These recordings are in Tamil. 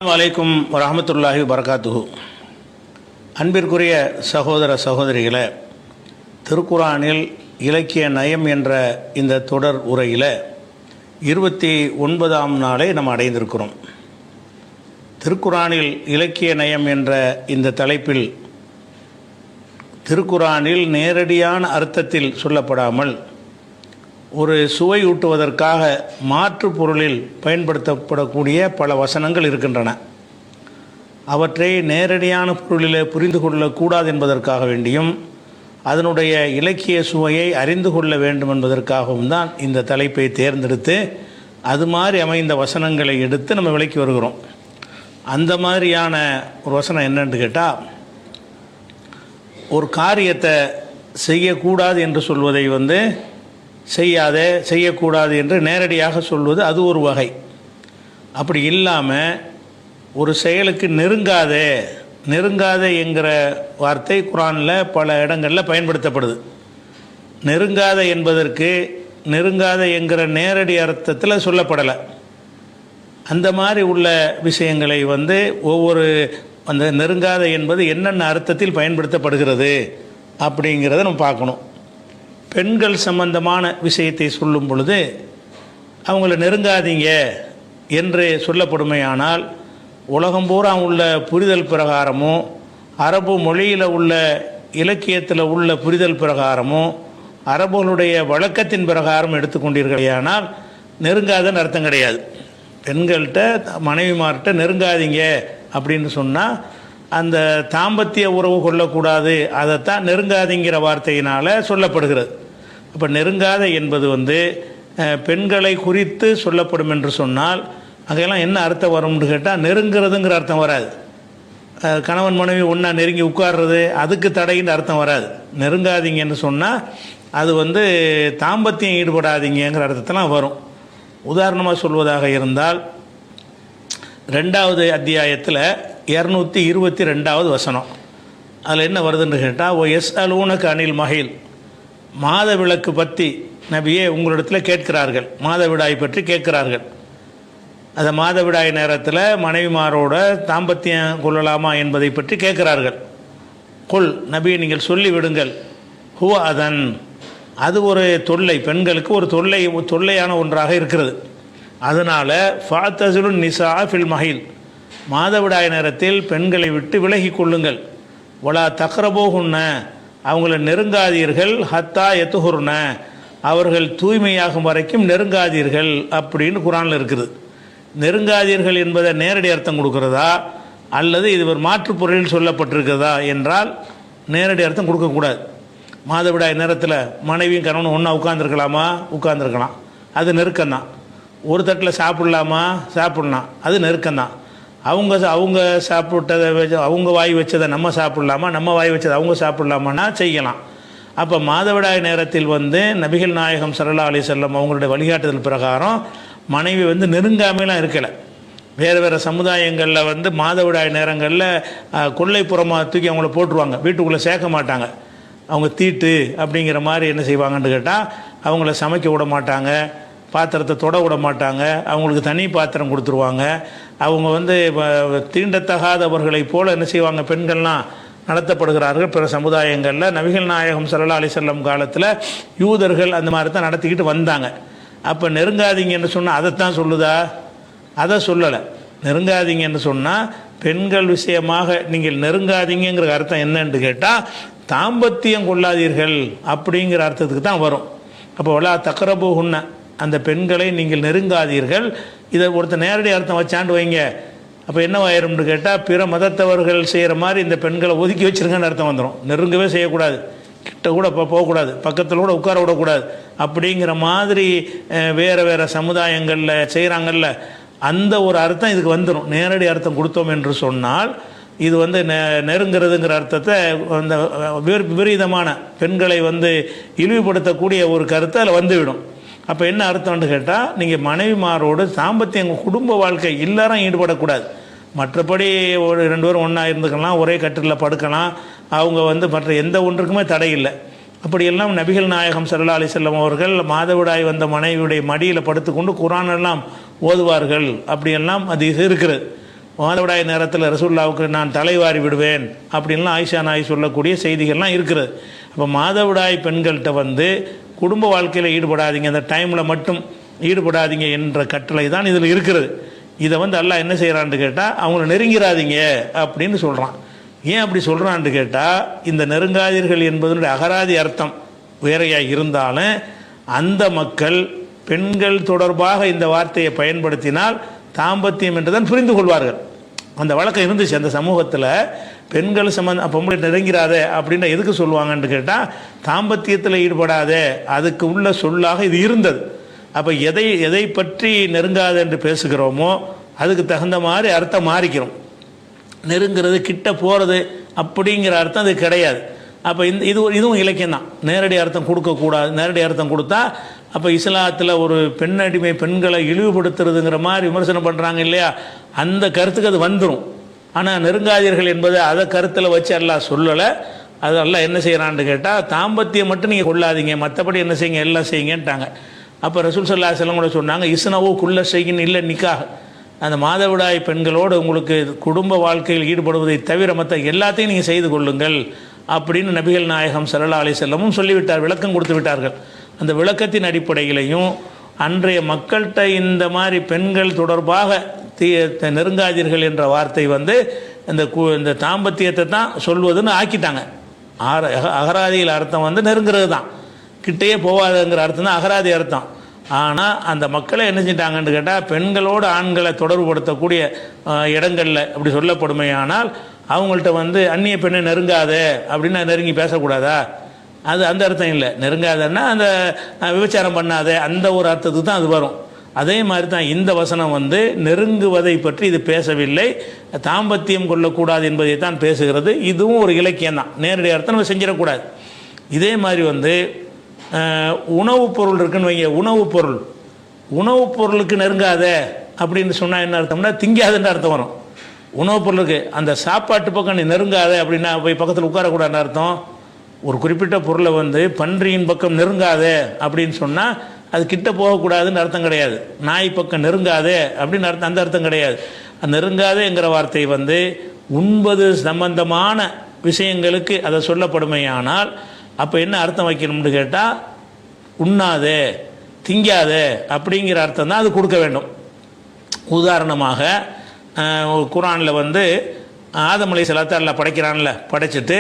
வலைக்கும் வரஹமத்துல்லாஹி வபரகாத்துஹு. அன்பிற்குரிய சகோதர சகோதரிகளை, திருக்குரானில் இலக்கிய நயம் என்ற இந்த தொடர் உரையில் 29ஆம் நாளை நாம் அடைந்திருக்கிறோம். திருக்குரானில் இலக்கிய நயம் என்ற இந்த தலைப்பில் திருக்குரானில் நேரடியான அர்த்தத்தில் சொல்லப்படாமல் ஒரு சுவையூட்டுவதற்காக மாற்று பொருளில் பயன்படுத்தப்படக்கூடிய பல வசனங்கள் இருக்கின்றன. அவற்றை நேரடியான பொருளில் புரிந்து கொள்ளக்கூடாது என்பதற்காக வேண்டியும் அதனுடைய இலக்கிய சுவையை அறிந்து கொள்ள வேண்டும் என்பதற்காகவும் தான் இந்த தலைப்பை தேர்ந்தெடுத்து அது மாதிரி அமைந்த வசனங்களை எடுத்து நம்ம விளக்கி வருகிறோம். அந்த மாதிரியான ஒரு வசனம் என்னன்னு கேட்டால், ஒரு காரியத்தை செய்யக்கூடாது என்று சொல்வதை செய்யக்கூடாது என்று நேரடியாக சொல்வது அது ஒரு வகை. அப்படி இல்லாமல் ஒரு செயலுக்கு நெருங்காதே என்கிற வார்த்தை குர்ஆனில் பல இடங்களில் பயன்படுத்தப்படுது. நெருங்காத என்பதற்கு நெருங்காத என்கிற நேரடி அர்த்தத்தில் சொல்லப்படலை. அந்த மாதிரி உள்ள விஷயங்களை ஒவ்வொரு அந்த நெருங்காத என்பது என்னென்ன அர்த்தத்தில் பயன்படுத்தப்படுகிறது அப்படிங்கிறத நம்ம பார்க்கணும். பெண்கள் சம்பந்தமான விஷயத்தை சொல்லும் பொழுது அவங்கள நெருங்காதீங்க என்று சொல்லப்படுமையானால், உலகம் பூரா உள்ள புரிதல் பிரகாரமும் அரபு மொழியில் உள்ள இலக்கியத்தில் உள்ள புரிதல் பிரகாரமும் அரபுகளுடைய வழக்கத்தின் பிரகாரம் எடுத்துக்கொண்டீர்களேயானால் நெருங்காதன்னு அர்த்தம் கிடையாது. பெண்கள்கிட்ட மனைவிமார்கிட்ட நெருங்காதீங்க அப்படின்னு சொன்னால் அந்த தாம்பத்திய உறவு கொள்ளக்கூடாது, அதைத்தான் நெருங்காதிங்கிற வார்த்தையினால் சொல்லப்படுகிறது. அப்போ நெருங்காத என்பது பெண்களை குறித்து சொல்லப்படும் என்று சொன்னால் அதையெல்லாம் என்ன அர்த்தம் வரும்னு கேட்டால், நெருங்கிறதுங்கிற அர்த்தம் வராது. கணவன் மனைவி ஒன்றா நெருங்கி உட்கார்றது அதுக்கு தடைன்னு அர்த்தம் வராது. நெருங்காதீங்கன்னு சொன்னால் அது தாம்பத்தியம் ஈடுபடாதீங்கிற அர்த்தத்தெல்லாம் வரும். உதாரணமாக சொல்வதாக இருந்தால், 2வது அத்தியாயத்தில் 222வது வசனம், அதில் என்ன வருதுன்னு கேட்டால், யஸ்அலூனக அனில் மஹீல், மாத விளக்கு பற்றி நபியே உங்களிடத்தில் கேட்கிறார்கள், மாதவிடாய் பற்றி கேட்கிறார்கள். அந்த மாதவிடாய் நேரத்தில் மனைவிமாரோட தாம்பத்தியம் கொள்ளலாமா என்பதை பற்றி கேட்கிறார்கள். குல், நபியை நீங்கள் சொல்லிவிடுங்கள், ஹுவ அதன், அது ஒரு தொல்லை, பெண்களுக்கு ஒரு தொல்லையான ஒன்றாக இருக்கிறது. அதனால் ஃபாத்தஸிலுன் நிசா ஃபில் மஹீல், மாதவிடாய் நேரத்தில் பெண்களை விட்டு விலகி கொள்ளுங்கள். வலா தக்ரபோகுன்ன, அவங்கள நெருங்காதீர்கள். ஹத்தா எத்துஹுர்ன, அவர்கள் தூய்மையாகும் வரைக்கும் நெருங்காதீர்கள் அப்படின்னு குர்ஆனில் இருக்குது. நெருங்காதீர்கள் என்பதை நேரடி அர்த்தம் கொடுக்கிறதா அல்லது இது ஒரு மாற்று பொருளில் சொல்லப்பட்டிருக்கிறதா என்றால் நேரடி அர்த்தம் கொடுக்கக்கூடாது. மாதவிடாய் நேரத்தில் மனைவியும் கணவனும் ஒன்றா உட்கார்ந்துருக்கலாமா? உட்கார்ந்துருக்கலாம், அது நெருக்கம்தான். ஒரு தட்டில் சாப்பிடலாமா? சாப்பிடலாம், அது நெருக்கம்தான். அவங்க சாப்பிட்டதை அவங்க வாய் வச்சதை நம்ம சாப்பிடலாமா? நம்ம வாய் வச்சதை அவங்க சாப்பிடலாமான்னா செய்யலாம். அப்போ மாதவிடாய் நேரத்தில் நபிகள் நாயகம் ஸல்லல்லாஹு அலைஹி வஸல்லம் அவங்களுடைய வழிகாட்டுதல் பிரகாரம் மனைவி நெருங்காமையெல்லாம் இருக்கலை. வேறு சமுதாயங்களில் மாதவிடாய் நேரங்களில் கொல்லைப்புறமாக தூக்கி அவங்கள போட்டுருவாங்க, வீட்டுக்குள்ளே சேர்க்க மாட்டாங்க. அவங்க தீட்டு அப்படிங்கிற மாதிரி என்ன செய்வாங்கன்னு கேட்டால், அவங்கள சமைக்க விட மாட்டாங்க, பாத்திரத்தை தொட விட மாட்டாங்க, அவங்களுக்கு தனி பாத்திரம் கொடுத்துருவாங்க. அவங்க தீண்டத்தகாதவர்களைப் போல் என்ன செய்வாங்க, பெண்கள்லாம் நடத்தப்படுகிறார்கள் பிற சமுதாயங்களில். நபிகள் நாயகம் ஸல்லல்லாஹு அலைஹி வஸல்லம் காலத்தில் யூதர்கள் அந்த மாதிரி தான் நடத்திக்கிட்டு வந்தாங்க. அப்போ நெருங்காதீங்கன்னு சொன்னால் அதைத்தான் சொல்லுதா? அதை சொல்லலை. நெருங்காதீங்கன்னு சொன்னால் பெண்கள் விஷயமாக நீங்கள் நெருங்காதீங்கிற அர்த்தம் என்னன்னு கேட்டால், தாம்பத்தியம் கொள்ளாதீர்கள் அப்படிங்கிற அர்த்தத்துக்கு தான் வரும். அப்போ வலா தக்ரபூஹுன்ன, அந்த பெண்களை நீங்கள் நெருங்காதீர்கள். இதை ஒருத்தர் நேரடி அர்த்தம் வச்சாண்டு வைங்க, அப்போ என்னவாயிரும்னு கேட்டால், பிற மதத்தவர்கள் செய்கிற மாதிரி இந்த பெண்களை ஒதுக்கி வச்சுருங்கன்னு அர்த்தம் வந்துடும். நெருங்கவே செய்யக்கூடாது, கிட்ட கூட போகக்கூடாது, பக்கத்தில் கூட உட்கார விடக்கூடாது அப்படிங்கிற மாதிரி வேறு சமுதாயங்களில் செய்கிறாங்கல்ல, அந்த ஒரு அர்த்தம் இதுக்கு வந்துடும். நேரடி அர்த்தம் கொடுத்தோம் என்று சொன்னால் இது நெருங்கிறதுங்கிற அர்த்தத்தை அந்த விபரீதமான பெண்களை இழிவுபடுத்தக்கூடிய ஒரு கருத்தை அதில் வந்துவிடும். அப்போ என்ன அர்த்தம்னு கேட்டால், நீங்கள் மனைவிமாரோடு தாம்பத்தியம் குடும்ப வாழ்க்கை எல்லாரும் ஈடுபடக்கூடாது. மற்றபடி ஒரு 2 பேரும் ஒன்றா இருந்துக்கலாம், ஒரே கட்டிலில் படுக்கலாம், அவங்க மற்ற எந்த ஒன்றுக்குமே தடை இல்லை. அப்படியெல்லாம் நபிகள் நாயகம் ஸல்லல்லாஹு அலைஹி வஸல்லம் அவர்கள் மாதவிடாய் வந்த மனைவியுடைய மடியில் படுத்துக்கொண்டு குர்ஆன் எல்லாம் ஓதுவார்கள். அப்படியெல்லாம் அது இருக்கிறது. மாதவிடாய் நேரத்தில் ரசூலுல்லாவுக்கு நான் தலைவாரி விடுவேன் அப்படின்லாம் ஆயிஷா நாய் சொல்லக்கூடிய செய்திகள்லாம் இருக்கிறது. அப்போ மாதவிடாய் பெண்கள்கிட்ட வந்து குடும்ப வாழ்க்கையில் ஈடுபடாதீங்க, அந்த டைமில் மட்டும் ஈடுபடாதீங்க என்ற கட்டளை தான் இதில் இருக்கிறது. இதை வந்து அல்லாஹ் என்ன செய்கிறான்னு கேட்டால் அவங்கள நெருங்கிறாதீங்க அப்படின்னு சொல்கிறான். ஏன் அப்படி சொல்கிறான்னு கேட்டால் இந்த நெருங்காதீர்கள் என்பதனுடைய அகராதி அர்த்தம் வேறையாக இருந்தாலும் அந்த மக்கள் பெண்கள் தொடர்பாக இந்த வார்த்தையை பயன்படுத்தினால் தாம்பத்தியம் என்று தான் புரிந்து கொள்வார்கள். அந்த வழக்கம் இருந்துச்சு அந்த சமூகத்தில். பெண்கள் பொம்பளை நெருங்கிறாத அப்படின்னா எதுக்கு சொல்லுவாங்கன்னு கேட்டால் தாம்பத்தியத்தில் ஈடுபடாத அதுக்கு உள்ள சொல்லாக இது இருந்தது. அப்போ எதை பற்றி நெருங்காது என்று பேசுகிறோமோ அதுக்கு தகுந்த மாதிரி அர்த்தம் மாறிக்கிறோம். நெருங்கிறது கிட்ட போகிறது அப்படிங்கிற அர்த்தம் அது கிடையாது. அப்போ இதுவும் இலக்கியம் தான். நேரடி அர்த்தம் கொடுக்கக்கூடாது. நேரடி அர்த்தம் கொடுத்தா அப்போ இஸ்லாத்தில் ஒரு பெண்ணடிமை பெண்களை இழிவுபடுத்துறதுங்கிற மாதிரி விமர்சனம் பண்ணுறாங்க இல்லையா, அந்த கருத்துக்கு அது வந்துடும். ஆனால் நெருங்காதீர்கள் என்பதை அதை கருத்தில் வச்சு அல்லாஹ் சொல்லலை. அது அல்லாஹ் என்ன செய்கிறான்னு கேட்டால் தாம்பத்தியம் மட்டும் நீங்கள் கொள்ளாதீங்க, மற்றபடி என்ன செய்யுங்க எல்லாம் செய்யுங்கன்ட்டாங்க. அப்போ ரசூல் ஸல்லல்லாஹு அலைஹி வஸல்லம் கூட சொன்னாங்க, இஸ்னவோ குல்ல ஷைஇன் இல்லை நிக்காஹ், அந்த மாதவிடாய் பெண்களோடு உங்களுக்கு குடும்ப வாழ்க்கையில் ஈடுபடுவதை தவிர மற்ற எல்லாத்தையும் நீங்கள் செய்து கொள்ளுங்கள் அப்படின்னு நபிகள் நாயகம் ஸல்லல்லாஹு அலைஹி வஸல்லமும் சொல்லிவிட்டார், விளக்கம் கொடுத்து விட்டார்கள். அந்த விளக்கத்தின் அடிப்படையிலையும் அன்றைய மக்கள்கிட்ட இந்த மாதிரி பெண்கள் தொடர்பாக நெருங்காதீர்கள் என்ற வார்த்தை வந்து இந்த தாம்பத்தியத்தை தான் சொல்வதுன்னு ஆக்கிட்டாங்க. அகராதியில் அர்த்தம் வந்து நெருங்கிறது தான், கிட்டேயே போவாதுங்கிற அர்த்தம் தான் அகராதி அர்த்தம். ஆனால் அந்த மக்களை என்ன செஞ்சிட்டாங்கன்னு கேட்டால் பெண்களோடு ஆண்களை தொடர்புபடுத்தக்கூடிய இடங்களில் அப்படி சொல்லப்படுமையானால் அவங்கள்ட்ட வந்து அந்நிய பெண்ணை நெருங்காத அப்படின்னா நெருங்கி பேசக்கூடாதா, அது அந்த அர்த்தம் இல்லை. நெருங்காதன்னா அந்த விபச்சாரம் பண்ணாத அந்த ஒரு அர்த்தத்துக்கு தான் அது வரும். அதே மாதிரி தான் இந்த வசனம் வந்து நெருங்குவதை பற்றி இது பேசவில்லை, தாம்பத்தியம் கொள்ளக்கூடாது என்பதை தான் பேசுகிறது. இதுவும் ஒரு இலக்கியம் தான், நேரடி அர்த்தம் நம்ம செஞ்சிடக்கூடாது. இதே மாதிரி வந்து உணவுப் பொருள் இருக்குன்னு வைங்க, உணவுப் பொருளுக்கு நெருங்காத அப்படின்னு சொன்னால் என்ன அர்த்தம்னா திங்காதுன்ற அர்த்தம் வரும். உணவுப் பொருளுக்கு அந்த சாப்பாட்டு பக்கம் நீ நெருங்காத அப்படின்னா போய் பக்கத்தில் உட்காரக்கூடாதுன்னு அர்த்தம். ஒரு குறிப்பிட்ட பொருளை வந்து பன்றியின் பக்கம் நெருங்காத அப்படின்னு சொன்னால் அது கிட்ட போகக்கூடாதுன்னு அர்த்தம் கிடையாது. நாய் பக்கம் நெருங்காதே அப்படின்னு அர்த்தம், அந்த அர்த்தம் கிடையாது. நெருங்காதேங்கிற வார்த்தை வந்து உண்பது சம்பந்தமான விஷயங்களுக்கு அதை சொல்லப்படுமையானால் அப்போ என்ன அர்த்தம் வைக்கணும்னு கேட்டால் உண்ணாதே திங்காதே அப்படிங்கிற அர்த்தம் தான் அது கொடுக்க வேண்டும். உதாரணமாக குர்ஆனில் வந்து ஆதம் அலைஹிஸ்ஸலாத்தை அல்லாஹ் படைக்கிறான்ல, படைச்சிட்டு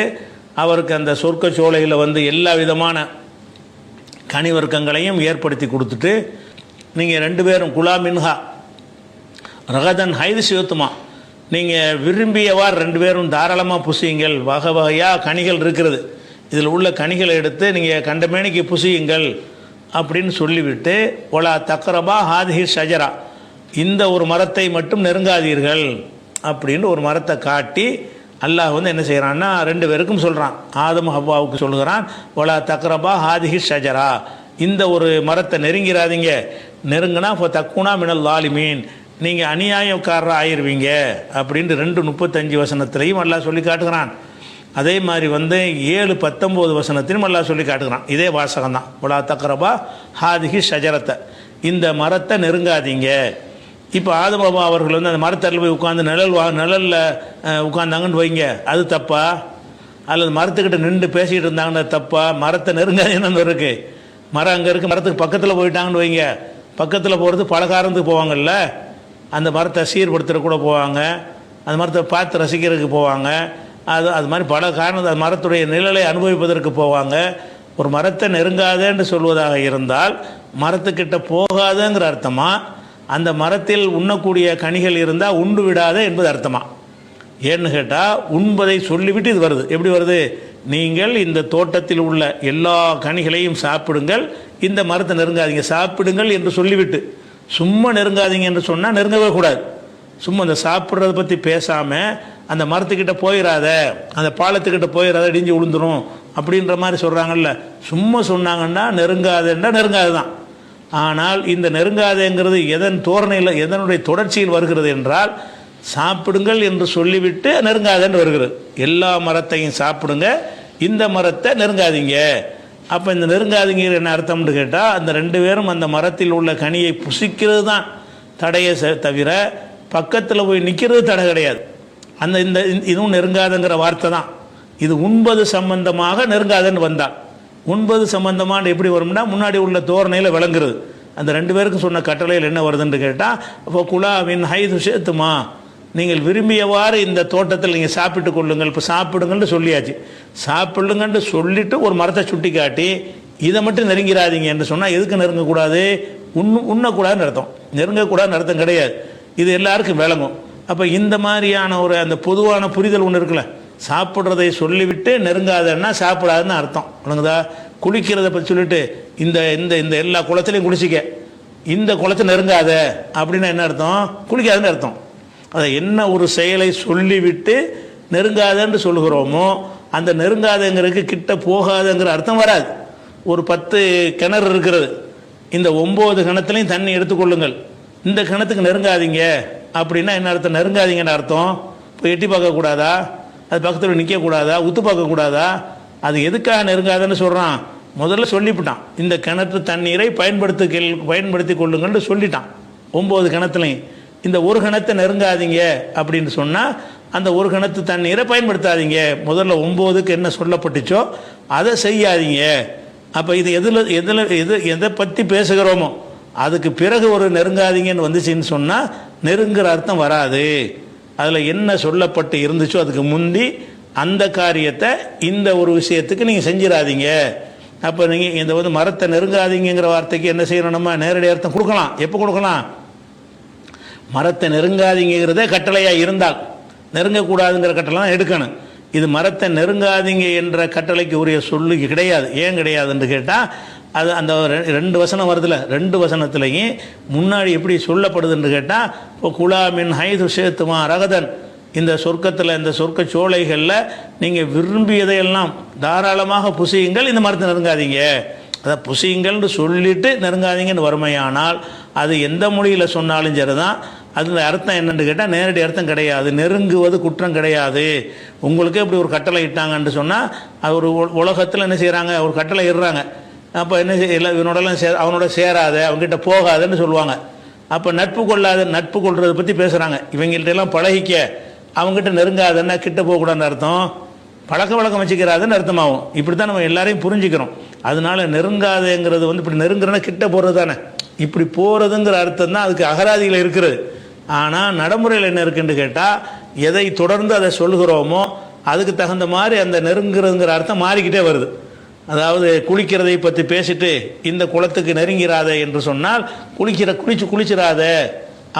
அவருக்கு அந்த சொர்க்க சோலையில் வந்து எல்லா விதமான கனிவர்க்கங்களையும் ஏற்படுத்தி கொடுத்துட்டு நீங்கள் 2 பேரும் குலா மின்ஹா ரகதன் ஹைது சிவத்துமா, நீங்கள் விரும்பியவாறு 2 பேரும் தாராளமாக புசியுங்கள், வகை வகையாக கனிகள் இருக்கிறது, இதில் உள்ள கனிகளை எடுத்து நீங்கள் கண்டமேனிக்கு புசியுங்கள் அப்படின்னு சொல்லிவிட்டு ஒலா தக்ரபா ஹாதிஹி ஷஜரா, இந்த ஒரு மரத்தை மட்டும் நெருங்காதீர்கள் அப்படின்னு ஒரு மரத்தை காட்டி அல்லாஹ் வந்து என்ன செய்கிறான்னா 2 பேருக்கும் சொல்கிறான். ஆதம் ஹவ்வாவுக்கு சொல்கிறான், ஒலா தக்ரபா ஹாதிஹி ஷஜரா, இந்த ஒரு மரத்தை நெருங்கிறாதீங்க, நெருங்கினா இப்போ தக்குனா மினல் லாலிமீன், நீங்கள் அநியாயக்காரராக ஆயிடுவீங்க அப்படின்ட்டு 2:35 வசனத்திலையும் அல்லாஹ் சொல்லி காட்டுகிறான். அதே மாதிரி வந்து 7:19 வசனத்திலும் அல்லாஹ் சொல்லி காட்டுகிறான். இதே வாசகம் தான், ஒலா தக்ரபா ஹாதிஹி ஷஜரத்தை, இந்த மரத்தை நெருங்காதீங்க. இப்போ ஆதம் பாபா அவர்கள் வந்து அந்த மரத்தடியில் போய் உட்காந்து நிழலில் உட்காந்தாங்கன்னு வைங்க, அது தப்பா? அல்லது மரத்துக்கிட்ட நின்று பேசிக்கிட்டு இருந்தாங்கன்னு தப்பா? மரத்தை நெருங்காதீங்கன்னு இருக்குது, மரம் அங்கே இருக்குது, மரத்துக்கு பக்கத்தில் போயிட்டாங்கன்னு வைங்க, பக்கத்தில் போகிறது பலகாரத்துக்கு போவாங்கல்ல, அந்த மரத்தை சீர்படுத்துகிற கூட போவாங்க, அந்த மரத்தை பார்த்து ரசிக்கிறதுக்கு போவாங்க, அது மாதிரி பல காரணம் அந்த மரத்துடைய நிழலை அனுபவிப்பதற்கு போவாங்க. ஒரு மரத்தை நெருங்காதேன்னு சொல்வதாக இருந்தால் மரத்துக்கிட்ட போகாதங்கிற அர்த்தமா, அந்த மரத்தில் உண்ணக்கூடிய கனிகள் இருந்தால் உண்டு விடாத என்பது அர்த்தமா? ஏன்னு கேட்டால் உண்பதை சொல்லிவிட்டு இது வருது. எப்படி வருது? நீங்கள் இந்த தோட்டத்தில் உள்ள எல்லா கனிகளையும் சாப்பிடுங்கள், இந்த மரத்தை நெருங்காதீங்க, சாப்பிடுங்கள் என்று சொல்லிவிட்டு, சும்மா நெருங்காதீங்க என்று சொன்னால் நெருங்கவே கூடாது. சும்மா அந்த சாப்பிட்றத பற்றி பேசாமல் அந்த மரத்துக்கிட்ட போயிடாத, அந்த பாலத்துக்கிட்ட போயிடாத, இடிஞ்சு விழுந்துடும் அப்படின்ற மாதிரி சொல்கிறாங்கல்ல, சும்மா சொன்னாங்கன்னா நெருங்காதுன்னா நெருங்காது தான். ஆனால் இந்த நெருங்காதேங்கிறது எதன் தோரணையில் எதனுடைய தொடர்ச்சியில் வருகிறது என்றால் சாப்பிடுங்கள் என்று சொல்லிவிட்டு நெருங்காதேன்னு வருகிறது. எல்லா மரத்தையும் சாப்பிடுங்க, இந்த மரத்தை நெருங்காதீங்க. அப்போ இந்த நெருங்காதீங்கிற என்ன அர்த்தம்னு கேட்டால் அந்த 2 பேரும் அந்த மரத்தில் உள்ள கனியை புசிக்கிறது தான் தடையை தவிர பக்கத்தில் போய் நிற்கிறது தடை கிடையாது. அந்த இந்த இதுவும் நெருங்காதங்கிற வார்த்தை தான். இது உண்பது சம்பந்தமாக நெருங்காதன்னு வந்தால், உண்பது சம்பந்தமான எப்படி வரும்னா முன்னாடி உள்ள தோரணையில் விளங்குறது. அந்த 2 பேருக்கும் சொன்ன கட்டளையில் என்ன வருதுன்னு கேட்டால், இப்போ குலாவின் ஹைது சேத்துமா, நீங்கள் விரும்பியவாறு இந்த தோட்டத்தில் நீங்கள் சாப்பிட்டு கொள்ளுங்கள். இப்போ சாப்பிடுங்கன்னு சொல்லியாச்சு. சாப்பிடுங்கன்னு சொல்லிவிட்டு ஒரு மரத்தை சுட்டி காட்டி இதை மட்டும் நெருங்கிறாதீங்க என்று சொன்னால் எதுக்கு நெருங்கக்கூடாது? உண்ணக்கூடாதுன்னு அர்த்தம். நெருங்கக்கூடாதுன்னு அர்த்தம் கிடையாது. இது எல்லாருக்கும் விளங்கும். அப்போ இந்த மாதிரியான ஒரு அந்த பொதுவான புரிதல் ஒன்று இருக்குல்ல, சாப்பிட்றதை சொல்லிவிட்டு நெருங்காதன்னா சாப்பிடாதுன்னு அர்த்தம். விளங்குதா? குளிக்கிறத பற்றி சொல்லிட்டு இந்த இந்த இந்த எல்லா குளத்துலையும் குளிச்சிக்க, இந்த குளத்தை நெருங்காத அப்படின்னா என்ன அர்த்தம்? குளிக்காதுன்னு அர்த்தம். அதை என்ன ஒரு செயலை சொல்லிவிட்டு நெருங்காதன்னு சொல்கிறோமோ அந்த நெருங்காதங்கிறதுக்கு கிட்ட போகாதங்கிற அர்த்தம் வராது. ஒரு 10 கிணறு இருக்கிறது, இந்த 9 கிணத்துலையும் தண்ணி எடுத்துக்கொள்ளுங்கள், இந்த கிணத்துக்கு நெருங்காதீங்க அப்படின்னா என்ன அர்த்தம்? நெருங்காதீங்கன்னு அர்த்தம். இப்போ எட்டி பார்க்கக்கூடாதா? அது பக்கத்தில் நிற்கக்கூடாதா? உத்து பார்க்கக்கூடாதா? அது எதுக்காக நெருங்காதன்னு சொல்கிறான்? முதல்ல சொல்லிவிட்டான், இந்த கிணற்று தண்ணீரை பயன்படுத்தி கொள்ளுங்கள்னு சொல்லிட்டான் 9 கிணத்துலையும். இந்த ஒரு கிணத்தை நெருங்காதீங்க அப்படின்னு சொன்னால் அந்த ஒரு கிணத்து தண்ணீரை பயன்படுத்தாதீங்க. முதல்ல 9க்கு என்ன சொல்லப்பட்டுச்சோ அதை செய்யாதீங்க. அப்போ இது எதை பற்றி பேசுகிறோமோ அதுக்கு பிறகு ஒரு நெருங்காதீங்கன்னு வந்துச்சுன்னு சொன்னால் நெருங்குற அர்த்தம் வராது. அதில் என்ன சொல்லப்பட்டு இருந்துச்சோ அதுக்கு முந்தி அந்த காரியத்தை இந்த ஒரு விஷயத்துக்கு நீங்கள் செஞ்சிடாதீங்க. அப்போ நீங்கள் இந்த மரத்தை நெருங்காதீங்கிற வார்த்தைக்கு என்ன செய்யணும்? நம்ம நேரடி அர்த்தம் கொடுக்கலாம். எப்போ கொடுக்கலாம்? மரத்தை நெருங்காதீங்கிறதே கட்டளையாக இருந்தால், நெருங்கக்கூடாதுங்கிற கட்டளை தான் எடுக்கணும். இது மரத்தை நெருங்காதீங்க என்ற கட்டளைக்கு உரிய சொல்லு கிடையாது. ஏன் கிடையாதுன்னு கேட்டால், அது அந்த 2 வசனம் வருதுல, 2 வசனத்துலையும் முன்னாடி எப்படி சொல்லப்படுதுன்னு கேட்டால், இப்போ குலாமின் ஹைது சேத்துமா ரகதன், இந்த சொர்க்கத்தில் இந்த சொர்க்க சோலைகளில் நீங்கள் விரும்பியதையெல்லாம் தாராளமாக புசியுங்கள், இந்த மரத்தை நெருங்காதீங்க. அதை புசியுங்கள்னு சொல்லிட்டு நெருங்காதீங்கன்னு வறுமையானால் அது எந்த மொழியில் சொன்னாலும் சரி தான், அதில் அர்த்தம் என்னென்னு கேட்டால் நேரடி அர்த்தம் கிடையாது. நெருங்குவது குற்றம் கிடையாது. உங்களுக்கு இப்படி ஒரு கட்டளை இட்டாங்கன்னு சொன்னால் அது ஒரு உலகத்தில் என்ன செய்கிறாங்க? ஒரு கட்டளை இடுறாங்க. அப்போ என்ன இவனோடலாம் அவனோட சேராத, அவங்ககிட்ட போகாதன்னு சொல்லுவாங்க. அப்போ நட்பு கொள்றதை பற்றி பேசுகிறாங்க. இவங்கள்ட்ட எல்லாம் பழகிக்க, அவங்ககிட்ட நெருங்காதன்னா கிட்ட போகக்கூடாதுன்னு அர்த்தம், பழக்க வழக்கம் வச்சுக்கிறாதுன்னு அர்த்தமாகும். இப்படி தான் நம்ம எல்லாரையும் புரிஞ்சுக்கிறோம். அதனால நெருங்காதங்கிறது இப்படி நெருங்குறனா கிட்ட போகிறது தானே, இப்படி போகிறதுங்கிற அர்த்தம் தான் அதுக்கு அகராதியில் இருக்கிறது. ஆனால் நடைமுறையில் என்ன இருக்குன்னு கேட்டால், எதை தொடர்ந்து அதை சொல்கிறோமோ அதுக்கு தகுந்த மாதிரி அந்த நெருங்குறதுங்கிற அர்த்தம் மாறிக்கிட்டே வருது. அதாவது குளிக்கிறதை பற்றி பேசிட்டு இந்த குளத்துக்கு நெருங்கிறாத என்று சொன்னால் குளிச்சிடாத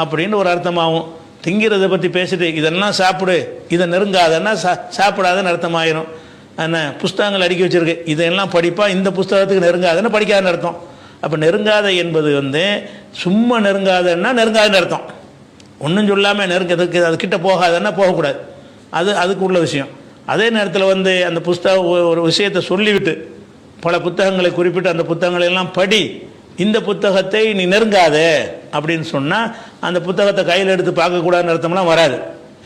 அப்படின்னு ஒரு அர்த்தமாகும். திங்கிறதை பற்றி பேசிட்டு இதெல்லாம் சாப்பிடு, இதை நெருங்காதன்னா சாப்பிடாதன்னு அர்த்தமாயிரும். என்ன புஸ்தகங்கள் அடுக்கி வச்சிருக்கு, இதெல்லாம் படிப்பா, இந்த புஸ்தகத்துக்கு நெருங்காதன்னு படிக்காதுன்னு அர்த்தம். அப்போ நெருங்காத என்பது சும்மா நெருங்காதன்னா நெருங்காதுன்னு அர்த்தம். ஒன்றும் சொல்லாமல் நெருங்கிறதுக்கு அது கிட்ட போகாதன்னா போகக்கூடாது, அதுக்கு உள்ள விஷயம். அதே நேரத்தில் அந்த புஸ்தகம் ஒரு விஷயத்தை சொல்லிவிட்டு பல புத்தகங்களை குறிப்பிட்டு அந்த புத்தகங்களெல்லாம் படி, இந்த புத்தகத்தை நீ நெருங்காத அப்படின்னு சொன்னால் அந்த புத்தகத்தை கையில் எடுத்து பார்க்கக்கூடாதுன்னு அர்த்தம்லாம் வராது.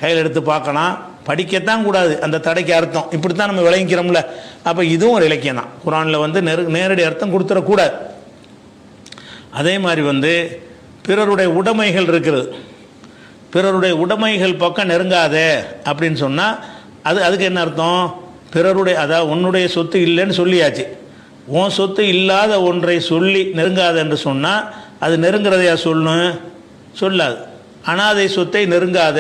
கையில் எடுத்து பார்க்கலாம், படிக்கத்தான் கூடாது, அந்த தடைக்கு அர்த்தம். இப்படித்தான் நம்ம விளங்கிக்கிறோம்ல. அப்போ இதுவும் ஒரு இலக்கியம் தான். குரானில் நேரடி அர்த்தம் கொடுத்துடக்கூடாது. அதே மாதிரி பிறருடைய உடைமைகள் இருக்கிறது, பிறருடைய உடைமைகள் பக்கம் நெருங்காத அப்படின்னு சொன்னால் அதுக்கு என்ன அர்த்தம்? பிறருடைய, அதாவது உன்னுடைய சொத்து இல்லைன்னு சொல்லியாச்சு, உன் சொத்து இல்லாத ஒன்றை சொல்லி நெருங்காத என்று சொன்னால் அது நெருங்கிறதையா சொல்லணும்? சொல்லாது. அனாதை சொத்தை நெருங்காத,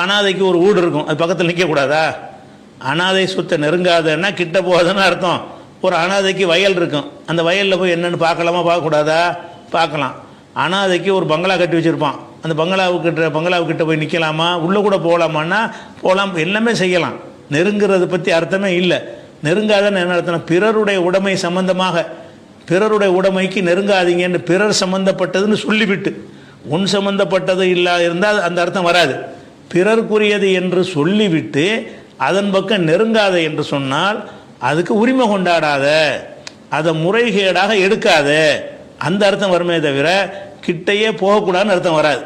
அனாதைக்கு ஒரு வீடு இருக்கும், அது பக்கத்தில் நிற்கக்கூடாதா? அனாதை சொத்தை நெருங்காதன்னா கிட்ட போகாதுன்னு அர்த்தம். ஒரு அனாதைக்கு வயல் இருக்கும், அந்த வயலில் போய் என்னென்னு பார்க்கலாமா பார்க்கக்கூடாதா? பார்க்கலாம். அனாதைக்கு ஒரு பங்களா கட்டி வச்சுருப்பான், அந்த பங்களாவுக்கிட்ட போய் நிற்கலாமா? உள்ளே கூட போகலாமான்னா போகலாம், எல்லாமே செய்யலாம். நெருங்கிறத பற்றி அர்த்தமே இல்லை. நெருங்காதன்னு என்ன அர்த்தம்? பிறருடைய உடைமை சம்பந்தமாக, பிறருடைய உடைமைக்கு நெருங்காதீங்கன்னு பிறர் சம்பந்தப்பட்டதுன்னு சொல்லிவிட்டு, உன் சம்பந்தப்பட்டது இருந்தால் அந்த அர்த்தம் வராது. பிறர்க்குரியது என்று சொல்லிவிட்டு அதன் பக்கம் நெருங்காத என்று சொன்னால் அதுக்கு உரிமை கொண்டாடாத, அதை முறைகேடாக எடுக்காத, அந்த அர்த்தம் வருமே தவிர கிட்டையே போகக்கூடாதுன்னு அர்த்தம் வராது.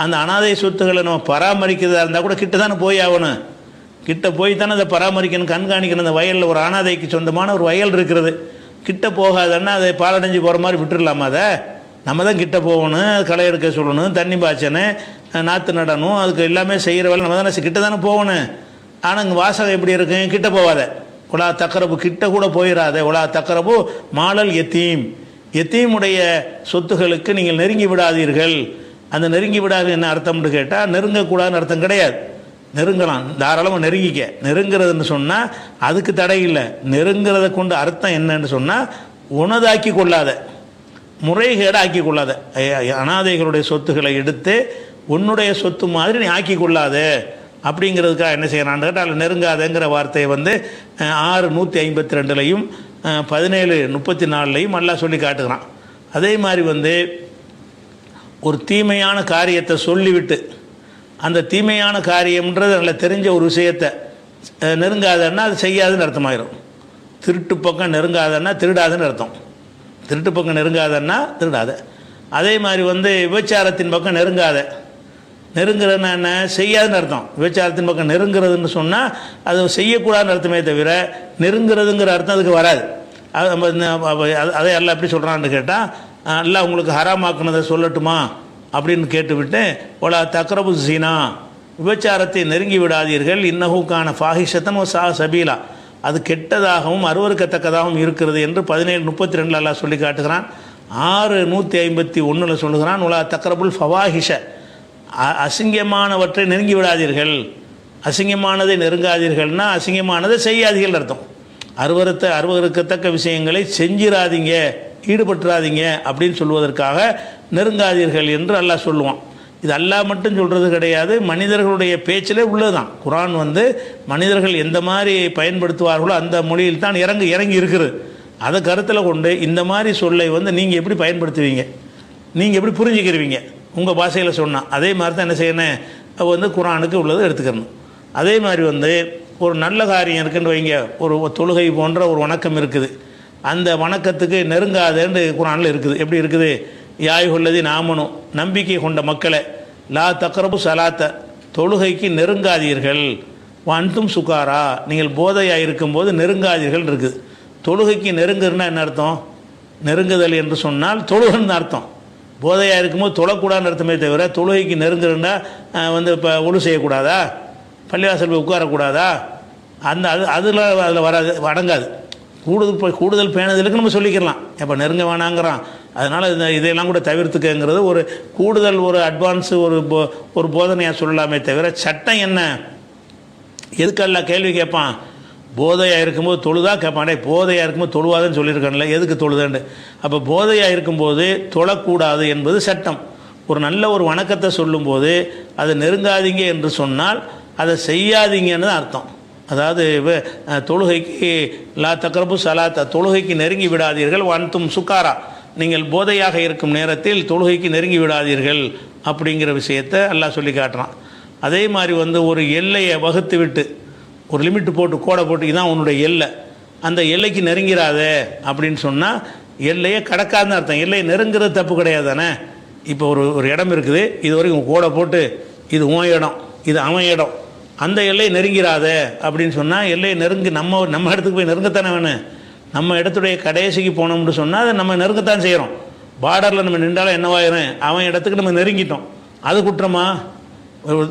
அந்த அனாதை சொத்துக்களை நம்ம பராமரிக்கிறதா இருந்தால் கூட கிட்ட தானே போய் ஆகணும், கிட்ட போய் தானே அதை பராமரிக்கணும், கண்காணிக்கணும். அந்த வயலில் ஒரு அனாதைக்கு சொந்தமான ஒரு வயல் இருக்கிறது, கிட்ட போகாதன்னா அதை பாலடைஞ்சு போகிற மாதிரி விட்டுடலாமா? அதை நம்ம தான் கிட்ட போகணும், களை எடுக்க சொல்லணும், தண்ணி பாய்ச்சணும், நாற்று நடணும், அதுக்கு எல்லாமே செய்கிற வேலை நம்ம தானே கிட்ட தானே போகணும். ஆனால் இங்கே வாசகம் எப்படி இருக்கு, கிட்ட போவாத, உலா தக்கரபு கிட்ட கூட போயிடாத, உலா தக்கரபு மாலல் எத்தீம், எத்தீமுடைய சொத்துகளுக்கு நீங்கள் நெருங்கி விடாதீர்கள். அந்த நெருங்கி விடாது என்ன அர்த்தம்னு கேட்டால் நெருங்கக்கூடாதுன்னு அர்த்தம் கிடையாது. நெருங்கலாம், தாராளமாக நெருங்கிக்க. நெருங்கிறதுன்னு சொன்னால் அதுக்கு தடை இல்லை. நெருங்கிறத கொண்டு அர்த்தம் என்னன்னு சொன்னால் உனதாக்கி கொள்ளாத, முறைகேடு ஆக்கி கொள்ளாத, அனாதைகளுடைய சொத்துக்களை எடுத்து உன்னுடைய சொத்து மாதிரி நீ ஆக்கி கொள்ளாத அப்படிங்கிறதுக்காக என்ன செய்யறான்னு கேட்டால் நெருங்காதங்கிற வார்த்தையை 6:152 17:34 எல்லாம் சொல்லி காட்டுகிறான். அதே மாதிரி ஒரு தீமையான காரியத்தை சொல்லிவிட்டு அந்த தீமையான காரியம்ன்றது நல்ல தெரிஞ்ச ஒரு விஷயத்தை நெருங்காதன்னா அது செய்யாதுன்னு அர்த்தமாயிரும். திருட்டு பக்கம் நெருங்காதன்னா திருடாதுன்னு அர்த்தம். திருட்டு பக்கம் நெருங்காதன்னா திருடாத. அதே மாதிரி விபச்சாரத்தின் பக்கம் நெருங்காத, நெருங்குறதுன்னா என்ன, செய்யாதுன்னு அர்த்தம். விபச்சாரத்தின் பக்கம் நெருங்குறதுன்னு சொன்னால் அது செய்யக்கூடாதுன்னு அர்த்தமே தவிர நெருங்குறதுங்கிற அர்த்தம் அதுக்கு வராது. அதை எல்லாம் எப்படி சொல்கிறான்னு கேட்டால், எல்லாம் உங்களுக்கு ஹராமாக்குனதை சொல்லட்டுமா அப்படின்னு கேட்டுவிட்டு, ஒலா தக்ரபு ஸினா, விபச்சாரத்தை நெருங்கி விடாதீர்கள், இன்னஹுக்கான ஃபாஹிஷத்தன் சா சபீலா, அது கெட்டதாகவும் அருவருக்கத்தக்கதாகவும் இருக்கிறது என்று 17:32 அல்லாஹ் சொல்லி காட்டுகிறான். 6:151 சொல்லுகிறான், ஒலா தக்ரபுல் ஃபவாஹிஷ, அசிங்கமானவற்றை நெருங்கி விடாதீர்கள். அசிங்கமானதை நெருங்காதீர்கள்னா அசிங்கமானதை செய்யாதீர்கள் அர்த்தம். அருவருக்கத்தக்க விஷயங்களை செஞ்சிடாதீங்க, ஈடுபட்டுறாதீங்க அப்படின்னு சொல்வதற்காக நெருங்காதீர்கள் என்று அல்லாஹ் சொல்லுவான். இது அல்லாஹ் மட்டும் சொல்கிறது கிடையாது, மனிதர்களுடைய பேச்சிலே உள்ளதுதான். குர்ஆன் மனிதர்கள் எந்த மாதிரி பயன்படுத்துவார்களோ அந்த மொழியில் தான் இறங்கி இருக்குது. அதை கருத்தில் கொண்டு இந்த மாதிரி சொல்லை நீங்கள் எப்படி பயன்படுத்துவீங்க, நீங்கள் எப்படி புரிஞ்சுக்கிறீங்க, உங்கள் பாஷையில் சொன்னால் அதே மாதிரி தான் என்ன செய்யணும், குர்ஆனுக்கு உள்ளதை எடுத்துக்கணும். அதே மாதிரி ஒரு நல்ல காரியம் இருக்குன்னு வைங்க, ஒரு தொழுகை போன்ற ஒரு வணக்கம் இருக்குது, அந்த வணக்கத்துக்கு நெருங்காதேன்னு குர்ஆனில் இருக்குது. எப்படி இருக்குது, யாயுல்லதி நாமனும், நம்பிக்கை கொண்ட மக்களை, லா தக்ரபு சலாத்த, தொழுகைக்கு நெருங்காதீர்கள், வன்தும் சுகாரா, நீங்கள் போதையாக இருக்கும்போது நெருங்காதீர்கள் இருக்குது. தொழுகைக்கு நெருங்குன்னா என்ன அர்த்தம், நெருங்குதல் என்று சொன்னால் தொழுகன்னு அர்த்தம். போதையாக இருக்கும்போது தொழக்கூடாதுன்னு அர்த்தமே தவிர தொழுகைக்கு நெருங்குறா இப்போ ஒழு செய்யக்கூடாதா, பள்ளிவாசல் போய் உட்காரக்கூடாதா, அதில் வராது, அடங்காது. கூடுதல் பேணுதலுக்கு நம்ம சொல்லிக்கலாம், இப்போ நெருங்க வேணாங்கிறான், அதனால் இதையெல்லாம் கூட தவிர்த்துக்கங்கிறது ஒரு கூடுதல் ஒரு அட்வான்ஸு ஒரு போதனையாக சொல்லலாமே தவிர சட்டம் என்ன, எதுக்கெல்லாம் கேள்வி கேட்பான். போதையாக இருக்கும்போது தொழுதா கேட்பான், போதையாக இருக்கும்போது தொழுவாதுன்னு சொல்லியிருக்கான்ல, எதுக்கு தொழுதுன்னு. அப்போ போதையாக இருக்கும்போது தொழக்கூடாது என்பது சட்டம். ஒரு நல்ல ஒரு வணக்கத்தை சொல்லும்போது அதை நெருங்காதீங்க என்று சொன்னால் அதை செய்யாதீங்கன்னு அர்த்தம். அதாவது தொழுகைக்கு லா தக்ரபு சலாத்த, தொழுகைக்கு நெருங்கி விடாதீர்கள், வன்தும் சுக்காரா, நீங்கள் போதையாக இருக்கும் நேரத்தில் தொழுகைக்கு நெருங்கி விடாதீர்கள் அப்படிங்கிற விஷயத்தை அல்லாஹ் சொல்லி காட்டுறான். அதே மாதிரி ஒரு எல்லையை வகுத்து விட்டு ஒரு லிமிட்டு போட்டு கோடை போட்டு இதான் உன்னுடைய எல்லை, அந்த எல்லைக்கு நெருங்கிறாத அப்படின்னு சொன்னால் எல்லையை கடக்காதுன்னு அர்த்தம். எல்லையை நெருங்கிறது தப்பு கிடையாது தானே. இப்போ ஒரு இடம் இருக்குது, இது வரைக்கும் கோடை போட்டு இது உன் இடம், இது அவன் இடம், அந்த எல்லையை நெருங்கிறாத அப்படின்னு சொன்னால் எல்லையை நெருங்கி நம்ம இடத்துக்கு போய் நெருங்கத்தானே வேணும். நம்ம இடத்துடைய கடைசிக்கு போனோம்னு சொன்னால் அதை நம்ம நெருங்கத்தான் செய்கிறோம். பார்டரில் நம்ம நின்றாலும் என்னவாயிரும், அவன் இடத்துக்கு நம்ம நெருங்கிட்டோம், அது குற்றமா?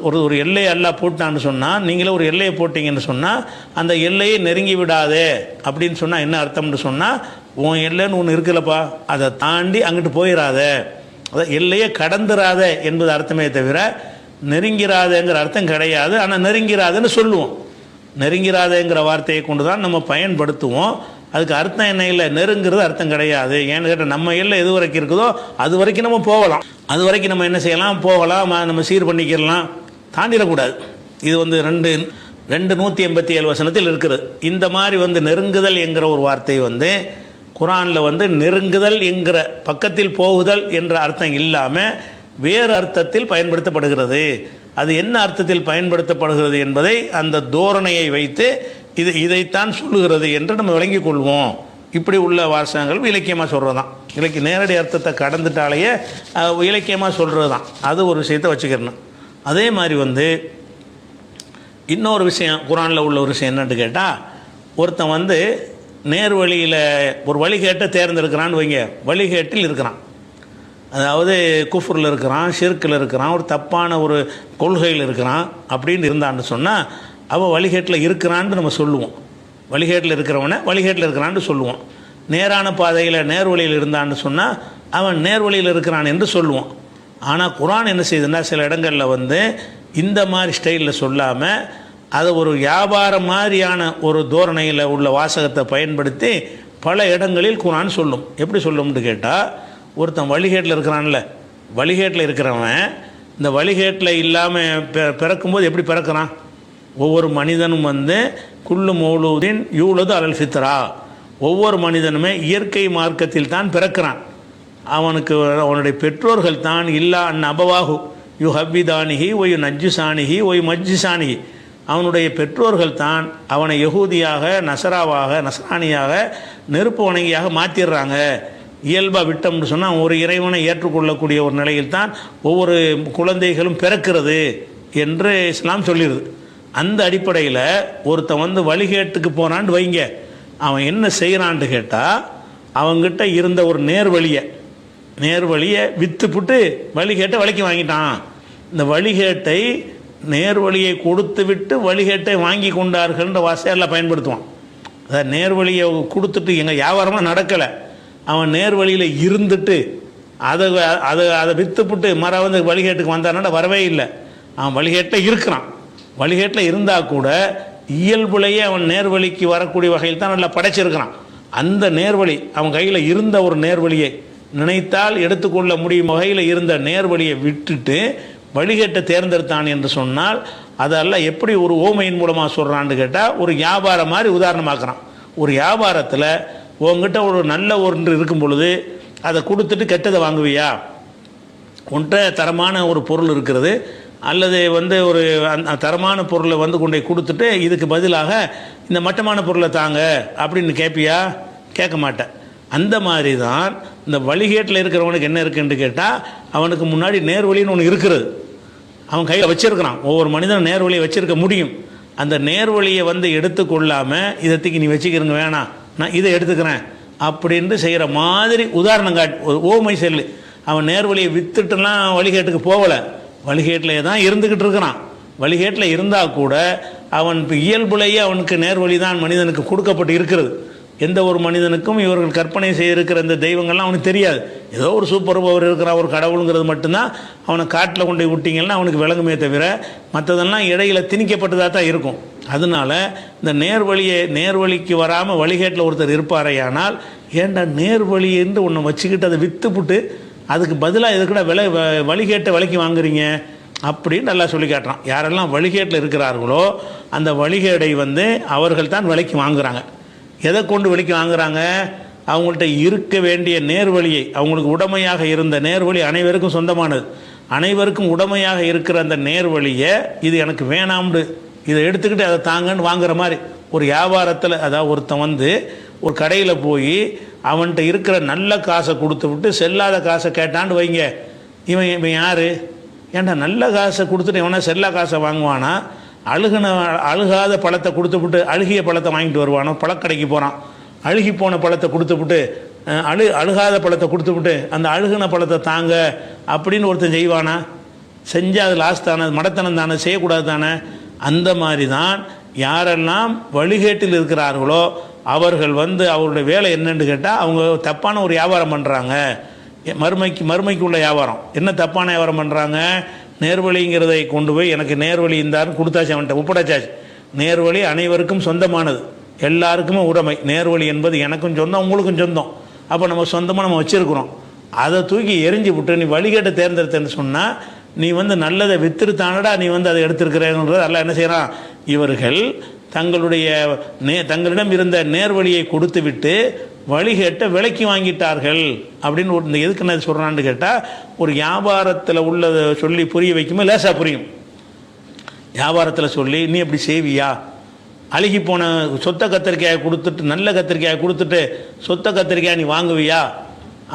ஒரு எல்லையை எல்லாம் போட்டான்னு சொன்னால், நீங்களே ஒரு எல்லையை போட்டிங்கன்னு சொன்னால் அந்த எல்லையை நெருங்கி விடாதே அப்படின்னு சொன்னால் என்ன அர்த்தம்னு சொன்னால், உன் எல்லைன்னு ஒன்று இருக்குல்லப்பா, அதை தாண்டி அங்கிட்டு போயிடாத, அதான் எல்லையை கடந்துராத என்பது அர்த்தமே தவிர நெருங்கிறாதேங்கிற அர்த்தம் கிடையாது. ஆனால் நெருங்கிறாதுன்னு சொல்லுவோம். நெருங்கிறாதேங்கிற வார்த்தையை கொண்டு தான் நம்ம பயன்படுத்துவோம். அதுக்கு அர்த்தம் என்ன இல்லை, நெருங்கிறது அர்த்தம் கிடையாது. ஏன்னு கேட்டால் நம்ம எல்லை எது வரைக்கும் இருக்குதோ அது வரைக்கும் நம்ம போகலாம், அது வரைக்கும் நம்ம என்ன செய்யலாம், போகலாம், நம்ம சீர் பண்ணிக்கலாம், தாண்டிடக்கூடாது. இது 287 வசனத்தில் இருக்கிறது. இந்த மாதிரி நெருங்குதல் என்கிற ஒரு வார்த்தை குர்ஆனில் நெருங்குதல் என்கிற பக்கத்தில் போகுதல் என்ற அர்த்தம் இல்லாமல் வேறு அர்த்தத்தில் பயன்படுத்தப்படுகிறது. அது என்ன அர்த்தத்தில் பயன்படுத்தப்படுகிறது என்பதை அந்த தோரணையை வைத்து இதைத்தான் சொல்லுகிறது என்று நம்ம விளங்கிக் கொள்வோம். இப்படி உள்ள வாசகங்கள் இலக்கியமாக சொல்கிறது தான். நேரடி அர்த்தத்தை கடந்துட்டாலேயே இலக்கியமாக சொல்கிறது தான். அது ஒரு விஷயத்தை வச்சுக்கிறணும். அதே மாதிரி இன்னொரு விஷயம் குர்ஆனில் உள்ள ஒரு விஷயம் என்னன்னு கேட்டால், ஒருத்தன் நேர் வழியில் ஒரு வழிகேட்டை தேர்ந்தெடுக்கிறான்னு வைங்க, வழிகேட்டில் இருக்கிறான். அதாவது குஃப்ரில் இருக்கிறான், ஷிர்கில் இருக்கிறான், ஒரு தப்பான ஒரு கொள்கையில் இருக்கிறான் அப்படின்னு இருந்தான்னு சொன்னால் அவன் வழிகேட்டில் இருக்கிறான்னு நம்ம சொல்லுவோம். வழிகேட்டில் இருக்கிறவனை வழிகேட்டில் இருக்கிறான்னு சொல்லுவோம். நேரான பாதையில் நேர்வழியில் இருந்தான்னு சொன்னால் அவன் நேர்வழியில் இருக்கிறான் என்று சொல்லுவோம். ஆனால் குர்ஆன் என்ன செய்யுதுன்னா சில இடங்களில் வந்து இந்த மாதிரி ஸ்டைலில் சொல்லாமல் அதை ஒரு வியாபாரம் மாதிரியான ஒரு தோரணையில் உள்ள வாசகத்தை பயன்படுத்தி பல இடங்களில் குர்ஆன் சொல்லும். எப்படி சொல்லும்னு கேட்டால், ஒருத்தன் வழிகேட்டில் இருக்கிறான்ல, வழிகேட்டில் இருக்கிறவன் இந்த வழிகேட்டில் இல்லாமல் பிறக்கும்போது எப்படி பிறக்கிறான்? ஒவ்வொரு மனிதனும் வந்து குல்லு மௌலூதின் யூலது அலல் ஃபித்ரா, ஒவ்வொரு மனிதனுமே இயற்கை மார்க்கத்தில் தான் பிறக்கிறான். அவனுக்கு அவனுடைய பெற்றோர்கள் தான் இல்லா அபவாகு யு ஹப்பிதானிஹி ஒய் நஜ்ஜுசானிஹி ஒய் மஜ்ஜிசானிஹி, அவனுடைய பெற்றோர்கள் தான் அவனை யகூதியாக நசரானியாக நெருப்பு வணங்கியாக மாற்றிடுறாங்க. இயல்பாக விட்டோம்னு சொன்னால் ஒரு இறைவனை ஏற்றுக்கொள்ளக்கூடிய ஒரு நிலையில் தான் ஒவ்வொரு குழந்தைகளும் பிறக்கிறது என்று இஸ்லாம் சொல்லிடுது. அந்த அடிப்படையில் ஒருத்தன் வந்து வழிகேட்டுக்கு போனான்னு வைங்க, அவன் என்ன செய்கிறான்னு கேட்டால், அவங்ககிட்ட இருந்த ஒரு நேர்வழியை விற்றுப்புட்டு வழிகேட்டை வழிக்கு வாங்கிட்டான். இந்த வழிகேட்டை நேர்வழியை கொடுத்து விட்டு வழிகேட்டை வாங்கி கொண்டார்கள்ன்ற வாசையெல்லாம் பயன்படுத்துவான். அதாவது நேர்வழியை கொடுத்துட்டு எங்கள் வியாபாரமாக நடக்கலை, அவன் நேர்வழியில் இருந்துட்டு அதை விற்றுப்புட்டு வந்து வழிகேட்டுக்கு வந்தானா வரவே இல்லை. அவன் வழிகேட்டில் இருக்கிறான். வழிகேட்டில் இருந்தால் கூட இயல்புலையே அவன் நேர்வழிக்கு வரக்கூடிய வகையில் தான் நல்லா படைச்சிருக்கிறான். அந்த நேர்வழி அவன் கையில் இருந்த ஒரு நேர்வழியை நினைத்தால் எடுத்துக்கொள்ள முடியும் வகையில் இருந்த நேர்வழியை விட்டுட்டு வழிகேட்டை தேர்ந்தெடுத்தான் என்று சொன்னால் அதெல்லாம் எப்படி ஒரு ஓமையின் மூலமாக சொல்கிறான்னு கேட்டால், ஒரு வியாபாரம் மாதிரி உதாரணமாக்குறான். ஒரு வியாபாரத்தில் உங்ககிட்ட ஒரு நல்ல ஒன்று இருக்கும் பொழுது அதை கொடுத்துட்டு கெட்டதை வாங்குவியா? உன்கிட்ட தரமான ஒரு பொருள் இருக்கிறது, அல்லது வந்து ஒரு தரமான பொருளை வந்து கொண்டே கொடுத்துட்டு இதுக்கு பதிலாக இந்த மட்டமான பொருளை தாங்க அப்படின்னு கேட்பியா? கேட்க மாட்டேன். அந்த மாதிரி தான் இந்த வழிகேட்டில் இருக்கிறவனுக்கு என்ன இருக்குன்னு கேட்டால், அவனுக்கு முன்னாடி நேர்வழின்னு ஒன்று இருக்கிறது, அவன் கையில் வச்சிருக்கிறான். ஒவ்வொரு மனிதனும் நேர்வழியை வச்சிருக்க முடியும். அந்த நேர்வழியை வந்து எடுத்துக்கொள்ளாமல் இதற்கு நீ வச்சுக்கிறங்க வேணாம், நான் இதை எடுத்துக்கிறேன் அப்படின்ட்டு செய்கிற மாதிரி உதாரணம் காட்டு, ஒரு ஓமை செல்லு. அவன் நேர்வழியை வித்துட்டுலாம் வழிகேட்டுக்கு போகலை, வழிகேட்டிலே தான் இருந்துக்கிட்டு இருக்கிறான். வழிகேட்டில் இருந்தால் கூட அவன் இயல்புலேயே அவனுக்கு நேர்வழி தான் மனிதனுக்கு கொடுக்கப்பட்டு இருக்கிறது. எந்த ஒரு மனிதனுக்கும் இவர்கள் கற்பனை செய்திருக்கிற இந்த தெய்வங்கள்லாம் அவனுக்கு தெரியாது. ஏதோ ஒரு சூப்பர் பவர் இருக்கிற ஒரு கடவுளுங்கிறது மட்டும்தான் அவனை காட்டில் கொண்டு விட்டிங்கன்னா அவனுக்கு விளங்குமே தவிர மற்றதெல்லாம் இடையில் திணிக்கப்பட்டதாக தான் இருக்கும். அதனால் இந்த நேர்வழிக்கு வராமல் வழிகேட்டில் ஒருத்தர் இருப்பாரையானால், ஏன்டா நேர்வழி என்று ஒன்று வச்சுக்கிட்டு அதை விற்றுப்புட்டு அதுக்கு பதிலாக எதுக்கூட வழிகேட்டை விலைக்கு வாங்குறீங்க அப்படின்னு நல்லா சொல்லி காட்டுறான். யாரெல்லாம் வழிகேட்டில் இருக்கிறார்களோ அந்த வழிகேடை வந்து அவர்கள் தான் விலைக்கு வாங்குகிறாங்க. எதை கொண்டு விலைக்கு வாங்குகிறாங்க? அவங்கள்ட்ட இருக்க வேண்டிய நேர்வழியை, அவங்களுக்கு உடமையாக இருந்த நேர்வழி அனைவருக்கும் சொந்தமானது, அனைவருக்கும் உடமையாக இருக்கிற அந்த நேர்வழியை இது எனக்கு வேணாம்னு இதை எடுத்துக்கிட்டு அதை தாங்கன்னு வாங்குற மாதிரி ஒரு வியாபாரத்தில். அதாவது ஒருத்தன் வந்து ஒரு கடையில் போய் அவன்கிட்ட இருக்கிற நல்ல காசை கொடுத்து விட்டு செல்லாத காசை கேட்டான்னு வைங்க, இவன் யார்? ஏன்டா நல்ல காசை கொடுத்துட்டு இவனா செல்லா காசை வாங்குவானா? அழுகாத பழத்தை கொடுத்து விட்டு அழுகிய பழத்தை வாங்கிட்டு வருவானோ? பழக்கடைக்கு போகிறான், அழுகி போன பழத்தை கொடுத்து விட்டு அழுகாத பழத்தை கொடுத்து விட்டு அந்த அழுகின பழத்தை தாங்க அப்படின்னு ஒருத்தன் செய்வானா? செஞ்சால் அது லாஸ்ட் தானே, மடத்தனம் தானே, செய்யக்கூடாது தானே. அந்த மாதிரி தான் யாரெல்லாம் வழிகேட்டில் இருக்கிறார்களோ அவர்கள் வந்து அவருடைய வேலை என்னன்னு கேட்டால், அவங்க தப்பான ஒரு வியாபாரம் பண்ணுறாங்க. மறுமைக்கு உள்ள வியாபாரம். என்ன தப்பான வியாபாரம் பண்ணுறாங்க? நேர்வழிங்கிறதை கொண்டு போய் எனக்கு நேர்வழி இருந்தாருன்னு கொடுத்தாச்சு, அவன்கிட்ட ஒப்படைச்சாச்சு. நேர்வழி அனைவருக்கும் சொந்தமானது, எல்லாருக்குமே உடைமை. நேர்வழி என்பது எனக்கும் சொந்தம், உங்களுக்கும் சொந்தம். அப்போ நம்ம சொந்தமாக நம்ம வச்சுருக்குறோம். அதை தூக்கி எரிஞ்சு விட்டு நீ வழிகேட்டை தேர்ந்தெடுத்தேன்னு சொன்னால், நீ வந்து நல்லதை வித்துருத்தானடா நீ வந்து அதை எடுத்திருக்கிறேன்றது அல்ல என்ன செய்கிறான்? இவர்கள் தங்களிடம் இருந்த நேர்வழியை கொடுத்து விட்டு வழிகேட்டை விலைக்கு வாங்கிட்டார்கள் அப்படின்னு ஒரு இந்த எதுக்கு என்ன சொல்கிறான்னு கேட்டால், ஒரு வியாபாரத்தில் உள்ளதை சொல்லி புரிய வைக்கும்போது லேசாக புரியும். வியாபாரத்தில் சொல்லி நீ எப்படி செய்வியா? அழுகி போன சொத்த கத்திரிக்காயை கொடுத்துட்டு நல்ல கத்திரிக்காயை கொடுத்துட்டு சொத்த கத்திரிக்காய் நீ வாங்குவியா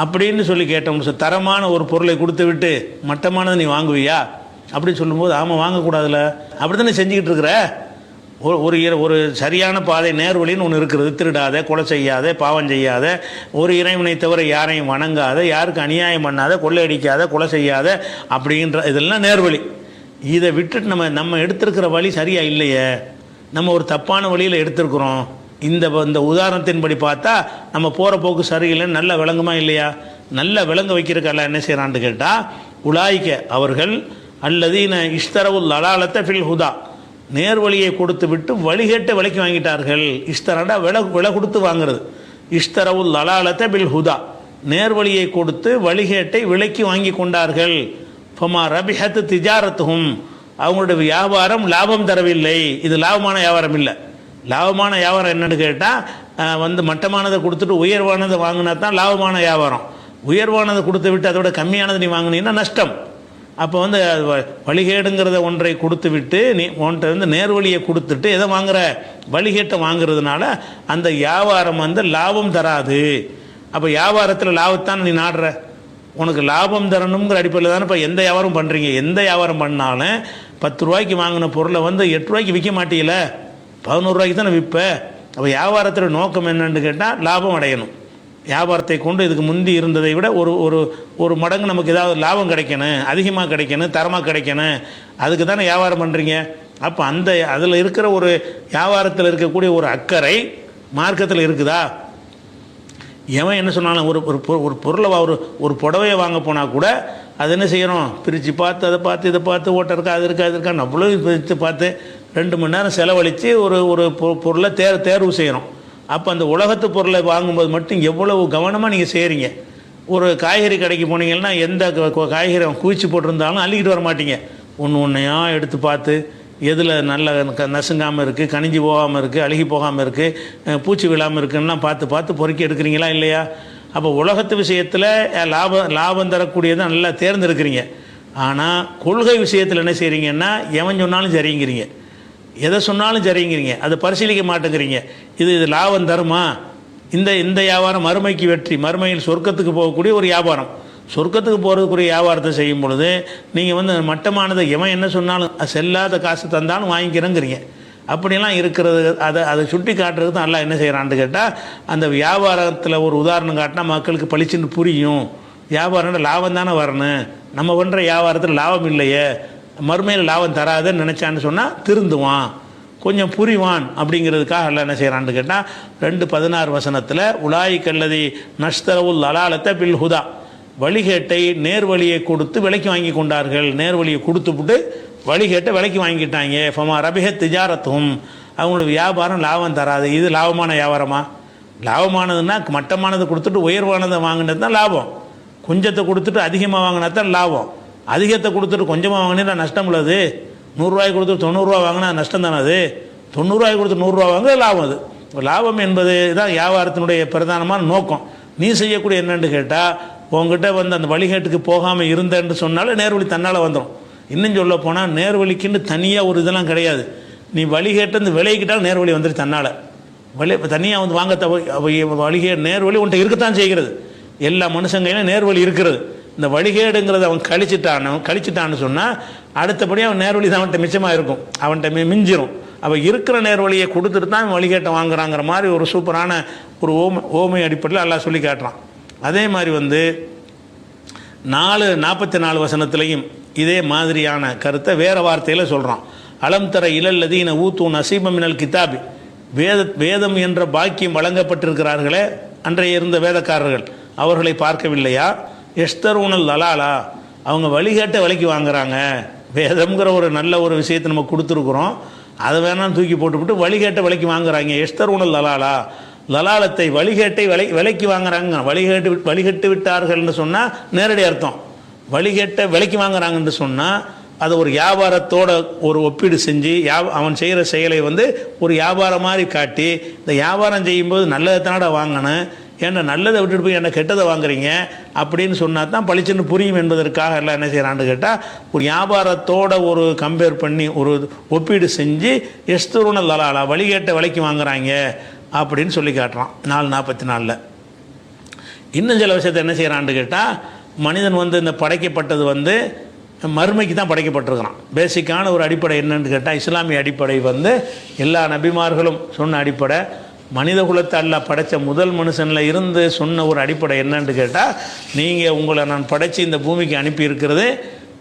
அப்படின்னு சொல்லி கேட்டோம்னு, தரமான ஒரு பொருளை கொடுத்து விட்டு மட்டமானதை நீ வாங்குவியா அப்படின்னு சொல்லும்போது, ஆமாம் வாங்கக்கூடாதுல்ல, அப்படி தானே செஞ்சுக்கிட்டு இருக்கிற. ஒரு சரியான பாதை நேர்வழின்னு ஒன்று இருக்கிறது. திருடாத, கொலை செய்யாத, பாவம் செய்யாத, ஒரு இறைவனை தவிர யாரையும் வணங்காத, யாருக்கு அநியாயம் பண்ணாத, கொள்ளையடிக்காத, கொலை செய்யாத அப்படின்ற இதெல்லாம் நேர்வழி. இதை விட்டுட்டு நம்ம எடுத்திருக்கிற வழி சரியாக இல்லையே, நம்ம ஒரு தப்பான வழியில் எடுத்திருக்கிறோம். இந்த உதாரணத்தின்படி பார்த்தா நம்ம போகிற போக்கு சரியில்லைன்னு நல்லா விளங்குமா இல்லையா? நல்லா விளங்க வைக்கிறதுக்கெல்லாம் என்ன செய்கிறான்னு கேட்டால், உலாய்க்க அவர்கள் அல்லதீன இஷ்தரவுல் லலாலத்தை ஃபில் ஹுதா, நேர்வழியை கொடுத்து விட்டு வழிகேட்ட விலைக்கு வாங்கிட்டார்கள். இஷ்தரண்டா விலை கொடுத்து வாங்குறது. இஷ்தரவுல் லலாலத்தை பில் ஹுதா, நேர்வழியை கொடுத்து வழிகேட்டை விலைக்கு வாங்கி கொண்டார்கள். ஃபமா ரபிஹத் திஜாரத்துஹும், அவங்களுடைய வியாபாரம் லாபம் தரவில்லை. இது லாபமான வியாபாரம் இல்லை. லாபமான வியாபாரம் என்னன்னு கேட்டால் மட்டமானதை கொடுத்துட்டு உயர்வானதை வாங்கினா தான் லாபமான வியாபாரம். உயர்வானதை கொடுத்து விட்டு அதோட கம்மியானதை நீ வாங்கினீங்கன்னா நஷ்டம். அப்போ வழிகேடுங்கிறத ஒன்றை கொடுத்து விட்டு நீ ஒன்றை நேர்வழியை கொடுத்துட்டு எதை வாங்குற, வழிகேட்டை வாங்குறதுனால அந்த வியாபாரம் லாபம் தராது. அப்போ வியாபாரத்தில் லாபத்தான் நீ நாடுற. உனக்கு லாபம் தரணுங்கிற அடிப்படையில் தானே இப்போ எந்த வியாபாரம் பண்ணுறீங்க. எந்த வியாபாரம் பண்ணாலும் 10 ரூபாய்க்கு வாங்கின பொருளை 8 ரூபாய்க்கு விற்க மாட்டீங்கள, 11 ரூபாய்க்கு தானே விற்ப. அப்போ வியாபாரத்தில் நோக்கம் என்னன்னு கேட்டால் லாபம் அடையணும். வியாபாரத்தை கொண்டு இதுக்கு முந்தி இருந்ததை விட ஒரு மடங்கு நமக்கு ஏதாவது லாபம் கிடைக்கணும், அதிகமாக கிடைக்கணும், தரமாக கிடைக்கணும். அதுக்கு தானே வியாபாரம் பண்ணுறீங்க. அப்போ அதில் இருக்கிற ஒரு வியாபாரத்தில் இருக்கக்கூடிய ஒரு அக்கறை மார்க்கத்தில் இருக்குதா? எவன் என்ன சொன்னாலும் ஒரு பொருளை ஒரு புடவையை வாங்க போனால் கூட அது என்ன செய்யணும், பிரித்து பார்த்து அதை பார்த்து இதை பார்த்து ஓட்ட இருக்கா அது இருக்கா அது இருக்கான்னு அவ்வளோ பிரித்து பார்த்து 2 மணி நேரம் செலவழித்து ஒரு பொருளை தேர்வு செய்யணும். அப்போ அந்த உலகத்து பொருளை வாங்கும்போது மட்டும் எவ்வளவு கவனமாக நீங்கள் செய்கிறீங்க. ஒரு காய்கறி கடைக்கு போனீங்கன்னா எந்த காய்கறி குவிச்சு போட்டிருந்தாலும் அள்ளிக்கிட்டு வர மாட்டீங்க. ஒன்றையாக எடுத்து பார்த்து எதில் நல்ல நசுங்காமல் இருக்குது, கனிஞ்சி போகாமல் இருக்குது, அழுகி போகாமல் இருக்குது, பூச்சி விழாமல் இருக்குன்னா பார்த்து பொறுக்கி எடுக்கிறீங்களா இல்லையா? அப்போ உலகத்து விஷயத்தில் லாபம் தரக்கூடியதை நல்லா தேர்ந்தெடுக்கிறீங்க. ஆனால் கொள்கை விஷயத்தில் என்ன செய்கிறீங்கன்னா எவன் சொன்னாலும் சரிங்கிறீங்க, எதை சொன்னாலும் சரிங்கிறீங்க, அதை பரிசீலிக்க மாட்டேங்கிறீங்க. இது லாபம் தருமா? இந்த வியாபாரம் மறுமைக்கு வெற்றி, மறுமையில் சொர்க்கத்துக்கு போகக்கூடிய ஒரு வியாபாரம். சொர்க்கத்துக்கு போகிறதுக்குரிய வியாபாரத்தை செய்யும் பொழுது நீங்கள் மட்டமானதை எவன் என்ன சொன்னாலும் செல்லாத காசு தந்தாலும் வாங்கிக்கிறேங்கிறீங்க. அப்படியெல்லாம் இருக்கிறது. அதை சுட்டி காட்டுறதுக்கு தான் எல்லாம் என்ன செய்கிறான்னு கேட்டால், அந்த வியாபாரத்தில் ஒரு உதாரணம் காட்டினா மக்களுக்கு பளிச்சுன்னு புரியும். வியாபாரம் லாபம் தானே வரணும், நம்ம பண்ணுற வியாபாரத்தில் லாபம் இல்லையே, மறுமையில் லாபம் தராதுன்னு நினச்சான்னு சொன்னால் திருந்துவான், கொஞ்சம் புரிவான். அப்படிங்கிறதுக்காக எல்லாம் என்ன செய்கிறான்னு கேட்டால் 2:16 வசனத்தில் உலாய் கல்லதி நஷ்தரவுல் லலாலத்தை பில் ஹுதா, வழிகேட்டை நேர்வழியை கொடுத்து விலைக்கு வாங்கி கொண்டார்கள். நேர்வழியை கொடுத்துவிட்டு வழிகேட்டை விலைக்கு வாங்கிட்டாங்க. ஃபமா ரபிஹத் திஜாரத்தும், அவங்களோட வியாபாரம் லாபம் தராது. இது லாபமான வியாபாரமா? லாபமானதுன்னா மட்டமானதை கொடுத்துட்டு உயர்வானதை வாங்கினது தான் லாபம். கொஞ்சத்தை கொடுத்துட்டு அதிகமாக வாங்கினா தான் லாபம். அதிகத்தை கொடுத்துட்டு கொஞ்சமாக வாங்கினா நஷ்டம் உள்ளது. 100 ரூபாய் கொடுத்துட்டு 90 ரூபா வாங்கினா நஷ்டம் தானே அது. 90 ரூபாய் கொடுத்து 100 ரூபா வாங்க லாபம். அது லாபம் என்பது தான் வியாபாரத்தினுடைய பிரதானமான நோக்கம். நீ செய்யக்கூடிய என்னன்னு கேட்டால், உங்ககிட்ட அந்த வழிகேட்டுக்கு போகாமல் இருந்தேன்னு சொன்னாலும் நேர்வழி தன்னால் வந்துடும். இன்னும் சொல்ல போனால் நேர்வழிக்குன்னு தனியாக ஒரு இதெல்லாம் கிடையாது. நீ வழிகேட்டு விலைக்கிட்டாலும் நேர்வழி வந்துடு தன்னால். தனியாக வாங்க நேர்வழி உன்ட்ட இருக்கத்தான் செய்கிறது. எல்லா மனுஷங்கையிலும் நேர்வழி இருக்கிறது. இந்த வழிகேடுங்கிறத அவன் கழிச்சிட்டான்னு சொன்னால் அடுத்தபடியாக அவன் நேர்வழி தான் அவன்கிட்ட மிச்சமாக இருக்கும், அவன்கிட்ட மிஞ்சிரும். அவன் இருக்கிற நேர்வழியை கொடுத்துட்டு தான் வழிகேட்டை வாங்குறாங்கிற மாதிரி ஒரு சூப்பரான ஒரு ஓமை அடிப்படையில் எல்லாம் சொல்லி காட்டுறான். அதே மாதிரி 44 வசனத்திலையும் இதே மாதிரியான கருத்தை வேறு வார்த்தையில் சொல்கிறான். அலம் தர இலல்லதீன ஊத்து நசீபம் மினல் கிதாபி, வேதம் என்ற பாக்கியம் வழங்கப்பட்டிருக்கிறார்களே அன்றைய இருந்த வேதக்காரர்கள், அவர்களை பார்க்கவில்லையா? எஸ்தரூனல் லலாலா, அவங்க வழிகேட்ட விலைக்கு வாங்குறாங்க. வேதம்ங்கிற ஒரு நல்ல ஒரு விஷயத்தை நம்ம கொடுத்துருக்குறோம், அதை வேணாலும் தூக்கி போட்டுவிட்டு வழிகேட்ட விலைக்கு வாங்குறாங்க. எஸ்தரூனல் லலாலா, லலாலத்தை வழிகேட்டை விலைக்கு வாங்குறாங்க. வழிகட்டு விட்டார்கள்னு சொன்னால் நேரடி அர்த்தம். வழிகேட்ட விலைக்கு வாங்குறாங்கன்னு சொன்னால் அதை ஒரு வியாபாரத்தோட ஒரு ஒப்பீடு செஞ்சு அவன் செய்கிற செயலை ஒரு வியாபாரம் மாதிரி காட்டி, இந்த வியாபாரம் செய்யும்போது நல்லதை தானடா வாங்கணும், ஏன்னா நல்லதை விட்டுட்டு போய் என்ன கெட்டதை வாங்குறீங்க அப்படின்னு சொன்னால் தான் பளிச்சுன்னு புரியும் என்பதற்காக எல்லாம் என்ன செய்கிறான்னு கேட்டால், ஒரு வியாபாரத்தோட ஒரு கம்பேர் பண்ணி ஒரு ஒப்பீடு செஞ்சு எஸ்தூருன லலாலா, வழிகேட்ட விலைக்கு வாங்குறாங்க அப்படின்னு சொல்லி காட்டுறான் 4:44. இன்னும் சில விஷயத்தை என்ன செய்கிறான்னு கேட்டால், மனிதன் இந்த படைக்கப்பட்டது மறுமைக்கு தான் படைக்கப்பட்டிருக்கிறான். பேசிக்கான ஒரு அடிப்படை என்னன்னு கேட்டால், இஸ்லாமிய அடிப்படை எல்லா நபிமார்களும் சொன்ன அடிப்படை, மனித குலத்தை அல்லாஹ் படைத்த முதல் மனுஷனில் இருந்து சொன்ன ஒரு அடிப்படை என்னன்னு கேட்டால், நீங்கள் உங்களை நான் படைத்து இந்த பூமிக்கு அனுப்பி இருக்கிறது,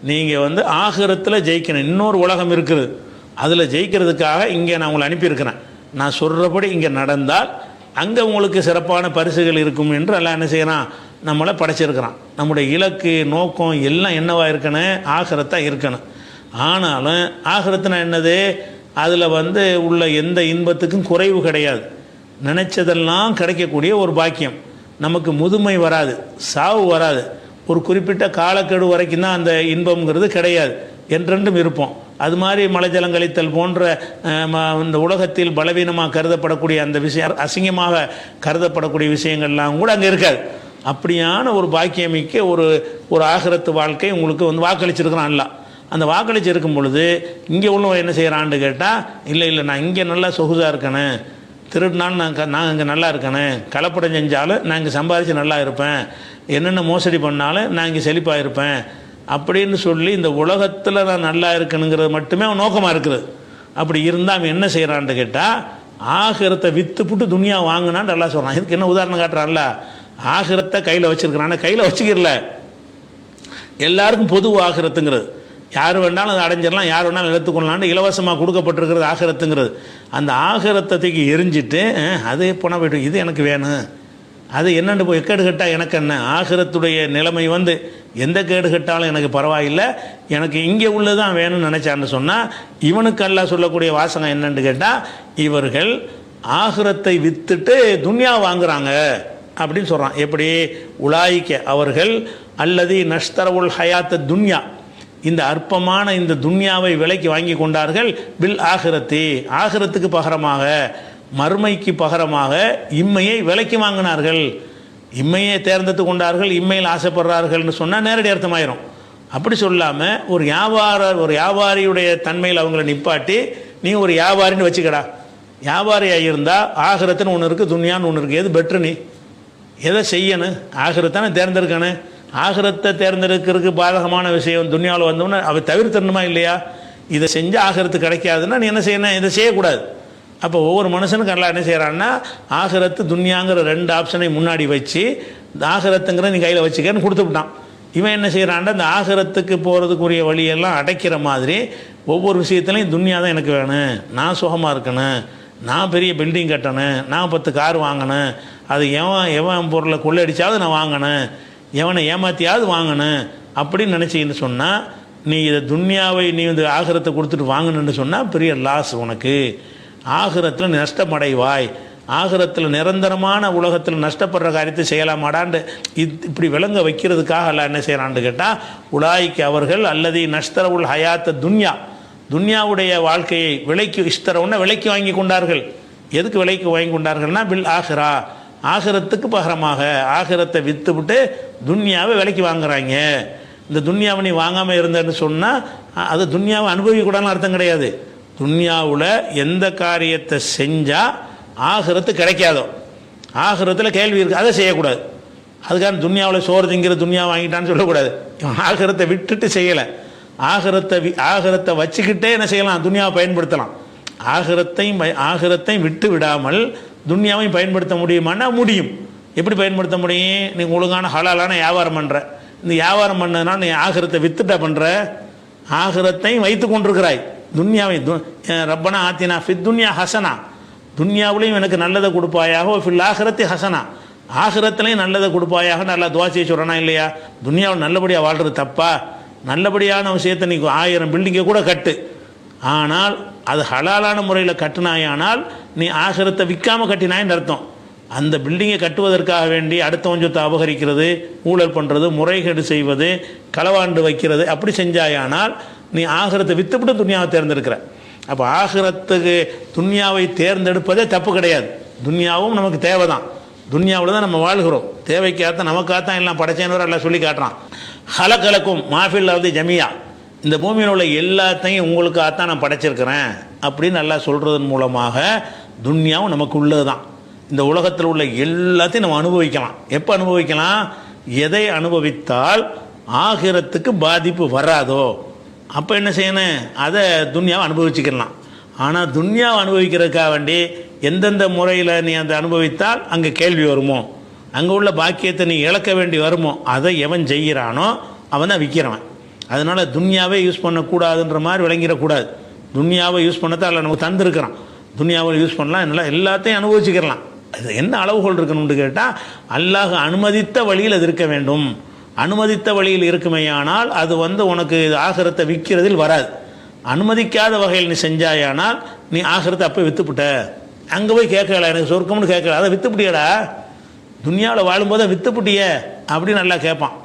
நீங்கள் ஆகிரத்தில் ஜெயிக்கணும். இன்னொரு உலகம் இருக்குது, அதில் ஜெயிக்கிறதுக்காக இங்கே நான் உங்களை அனுப்பியிருக்கிறேன். நான் சொல்கிறபடி இங்கே நடந்தால் அங்கே உங்களுக்கு சிறப்பான பரிசுகள் இருக்கும் என்று அல்லாஹ் என்ன செய்யறான், நம்மளை படைச்சிருக்கிறான். நம்முடைய இலக்கு நோக்கம் எல்லாம் என்னவா இருக்கணும், ஆகிரத்தாக இருக்கணும். ஆனாலும் ஆகிரத்துனா என்னது, அதில் உள்ள எந்த இன்பத்துக்கும் குறைவு கிடையாது. நினைச்சதெல்லாம் கிடைக்கக்கூடிய ஒரு பாக்கியம். நமக்கு முதுமை வராது, சாவு வராது. ஒரு குறிப்பிட்ட காலக்கெடு வரைக்கும் தான் அந்த இன்பம்ங்கிறது கிடையாது, என்றென்றும் இருப்போம். அது மாதிரி மலைஜலம் கழித்தல் போன்ற இந்த உலகத்தில் பலவீனமாக கருதப்படக்கூடிய அந்த விஷயம், அசிங்கமாக கருதப்படக்கூடிய விஷயங்கள்லாம் கூட அங்கே இருக்காது. அப்படியான ஒரு பாக்கியமிக்க ஒரு ஆகிரத்து வாழ்க்கை உங்களுக்கு வாக்களிச்சிருக்கிறான் அல்ல. அந்த வாக்களிச்சிருக்கும் பொழுது இங்கே உள்ளவன் என்ன செய்கிறான்னு கேட்டால், இல்லை நான் இங்கே நல்லா சொகுசாக இருக்கணும், திருடினாலும் நான் இங்கே நல்லா இருக்கணும், கலப்படம் செஞ்சாலும் நான் இங்கே சம்பாதிச்சு நல்லா இருப்பேன், என்னென்ன மோசடி பண்ணாலும் நான் இங்கே செழிப்பாக இருப்பேன் அப்படின்னு சொல்லி இந்த உலகத்தில் நான் நல்லா இருக்கணுங்கிறது மட்டுமே அவன் நோக்கமாக இருக்குது. அப்படி இருந்தால் அவன் என்ன செய்கிறான்னு கேட்டால், ஆகிரத்தை விற்றுப்புட்டு துனியா வாங்கினான்னு நல்லா சொல்கிறான். இதுக்கு என்ன உதாரணம் காட்டுறான்ல, ஆகிரத்தை கையில் வச்சுருக்கிறான். கையில் வச்சுக்கிறல, எல்லாருக்கும் பொது ஆகிரத்துங்கிறது, யார் வேணாலும் அதை அடைஞ்சிடலாம், யார் வேணாலும் எடுத்துக்கொள்ளலான்னு இலவசமாக கொடுக்கப்பட்டிருக்கிறது ஆகிரத்துங்கிறது. அந்த ஆகிரத்தத்துக்கு எரிஞ்சிட்டு அது பணம் போய்ட்டு இது எனக்கு வேணும், அது என்னென்னு போய் கேடு கட்டால் எனக்கு என்ன, ஆகிரத்துடைய நிலைமை எந்த கேடு கட்டாலும் எனக்கு பரவாயில்லை, எனக்கு இங்கே உள்ளதான் வேணும்னு நினச்சான்னு சொன்னால், இவனுக்கு எல்லாம் சொல்லக்கூடிய வாசகம் என்னன்னு கேட்டால், இவர்கள் ஆகிரத்தை விற்றுட்டு துன்யா வாங்குறாங்க அப்படின்னு சொல்கிறான். எப்படி உலாய்க்க அவர்கள் அல்லது நஷ்தரவுல் ஹயாத்த துன்யா, இந்த அற்பமான இந்த துன்யாவை விலைக்கு வாங்கி கொண்டார்கள், பில் ஆகிரத்தி ஆகிரத்துக்கு பகரமாக, மறுமைக்கு பகரமாக இம்மையை விலைக்கு வாங்கினார்கள். இம்மையை தேர்ந்தெடுத்து கொண்டார்கள், இம்மையில் ஆசைப்படுறார்கள்னு சொன்னால் நேரடி அர்த்தமாயிரும். அப்படி சொல்லாமல் ஒரு வியாபாரியுடைய தன்மையில் அவங்கள நிப்பாட்டி நீ ஒரு வியாபாரின்னு வச்சுக்கடா, வியாபாரியாக இருந்தால் ஆகிரத்துன்னு ஒன்று இருக்குது, துன்யான்னு ஒன்று இருக்குது, எது பெட்ரு, நீ எதை செய்யணும், ஆகிரத்தானே தேர்ந்தெடுக்கணும். ஆகிரத்தை தேர்ந்தெடுக்கிறதுக்கு பாதகமான விஷயம் துன்யாவில் வந்தோம்னா அவை தவிர்த்தணுமா இல்லையா? இதை செஞ்சால் ஆகிரத்து கிடைக்காதுன்னா நீ என்ன செய்யணும், இதை செய்யக்கூடாது. அப்போ ஒவ்வொரு மனுஷனுக்கு எல்லாம் என்ன செய்கிறான்னா, ஆகிரத்து துன்யாங்கிற ரெண்டு ஆப்ஷனை முன்னாடி வச்சு ஆகிரத்துங்கிற நீ கையில் வச்சுக்கன்னு கொடுத்துவிட்டான். இவன் என்ன செய்கிறான்டா, இந்த ஆகிரத்துக்கு போகிறதுக்குரிய வழியெல்லாம் அடைக்கிற மாதிரி ஒவ்வொரு விஷயத்துலையும் துன்யா தான் எனக்கு வேணும், நான் சுகமாக இருக்கணும், நான் பெரிய பில்டிங் கட்டணும், நான் 10 கார் வாங்கணும், அது எவன் பொருளை கொள்ளடிச்சாவது நான் வாங்கணும், எவனை ஏமாற்றியாவது வாங்கணும் அப்படின்னு நினச்சின்னு சொன்னால், நீ இதை துன்யாவை நீ ஆகிரத்தை கொடுத்துட்டு வாங்கணுன்னு சொன்னால் பெரிய லாஸ் உனக்கு. ஆகிரத்தில் நஷ்டமடைவாய், ஆகிரத்தில் நிரந்தரமான உலகத்தில் நஷ்டப்படுற காரியத்தை செய்யலாமாடான்னு இப்படி விளங்க வைக்கிறதுக்காக எல்லாம் என்ன செய்கிறான்னு கேட்டால், உலாய்க்கு அவர்கள் அல்லது நஷ்டரவுல் ஹயாத்த துன்யா, துன்யாவுடைய வாழ்க்கையை விலைக்கு இஷ்டரவுன்னா விலைக்கு வாங்கி கொண்டார்கள். எதுக்கு விலைக்கு வாங்கி கொண்டார்கள்னா, பில் ஆகிரா ஆகிரத்துக்கு பகரமாக ஆகிரத்தை விற்றுவிட்டு துன்யாவை விலைக்கு வாங்குறாங்க. இந்த துன்யாவை நீ வாங்காமல் இருந்தேன்னு சொன்னால் அது துன்யாவை அனுபவிக்கூடாதுன்னு அர்த்தம் கிடையாது. துன்யாவில் எந்த காரியத்தை செஞ்சால் ஆகிரத்து கிடைக்காதோ, ஆகிரத்தில் கேள்வி இருக்குது, அதை செய்யக்கூடாது. அதுக்கான துன்யாவில் சோறு திங்கிற துன்யா வாங்கிட்டான்னு சொல்லக்கூடாது. ஆகிரத்தை விட்டுட்டு செய்யலை, ஆகிரத்தை வச்சுக்கிட்டே என்ன செய்யலாம், துன்யாவை பயன்படுத்தலாம். ஆகிரத்தையும் விட்டு விடாமல் துன்யாவையும் பயன்படுத்த முடியுமானா முடியும். எப்படி பயன்படுத்த முடியும்? நீங்கள் ஒழுங்கான ஹலாலான வியாபாரம் பண்ணுற, இந்த வியாபாரம் பண்ணதுனால நீ ஆகிரத்தை வித்துட்டா பண்ணுற, ஆகிரத்தையும் வைத்து கொண்டிருக்கிறாய். துன்யாவை ரப்பனா ஆத்தினா ஃபித் துன்யா ஹசனா, துன்யாவிலையும் எனக்கு நல்லதை கொடுப்பாயாக, ஃபில் ஆகிரத்தி ஹசனா, ஆகிரத்துலையும் நல்லதை கொடுப்பாயாக நல்லா துவா செய்ய சொல்கிறனா இல்லையா? துன்யாவில் நல்லபடியாக வாழ்கிறது தப்பா? நல்லபடியான விஷயத்தை நீ 1000 பில்டிங்கை கூட கட்டு, ஆனால் அது ஹலாலான முறையில் கட்டினாயானால் நீ ஆகிரத்தை விற்காமல் கட்டினாயின்னு அர்த்தம். அந்த பில்டிங்கை கட்டுவதற்காக வேண்டி அடுத்தவன் சொத்தை அபகரிக்கிறது, ஊழல் பண்ணுறது, முறைகேடு செய்வது, களவாண்டு வைக்கிறது, அப்படி செஞ்சாயானால் நீ ஆகிரத்தை விற்றுவிட்டு துன்யாவை தேர்ந்தெடுக்கிற. அப்போ ஆகிரத்துக்கு துன்யாவை தேர்ந்தெடுப்பதே தப்பு கிடையாது. துன்யாவும் நமக்கு தேவை தான், துன்யாவில் தான் நம்ம வாழ்கிறோம், தேவைக்காகத்தான் நமக்காகத்தான் எல்லாம் படைச்சேன்னு எல்லாம் சொல்லி காட்டுறான். ஹலக்கலக்கும் மாஃபில்லாவது ஜமியா, இந்த பூமியில் உள்ள எல்லாத்தையும் உங்களுக்காகத்தான் நான் படைச்சிருக்கிறேன் அப்படின்னு நல்லா சொல்கிறதன் மூலமாக துன்யாவும் நமக்கு உள்ளது தான். இந்த உலகத்தில் உள்ள எல்லாத்தையும் நம்ம அனுபவிக்கலாம். எப்போ அனுபவிக்கலாம்? எதை அனுபவித்தால் ஆகிரத்துக்கு பாதிப்பு வராதோ அப்போ என்ன செய்யணும், அதை துன்யாவை அனுபவிச்சுக்கலாம். ஆனால் துன்யாவை அனுபவிக்கிறதுக்காக வேண்டி எந்தெந்த முறையில் நீ அதை அனுபவித்தால் அங்கே கேள்வி வருமோ, அங்கே உள்ள பாக்கியத்தை நீ இழக்க வேண்டி வருமோ, அதை எவன் செய்கிறானோ அவன் தான் விற்கிறவன். அதனால் துன்யாவே யூஸ் பண்ணக்கூடாதுன்ற மாதிரி விளங்கிடக்கூடாது. துன்யாவை யூஸ் பண்ணத்தான் அல்ல நமக்கு தந்துருக்கிறான். துன்யாவை யூஸ் பண்ணலாம், என்னால் எல்லாத்தையும் அனுபவிச்சுக்கலாம். அது என்ன அளவுகோல் இருக்கணும்னு கேட்டால் அல்லாஹ் அனுமதித்த வழியில் அது இருக்க வேண்டும். அனுமதித்த வழியில் இருக்குமேயானால் அது உனக்கு ஆகிரத்தை விற்கிறதில் வராது. அனுமதிக்காத வகையில் நீ செஞ்சாயானால் நீ ஆகிரத்தை அப்போ விற்றுப்பிட்ட. அங்கே போய் கேட்கல, எனக்கு சொர்க்கம்னு கேட்கல, அதை விற்றுப்பிட்டியடா, துன்யாவில் வாழும்போது விற்றுப்பிட்டிய அப்படின்னு நல்லா கேட்பான்.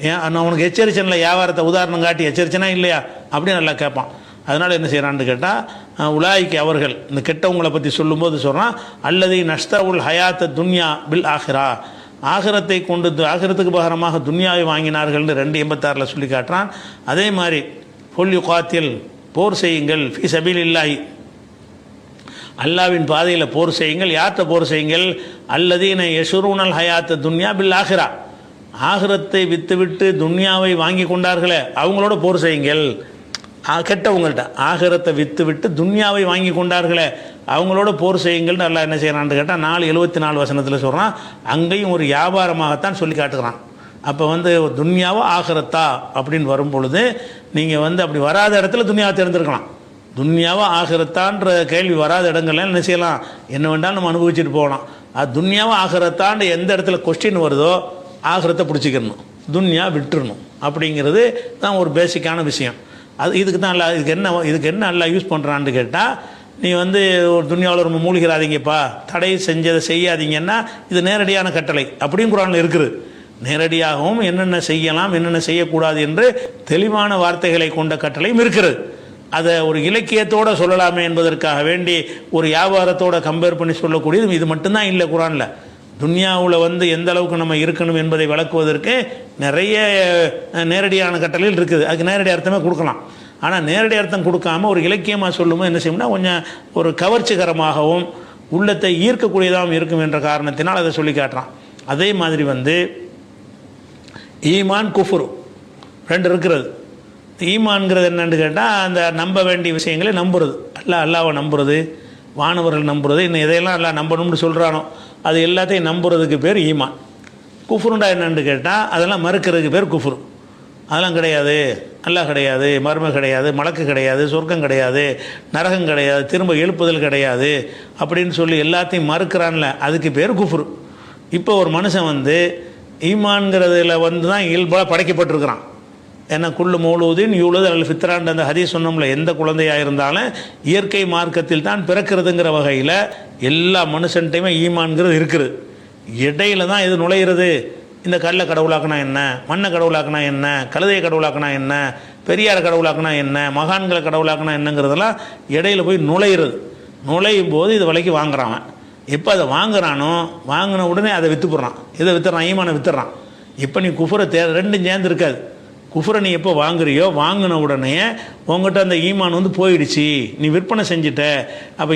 ஏன் நான் உனக்கு எச்சரிச்சனில் வியாபாரத்தை உதாரணம் காட்டி எச்சரிச்சனா இல்லையா அப்படின்னு நல்லா கேட்பான். அதனால் என்ன செய்கிறான்னு கேட்டால் உலாய்க்கு அவர்கள் இந்த கெட்டவங்களை பற்றி சொல்லும்போது சொல்கிறான், அல்லது நஷ்தவுல் ஹயாத்த துன்யா பில் ஆஹிரா, ஆகிரத்தை கொண்டு ஆகிரத்துக்கு பகரமாக துன்யாவை வாங்கினார்கள்னு 286 சொல்லி காட்டுறான். அதே மாதிரி பொல் யுகாத்தில் போர் செய்யுங்கள், ஃபி சபீலில்லாஹி அல்லாவின் பாதையில் போர் செய்யுங்கள். யார்கிட்ட போர் செய்யுங்கள், அல்லதீன யஷ்ரூனல் ஹயாத்த துன்யா பில் ஆஹிரா, ஆகிரத்தை விற்றுவிட்டு துன்யாவை வாங்கி கொண்டார்களே அவங்களோட போர் செய்யுங்கள். கெட்டவங்கள்ட்ட ஆகிரத்தை விற்று விட்டு துன்யாவை வாங்கி கொண்டார்களே அவங்களோட போர் செய்யுங்கள்னு அல்லாஹ் என்ன செய்யறான்னு கேட்டால் 4:74 வசனத்தில் சொல்கிறான். அங்கேயும் ஒரு வியாபாரமாகத்தான் சொல்லி காட்டுகிறான். அப்போ துன்யாவா ஆகிரத்தா அப்படின்னு வரும் பொழுது நீங்கள் அப்படி வராத இடத்துல துன்யாவை தேர்ந்தெடுக்கலாம். துன்யாவா ஆகிரத்தான்ற கேள்வி வராத இடங்கள்லாம் என்ன செய்யலாம், என்ன வேண்டாலும் நம்ம அனுபவிச்சுட்டு போகலாம். அது துன்யாவா ஆகிரத்தான்னு எந்த இடத்துல கொஸ்டின் வருதோ ஆகிரத்தை பிடிச்சிக்கணும், துன்யா விட்டுறணும். அப்படிங்கிறது தான் ஒரு பேசிக்கான விஷயம். அது இதுக்கு தான் அல்ல, இதுக்கு என்ன அல்ல யூஸ் பண்ணுறான்னு கேட்டால், நீ ஒரு துன்யாவில் ரொம்ப மூழ்கிறாதீங்கப்பா, தடை செஞ்சதை செய்யாதீங்கன்னா இது நேரடியான கட்டளை அப்படியும் குர்ஆனில் இருக்குது. நேரடியாகவும் என்னென்ன செய்யலாம் என்னென்ன செய்யக்கூடாது என்று தெளிவான வார்த்தைகளை கொண்ட கட்டளையும் இருக்கிறது. அதை ஒரு இலக்கியத்தோடு சொல்லலாமே என்பதற்காக வேண்டி ஒரு வியாபாரத்தோடு கம்பேர் பண்ணி சொல்லக்கூடியது இது மட்டும்தான் இல்லை குர்ஆனில். துன்யாவில் எந்த அளவுக்கு நம்ம இருக்கணும் என்பதை விளக்குவதற்கு நிறைய நேரடியான கட்டளைகள் இருக்குது. அதுக்கு நேரடி அர்த்தமே கொடுக்கலாம். ஆனால் நேரடி அர்த்தம் கொடுக்காமல் ஒரு இலக்கியமாக சொல்லும்போது என்ன செய்யணும்னா கொஞ்சம் ஒரு கவர்ச்சிகரமாகவும் உள்ளத்தை ஈர்க்கக்கூடியதாகவும் இருக்கும் என்ற காரணத்தினால் அதை சொல்லி காட்டுறான். அதே மாதிரி ஈமான் குஃபுரு 2 இருக்கிறது. ஈமான்கிறது என்னன்னு கேட்டால் அந்த நம்ப வேண்டிய விஷயங்களை நம்புறது, அல்லாஹ்வை நம்புறது, வானவர்கள் நம்புறது, இன்னும் எதையெல்லாம் அல்லாஹ் நம்பணும்னு சொல்கிறானோ அது எல்லாத்தையும் நம்புறதுக்கு பேர் ஈமான். குஃபுருண்டா என்னன்னு கேட்டால் அதெல்லாம் மறுக்கிறதுக்கு பேர் குஃபுரு. அதெல்லாம் கிடையாது, அல்லாஹ் கிடையாது, மர்ம கிடையாது, மலக்கு கிடையாது, சொர்க்கம் கிடையாது, நரகம் கிடையாது, திரும்ப எழுப்புதல் கிடையாது அப்படின்னு சொல்லி எல்லாத்தையும் மறுக்கிறான்ல, அதுக்கு பேர் குஃபுரு. இப்போ ஒரு மனுஷன் ஈமான்கிறதுல தான் இயல்பாக படைக்கப்பட்டிருக்கிறான். ஏன்னா குள்ளு மௌலூதின் யூலது அல் ஃபித்ரான் அந்த ஹதீஸ் சொன்னோம்ல, எந்த குழந்தையாக இருந்தாலும் இயற்கை மார்க்கத்தில் தான் பிறக்கிறதுங்கிற வகையில் எல்லா மனுஷன்ட்டையுமே ஈமான்கிறது இருக்குது. இடையில தான் இது நுழையிறது. இந்த கல்லை கடவுளாக்குனா என்ன, மண்ணை கடவுளாக்குனா என்ன, கழுதையை கடவுளாக்குனா என்ன, பெரியார் கடவுளாக்குனா என்ன, மகான்களை கடவுளாக்குனா என்னங்கிறதெல்லாம் இடையில போய் நுழையும் போது இது விலைக்கு வாங்குறான். எப்போ அதை வாங்குறானோ வாங்கின உடனே அதை விற்று போடுறான். இதை விற்றுறான், ஈமானை விற்றுறான். இப்போ நீ குஃபரை ரெண்டும் சேர்ந்து இருக்காது. குஃபரை நீ எப்போ வாங்குறியோ வாங்கின உடனே உங்கள்கிட்ட அந்த ஈமான் போயிடுச்சு, நீ விற்பனை செஞ்சுட்ட. அப்போ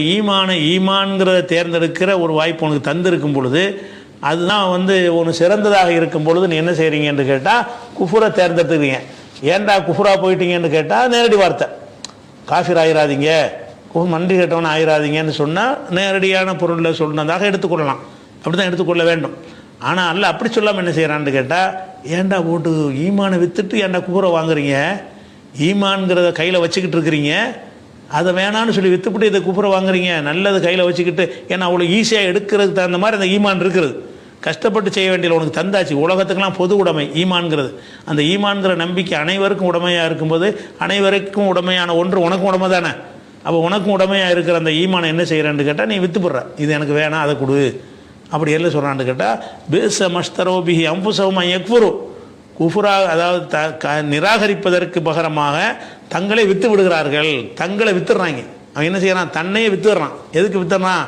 ஈமான்கிறத தேர்ந்தெடுக்கிற ஒரு வாய்ப்பு உனக்கு தந்திருக்கும் பொழுது, அதுதான் ஒன்று சிறந்ததாக இருக்கும் பொழுது நீ என்ன செய்கிறீங்கன்னு கேட்டால் குஃபரை தேர்ந்தெடுத்துக்கிறீங்க. ஏன்டா குஃபரா போயிட்டீங்கன்னு கேட்டால் நேரடி வார்த்தை, காஃபிர் ஆயிராதீங்க, நன்றி கேட்டவன ஆயிராதீங்கன்னு சொன்னால் நேரடியான பொருளில் சொன்னதாக எடுத்துக்கொள்ளலாம். அப்படி தான் எடுத்துக்கொள்ள வேண்டும். ஆனால் அல்ல அப்படி சொல்லாமல் என்ன செய்கிறான்னு கேட்டால், ஏன்டா போட்டு ஈமானை விற்றுட்டு ஏன்டா குஃபரை வாங்குறீங்க, ஈமான்கிறத கையில் வச்சுக்கிட்டு இருக்கிறீங்க, அதை வேணான்னு சொல்லி விற்றுப்பிட்டு இதை குஃபரை வாங்குறீங்க, நல்லது கையில் வச்சுக்கிட்டு. ஏன்னா அவ்வளோ ஈஸியாக எடுக்கிறதுக்கு தகுந்த மாதிரி அந்த ஈமான் இருக்குது. கஷ்டப்பட்டு செய்ய வேண்டிய உனக்கு தந்தாச்சு. உலகத்துக்கெல்லாம் பொது உடைமை ஈமான்கிறது. அந்த ஈமான்கிற நம்பிக்கை அனைவருக்கும் உடைமையாக இருக்கும்போது அனைவருக்கும் உடைமையான ஒன்று உனக்கும் உடைமை தானே. அப்போ உனக்கும் உடைமையாக இருக்கிற அந்த ஈமானை என்ன செய்கிறேன்னு கேட்டால் நீ விற்றுப்படுற, இது எனக்கு வேணாம் அதை கொடு அப்படி எல்லாம் சொல்கிறான்னு கேட்டால், பேச மஸ்தரோபிஹி அம்புசவமா எக்ஃபுரு, குஃபுரா அதாவது நிராகரிப்பதற்கு பகரமாக தங்களை விற்று விடுகிறார்கள், தங்களை வித்துடுறாங்க. அவன் என்ன செய்கிறான், தன்னையே வித்துடுறான். எதுக்கு வித்துறான்,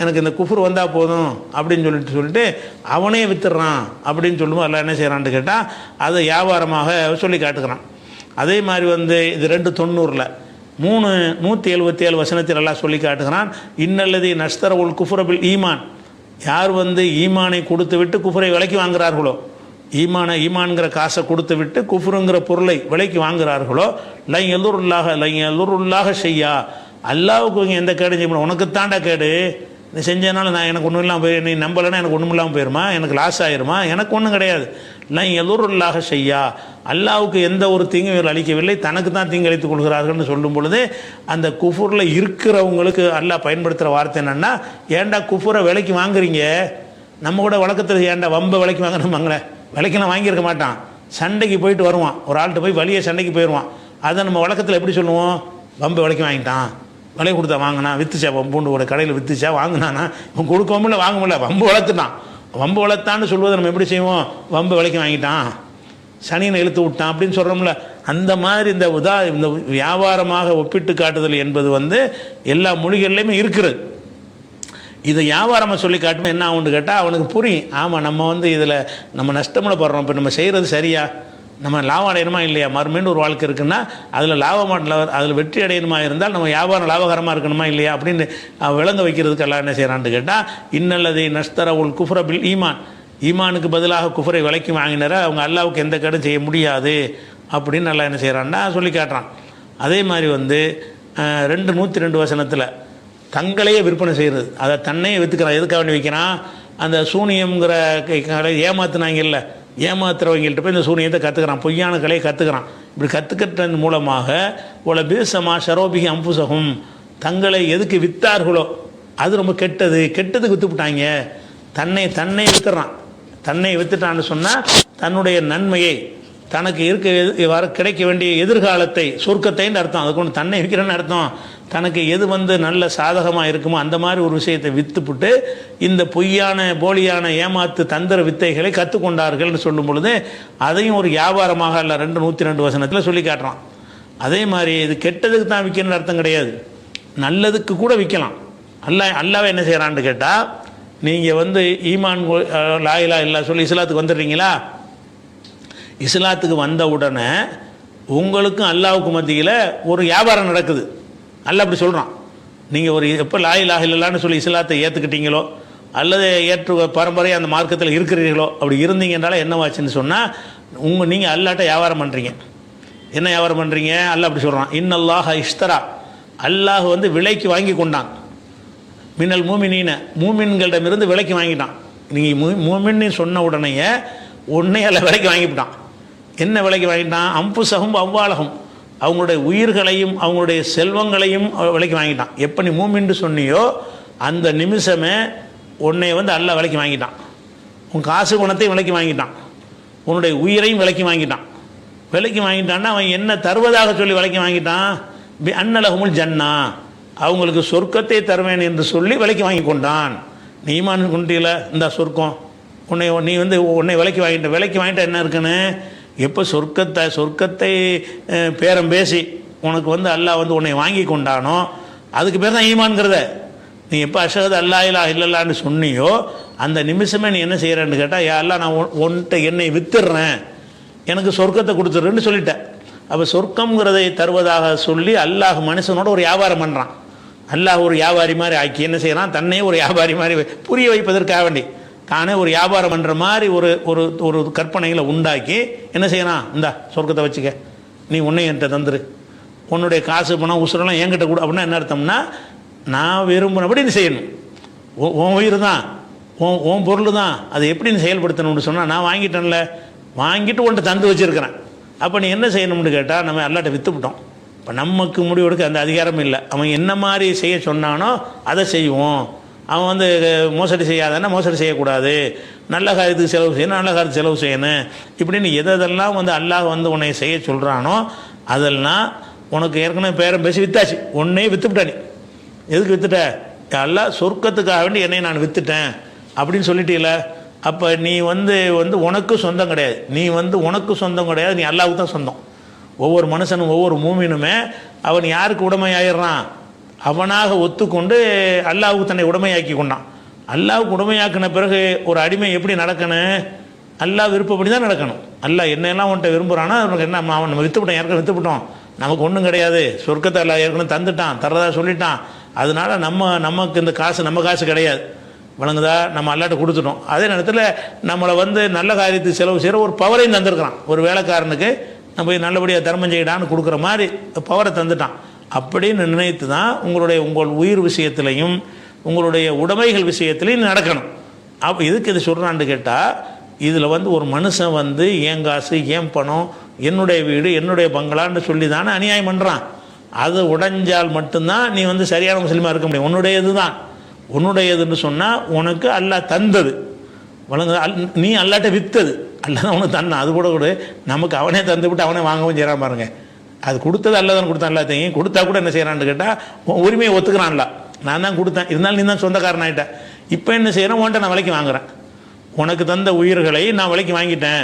எனக்கு இந்த குஃபுர் வந்தால் போதும் அப்படின்னு சொல்லிட்டு அவனே வித்துடுறான் அப்படின்னு சொல்லும்போது எல்லாம் என்ன செய்கிறான்னு கேட்டால் அதை வியாபாரமாக சொல்லி காட்டுக்கிறான். அதே மாதிரி இது 290 177 வசனத்தில் எல்லாம் சொல்லி காட்டுகிறான். இன்னல்லதி நஷ்தர உல் குஃபுரபில் ஈமான், யார் ஈமானை கொடுத்து விட்டு குஃபரை விலைக்கு வாங்குகிறார்களோ, ஈமான்கிற காசை கொடுத்து விட்டு குஃப்ருங்கிற பொருளை விலைக்கு வாங்குகிறார்களோ லையலுருல்லாக செய்யா, அல்லாவுக்கு இவங்க எந்த கேடு செய்ய முடியும். உனக்கு தாண்டா கேடு, நீ செஞ்சதுனால நான் எனக்கு ஒன்றும் இல்லாமல் போய் நீ நம்பலைன்னா எனக்கு ஒன்றும் இல்லாமல் போயிருமா, எனக்கு லாஸ் ஆயிருமா, எனக்கு ஒன்றும் கிடையாது. லையலுருல்லாக செய்யா, அல்லாவுக்கு எந்த ஒரு தீங்கும் அளிக்கவில்லை, தனக்கு தான் தீங்கு அளித்துக் கொள்கிறார்கள்னு சொல்லும் பொழுது அந்த குஃபுரில் இருக்கிறவங்களுக்கு அல்லாஹ் பயன்படுத்துகிற வார்த்தை என்னென்னா, ஏன்டா குஃபுரை விலைக்கு வாங்குறீங்க, நம்ம கூட வழக்கத்தில் ஏன்டா வம்ப விலைக்கு வாங்கினோமாங்களே, விலைக்கெல்லாம் வாங்கியிருக்க மாட்டான், சண்டைக்கு போயிட்டு வருவான், ஒரு ஆள்கிட்ட போய் வலியை சண்டைக்கு போயிடுவான். அதை நம்ம வழக்கத்தில் எப்படி சொல்லுவோம், வம்ப விலைக்கு வாங்கிட்டான், விலை கொடுத்தா வாங்கினா, வித்துச்சா வம்புண்டு ஒரு கடையில் வித்துச்சா வாங்கினானா, இவன் கொடுக்கவும் இல்லை வாங்க முடியல, வம்பு வளர்த்துட்டான், வம்பு வளர்த்தான்னு சொல்வதை நம்ம எப்படி செய்வோம், வம்பு விலைக்கு வாங்கிட்டான், சனியனை இழுத்து விட்டான் அப்படின்னு சொல்கிறோம்ல. அந்த மாதிரி இந்த இந்த வியாபாரமாக ஒப்பிட்டு காட்டுதல் என்பது எல்லா மொழிகள்லையுமே இருக்கிறது. இதை வியாபாரமாக சொல்லி காட்டுமே என்ன ஆகுன்னு கேட்டால் அவனுக்கு புரியும், ஆமாம் நம்ம இதில் நம்ம நஷ்டமில் படுறோம், இப்போ நம்ம செய்கிறது சரியா, நம்ம லாபம் அடையணுமா இல்லையா, மறுமேண்டு ஒரு வாழ்க்கை இருக்குன்னா அதில் அதில் வெற்றி அடையணுமா இருந்தால் நம்ம வியாபாரம் லாபகரமாக இருக்கணுமா இல்லையா அப்படின்னு விளங்க வைக்கிறதுக்கு எல்லாம் என்ன செய்கிறான்னு கேட்டால், இன்னல்லதை நஷ்தர உல் குஃப்ர பில் ஈமானுக்கு பதிலாக குஃபரை விலைக்கு வாங்கினார அவங்க அல்லாவுக்கு எந்த கேடும் செய்ய முடியாது அப்படின்னு நல்லா என்ன செய்கிறான்னா சொல்லி காட்டுறான். அதே மாதிரி 102 வசனத்தில் தங்களையே விற்பனை செய்கிறது, அதை தன்னையே விற்றுக்கிறான். எதுக்காக வேண்டி வைக்கிறான், அந்த சூனியம்ங்கிற ஏமாத்துனாங்க இல்லை, ஏமாத்துறவங்கள்ட்ட போய் இந்த சூனியத்தை கற்றுக்கிறான், பொய்யான கலையை கற்றுக்கிறான். இப்படி கற்றுக்கிட்டது மூலமாக உல பீசமா ஷரோபிகி அம்புசகும், தங்களை எதுக்கு விற்றார்களோ அது ரொம்ப கெட்டதுக்கு விற்றுவிட்டாங்க. தன்னை விற்றுறான், தன்னை விற்றுட்டான்னு சொன்னால் தன்னுடைய நன்மையை, தனக்கு கிடைக்க வேண்டிய எதிர்காலத்தை, சொர்க்கத்தைன்னு அர்த்தம். அதுக்கு ஒன்று தன்னை விற்கிறேன்னு அர்த்தம். தனக்கு எது நல்ல சாதகமாக இருக்குமோ அந்த மாதிரி ஒரு விஷயத்தை விற்றுப்புட்டு இந்த பொய்யான போலியான ஏமாத்து தந்திர வித்தைகளை கற்றுக்கொண்டார்கள்னு சொல்லும் பொழுது அதையும் ஒரு வியாபாரமாக அல்ல 102 வசனத்தில் சொல்லி காட்டுறான். அதே மாதிரி இது கெட்டதுக்கு தான் விற்கணும்னு அர்த்தம் கிடையாது, நல்லதுக்கு கூட விற்கலாம். அல்லாவே என்ன செய்கிறான்னு கேட்டால், நீங்கள் ஈமான் லா இலாஹ இல்லல்லாஹ் சொல்லி இஸ்லாத்துக்கு வந்துடுறீங்களா, இஸ்லாத்துக்கு வந்த உடனே உங்களுக்கும் அல்லாவுக்கும் மத்தியில் ஒரு வியாபாரம் நடக்குது. அல்லாஹ் அப்படி சொல்கிறான், நீங்கள் எப்போ லா இலாஹ இல்லல்லாஹ்னு சொல்லி இஸ்லாத்தை ஏற்றுக்கிட்டீங்களோ அல்லது பரம்பரையாக அந்த மார்க்கத்தில் இருக்கிறீர்களோ, அப்படி இருந்தீங்கன்றால என்னவாச்சுன்னு சொன்னால் நீங்கள் அல்லாட்ட வியாபாரம் பண்ணுறீங்க. என்ன வியாபாரம் பண்ணுறீங்க, அல்லாஹ் அப்படி சொல்கிறான், இன்னல்லாஹ இஷ்தரா, அல்லாஹ் விலைக்கு வாங்கி கொண்டான், மின்னல் மூமின்களிடமிருந்து விலைக்கு வாங்கிட்டான். நீங்கள் மூமின்னு சொன்ன உடனேயே அல்ல விலைக்கு வாங்கிவிட்டான். என்ன விலைக்கு வாங்கிட்டான், அம்புசகும் அவ்வாலகம், அவங்களுடைய உயிர்களையும் அவங்களுடைய செல்வங்களையும் விலைக்கு வாங்கிட்டான். எப்போ நீ மூமின்னு சொன்னியோ அந்த நிமிஷமே உன்னை அல்லாஹ் விலைக்கு வாங்கிட்டான். உன் காசு குணத்தையும் விலைக்கு வாங்கிட்டான், உன்னுடைய உயிரையும் விலைக்கு வாங்கிட்டான். விலைக்கு வாங்கிட்டான்னா அவன் என்ன தருவதாக சொல்லி விலைக்கு வாங்கிட்டான், அன்னலகுமுல் ஜன்னா, அவங்களுக்கு சொர்க்கத்தை தருவேன் என்று சொல்லி விலைக்கு வாங்கி கொண்டான். நீ ஈமான் கொண்டீல, இந்த சொர்க்கம் நீ உன்னை விலைக்கு வாங்கிட்ட என்ன இருக்குன்னு, எப்போ சொர்க்கத்தை பேரம் பேசி உனக்கு அல்லாஹ் உன்னை வாங்கி கொண்டானோ அதுக்கு பேர் தான் ஈமான்கிறத. நீ எப்போ அஷ்ஹது அல்லா இலாஹ இல்லல்லாஹ்னு சொன்னியோ அந்த நிமிஷமே நீ என்ன செய்கிறேன்னு கேட்டால், யா அல்லாஹ் நான் உன்கிட்ட என்னை வித்துடுறேன், எனக்கு சொர்க்கத்தை கொடுத்துட்றேன்னு சொல்லிட்டேன். அப்போ சொர்க்கங்கிறதை தருவதாக சொல்லி அல்லாஹ் மனுஷனோட ஒரு வியாபாரம் பண்ணுறான். அல்லாஹ் ஒரு வியாபாரி மாதிரி ஆக்கி என்ன செய்கிறான், தன்னையே ஒரு வியாபாரி மாதிரி புரிய வைப்பதற்காக வேண்டி தானே ஒரு வியாபாரம் பண்ணுற மாதிரி ஒரு கற்பனைகளை உண்டாக்கி என்ன செய்யறான், இந்த சொர்க்கத்தை வச்சுக்க, நீ உன்னை என்கிட்ட தந்துரு, உன்னுடைய காசு பணம் உசுரெல்லாம் என்கிட்ட கூட. அப்படின்னா என்ன அர்த்தம்னா, நான் விரும்பினபடி நீ செய்யணும், உன் உயிர் தான் உன் பொருள் தான், அதை எப்படி நீ செயல்படுத்தணும்னு சொன்னால், நான் வாங்கிட்டேன்ல, வாங்கிட்டு உன்ட்ட தந்து வச்சுருக்கிறேன். அப்போ நீ என்ன செய்யணும்னு கேட்டால், நம்ம அல்லாட்ட விற்றுவிட்டோம். இப்போ நமக்கு முடிவெடுக்க அந்த அதிகாரம் இல்லை. அவன் என்ன மாதிரி செய்ய சொன்னானோ அதை செய்வோம். அவன் மோசடி செய்யாதன்னா மோசடி செய்யக்கூடாது, நல்ல காரியத்துக்கு செலவு செய்யணும், நல்ல காரியத்துக்கு செலவு செய்யணும், இப்படின்னு எதெல்லாம் அல்லாஹ் உன்னை செய்ய சொல்கிறானோ அதெல்லாம் உனக்கு ஏற்கனவே பேரம் பேசி வித்தாச்சு, உன்னையே விற்றுவிட்டா. நீ எதுக்கு வித்துட்ட, அல்லாஹ் சொர்க்கத்துக்காக வேண்டி என்னை நான் விற்றுட்டேன் அப்படின்னு சொல்லிட்டீல. அப்போ நீ உனக்கு சொந்தம் கிடையாது, நீ உனக்கு சொந்தம் கிடையாது, நீ அல்லாஹ்வுக்கு தான் சொந்தம். ஒவ்வொரு மனுஷனும் ஒவ்வொரு மூமினுமே அவன் யாருக்கு உடைமையாயிடுறான், அவனாக ஒத்துக்கொண்டு அல்லாஹ்வுக்கு தன்னை உடைமையாக்கி கொண்டான். அல்லாஹ்வுக்கு உடைமையாக்கின பிறகு ஒரு அடிமை எப்படி நடக்கணும், அல்லாஹ் விருப்பப்படி தான் நடக்கணும். அல்லாஹ் என்னெல்லாம் உன்ட்ட விரும்புகிறானோ அவனுக்கு என்ன, அவன் நம்ம விற்றுவிட்டோம், ஏற்கனவே விற்றுவிட்டோம், நமக்கு ஒன்றும் கிடையாது, சொர்க்கத்தை அல்லாஹ் ஏற்கனவே தந்துட்டான், தரதா சொல்லிட்டான். அதனால நமக்கு இந்த காசு நம்ம காசு கிடையாது, வழங்குதா, நம்ம அல்லாட்ட கொடுத்துட்டோம். அதே நேரத்தில் நம்மளை வந்து நல்ல காரியத்துக்கு செலவு செய்கிற ஒரு பவரையும் தந்திருக்கிறான். ஒரு வேலைக்காரனுக்கு நம்ம போய் நல்லபடியாக தர்மம் செய்யடான்னு கொடுக்குற மாதிரி பவரை தந்துட்டான். அப்படின்னு நினைத்து தான் உங்கள் உயிர் விஷயத்திலையும் உங்களுடைய உடைமைகள் விஷயத்திலையும் நடக்கணும். அப்போ இதுக்கு இது சொல்கிறான்னு கேட்டால், இதில் வந்து ஒரு மனுஷன் வந்து ஏன் காசு, ஏன் பணம், என்னுடைய வீடு, என்னுடைய பங்களான்னு சொல்லி தானே அநியாயம் பண்ணுறான். அது உடைஞ்சால் மட்டும்தான் நீ வந்து சரியான முஸ்லீமாக இருக்க முடியும். உன்னுடையது தான். உன்னுடையதுன்னு சொன்னால் உனக்கு அல்லாஹ் தந்தது வழங்க, நீ அல்லாட்ட விற்றது அல்ல தான் உனக்கு தந்தான். அது கூட நமக்கு அவனே தந்து விட்டு அவனே வாங்கவும் செய்கிறான் பாருங்க. அது கொடுத்தது அல்ல தான் கொடுத்தான். எல்லாத்தையும் கொடுத்தா கூட என்ன செய்கிறான்னு கேட்டால் உரிமையை ஒத்துக்கிறான்ல, நான் தான் கொடுத்தேன், இருந்தாலும் நீ தான் சொந்தக்காரன் ஆகிட்டேன். இப்போ என்ன செய்கிறேன், உன்ட்ட நான் விலைக்கு வாங்குறேன். உனக்கு தந்த உயிர்களை நான் விலைக்கு வாங்கிட்டேன்,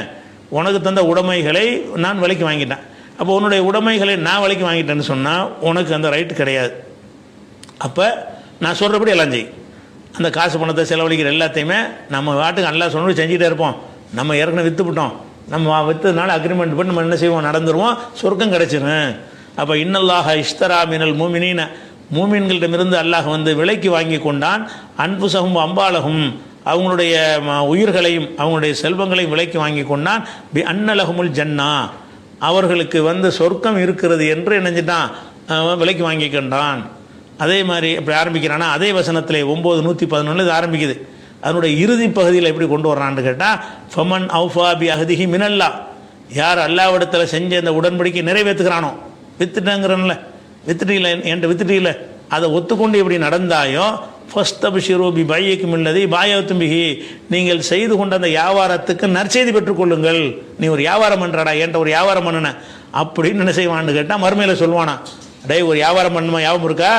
உனக்கு தந்த உடைமைகளை நான் விலைக்கு வாங்கிட்டேன். அப்போ உன்னுடைய உடைமைகளை நான் விலைக்கு வாங்கிட்டேன்னு சொன்னால் உனக்கு அந்த ரைட்டு கிடையாது. அப்போ நான் சொல்கிறபடி எல்லாம் செய். அந்த காசு பணத்தை செலவழிக்கிற எல்லாத்தையுமே நம்ம வாட்டுக்கு நல்லா சொன்னபடி செஞ்சுட்டே இருப்போம். நம்ம ஏற்கனவே விற்றுவிட்டோம், நம்ம விற்றதுனால அக்ரிமெண்ட் பண்ணி நம்ம என்ன செய்வோம், நடந்துருவோம், சொர்க்கம் கிடைச்சிடும். அப்போ இன்னல்லாஹ இஷ்தரா மினல் மூமினீன, மூமின்களிடமிருந்து அல்லாஹ் வந்து விலைக்கு வாங்கி கொண்டான். அன்புசகும் அம்பாலகும், அவங்களுடைய உயிர்களையும் அவங்களுடைய செல்வங்களையும் விலைக்கு வாங்கி கொண்டான். பி அன்னலகுமுல் ஜன்னா, அவர்களுக்கு வந்து சொர்க்கம் இருக்கிறது என்று நினைஞ்சிட்டான், விலைக்கு வாங்கி கொண்டான். அதே மாதிரி இப்படி ஆரம்பிக்கிறான்னா அதே வசனத்தில் 9:111 இது ஆரம்பிக்குது. அதனுடைய இறுதி பகுதியில் எப்படி கொண்டு வர்றான்னு கேட்டால், ஃபமன் அவுஃபா பி அஹதிஹி மினல்லா, யார் அல்லாஹ்விடத்தில் செஞ்ச அந்த உடன்படிக்கை நிறைவேற்றுகிறானோ, வித்துட்டேங்கிறன்ல, வித்துட்டீங்கள என்கிட்ட வித்துட்டீங்கள, அதை ஒத்துக்கொண்டு எப்படி நடந்தாயோ, ஃபஸ்தப்ஷிரு பி பையிக்கும் இல்லதி பாயத்தும் பிஹி, நீங்கள் செய்து கொண்ட அந்த வியாபாரத்துக்கு நற்செய்தி பெற்றுக்கொள்ளுங்கள். நீ ஒரு வியாபாரம் பண்ணுறாடா, என்கிட்ட ஒரு வியாபாரம் பண்ணுன அப்படின்னு என்ன செய்வான்னு கேட்டால் மறுமையில் சொல்லுவானா, டே ஒரு வியாபாரம் பண்ணுமா, ஞாபகம் இருக்கா,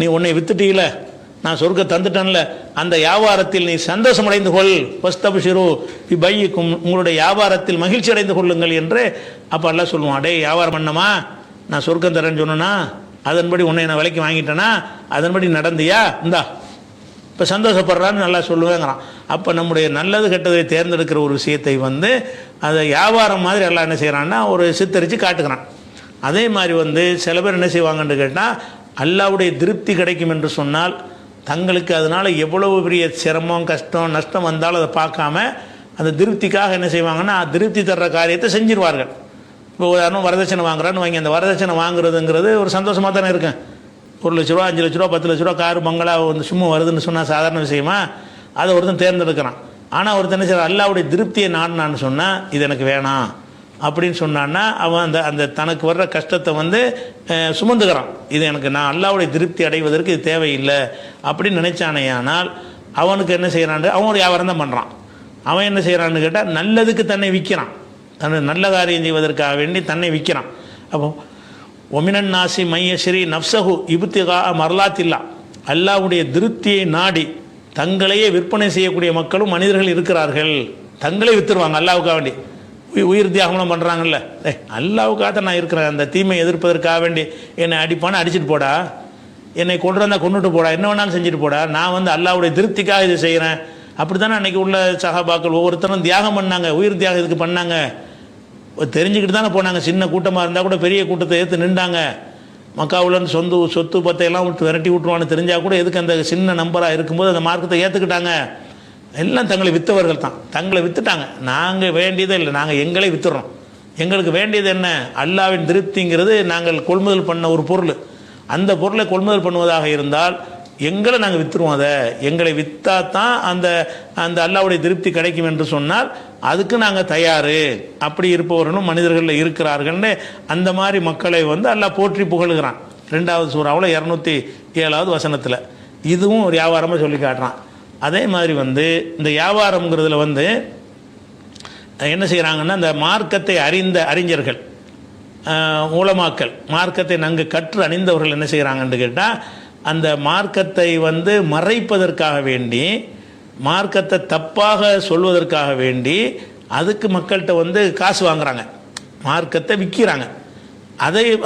நீ உன்னை வித்துட்டீல, நான் சொர்க்க தந்துட்டேன்ல, அந்த வியாபாரத்தில் நீ சந்தோஷம் அடைந்து கொள். ஃபஸ்தப்ஷிரு பி பையிக்கும், உங்களுடைய வியாபாரத்தில் மகிழ்ச்சி அடைந்து கொள்ளுங்கள் என்று அப்போ எல்லாம் சொல்லுவான். டே வியாபாரம் பண்ணமா, நான் சொர்க்கம் தரேன்னு சொன்னேன்னா, அதன்படி உன்னை நான் விலைக்கு வாங்கிட்டேன்னா, அதன்படி நடந்தியா, இந்தா இப்போ சந்தோஷப்படுறான்னு நல்லா சொல்லுவேங்கிறான். அப்போ நம்முடைய நல்லது கெட்டதை தேர்ந்தெடுக்கிற ஒரு விஷயத்தை வந்து அதை வியாபாரம் மாதிரி எல்லாம் என்ன செய்கிறான்னா ஒரு சித்தரித்து காட்டுக்கிறான். அதே மாதிரி வந்து சில பேர் என்ன செய்வாங்கன்னு கேட்டால், அல்லாஹ்வுடைய திருப்தி கிடைக்கும் என்று சொன்னால் தங்களுக்கு அதனால் எவ்வளவு பெரிய சிரமம் கஷ்டம் நஷ்டம் வந்தாலும் அதை பார்க்காம அந்த திருப்திக்காக என்ன செய்வாங்கன்னா திருப்தி தர்ற காரியத்தை செஞ்சிருவார்கள். இப்போ உதாரணம் வரதட்சணை வாங்குறான்னு வாங்கி, அந்த வரதட்சணை வாங்குறதுங்கிறது ஒரு சந்தோஷமாக தானே இருக்கேன். 1 லட்ச ரூபா 5 லட்ச ரூபா 10 லட்ச ரூபா காரு பங்களா வந்து சும்மா வருதுன்னு சொன்னால் சாதாரண விஷயமா, அதை ஒருத்தன் தேர்ந்தெடுக்கிறான். ஆனால் ஒருத்தன் என்ன செய்ய, அல்லாஹ்வுடைய திருப்தியை நான்னு சொன்னால் இது எனக்கு வேணாம் அப்படின்னு சொன்னான்னா அவன் அந்த தனக்கு வர்ற கஷ்டத்தை வந்து சுமந்துக்கிறான். இது எனக்கு, நான் அல்லாஹ்வுடைய திருப்தி அடைவதற்கு இது தேவையில்லை அப்படின்னு நினைச்சானே. ஆனால் அவனுக்கு என்ன செய்கிறான், அவன் ஒரு வியாபாரம் தான் பண்ணுறான். அவன் என்ன செய்கிறான்னு கேட்டால் நல்லதுக்கு தன்னை விற்கிறான், தன்னை நல்ல காரியம் செய்வதற்காக வேண்டி தன்னை விற்கிறான். அப்போ ஒமினன் நாசி மையஸ்ரீ நப்சஹு இபுத்திகா மர்லாத்தில்லா, அல்லாஹ்வுடைய திருப்தியை நாடி தங்களையே விற்பனை செய்யக்கூடிய மக்களும் மனிதர்கள் இருக்கிறார்கள். தங்களே விற்றுருவாங்க அல்லாஹ்வுக்காக வேண்டி, உயிர் தியாகம்லாம் பண்ணுறாங்கல்ல, அல்லாஹ்வுக்காக தான் நான் இருக்கிறேன், அந்த தீமை எதிர்ப்பதற்காக வேண்டி என்னை அடிப்பான அடிச்சுட்டு போடா, என்னை கொண்டு வந்தால் கொண்டுட்டு போடா, என்ன வேணாலும் செஞ்சுட்டு போடா, நான் வந்து அல்லாஹ்வுடைய திருப்திக்காக இது செய்கிறேன். அப்படி தானே அன்றைக்கி உள்ள சஹாபாக்கள் ஒவ்வொருத்தரும் தியாகம் பண்ணாங்க, உயிர் தியாகம் இதுக்கு பண்ணாங்க. தெரிஞ்சுக்கிட்டு தானே போனாங்க. சின்ன கூட்டமாக இருந்தால் கூட பெரிய கூட்டத்தை ஏற்று நின்றாங்க. மக்காவுலன்னு சொத்து பத்தையெல்லாம் விட்டு விரட்டி விட்டுருவான்னு தெரிஞ்சால் கூட எதுக்கு அந்த சின்ன நம்பராக இருக்கும்போது அந்த மார்க்கத்தை ஏற்றுக்கிட்டாங்க. எல்லாம் தங்களை விற்றவர்கள் தான், தங்களை விற்றுட்டாங்க. நாங்கள் வேண்டியதே இல்லை, நாங்கள் எங்களை விற்றுறோம். எங்களுக்கு வேண்டியது என்ன, அல்லாஹ்வின் திருப்திங்கிறது நாங்கள் கொள்முதல் பண்ண ஒரு பொருள். அந்த பொருளை கொள்முதல் பண்ணுவதாக இருந்தால் எங்களை நாங்கள் விற்றுருவோம். அதை எங்களை விற்றா தான் அந்த அந்த அல்லாஹ்வுடைய திருப்தி கிடைக்கும் என்று சொன்னால் அதுக்கு நாங்கள் தயார். அப்படி இருப்பவர்களும் மனிதர்களில் இருக்கிறார்கள்னு அந்த மாதிரி மக்களை வந்து அல்லாஹ் போற்றி புகழுகிறான். 2வது சூறாவில் 207வது வசனத்தில் இதுவும் ஒரு வியாபாரமாக சொல்லி காட்டுறான். அதே மாதிரி வந்து இந்த வியாபாரம்ங்கிறதுல வந்து என்ன செய்கிறாங்கன்னா, இந்த மார்க்கத்தை அறிந்த அறிஞர்கள் உலமாக்கள், மார்க்கத்தை நன்கு கற்று அணிந்தவர்கள் என்ன செய்கிறாங்கன்னு கேட்டால், அந்த மார்க்கத்தை வந்து மறைப்பதற்காக வேண்டி, மார்க்கத்தை தப்பாக சொல்வதற்காக வேண்டி அதுக்கு மக்கள்கிட்ட வந்து காசு வாங்குறாங்க, மார்க்கத்தை விற்கிறாங்க.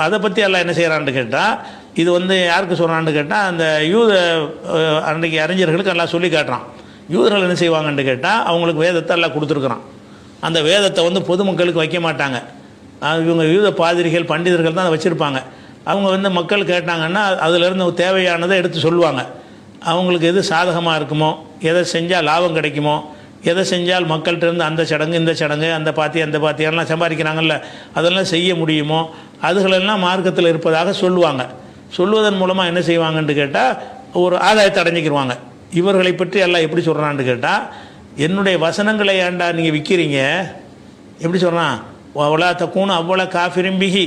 அதை பற்றி எல்லாம் என்ன செய்கிறான்னு கேட்டால், இது வந்து யாருக்கு சொல்கிறான்னு கேட்டால், அந்த யூத அன்றைக்கு அறிஞர்களுக்கு எல்லாம் சொல்லி காட்டுறான். யூதர்கள் என்ன செய்வாங்கன்னு கேட்டால், அவங்களுக்கு வேதத்தை எல்லாம் கொடுத்துருக்குறான். அந்த வேதத்தை வந்து பொதுமக்களுக்கு வைக்க மாட்டாங்க. இவங்க யூத பாதிரிகள் பண்டிதர்கள் தான் அதை வச்சுருப்பாங்க. அவங்க வந்து மக்கள் கேட்டாங்கன்னா அதிலிருந்து தேவையானதை எடுத்து சொல்லுவாங்க. அவங்களுக்கு எது சாதகமாக இருக்குமோ, எதை செஞ்சால் லாபம் கிடைக்குமோ, எதை செஞ்சால் மக்கள்கிட்ட இருந்து அந்த சடங்கு இந்த சடங்கு அந்த பாத்தியெல்லாம் சம்பாதிக்கிறாங்கல்ல, அதெல்லாம் செய்ய முடியுமோ அதுகளெல்லாம் மார்க்கத்தில் இருப்பதாக சொல்லுவாங்க. சொல்லுவதன் மூலமாக என்ன செய்வாங்கன்னு கேட்டால் ஒரு ஆதாயத்தை அடைஞ்சிக்கிடுவாங்க. இவர்களை பற்றி எல்லாம் எப்படி சொல்கிறான்னு கேட்டால், என்னுடைய வசனங்களை ஏண்டா நீங்கள் விற்கிறீங்க, எப்படி சொல்கிறான், அவ்வளோ தக்கூணும் அவ்வளோ காஃபிரிம்பிகி,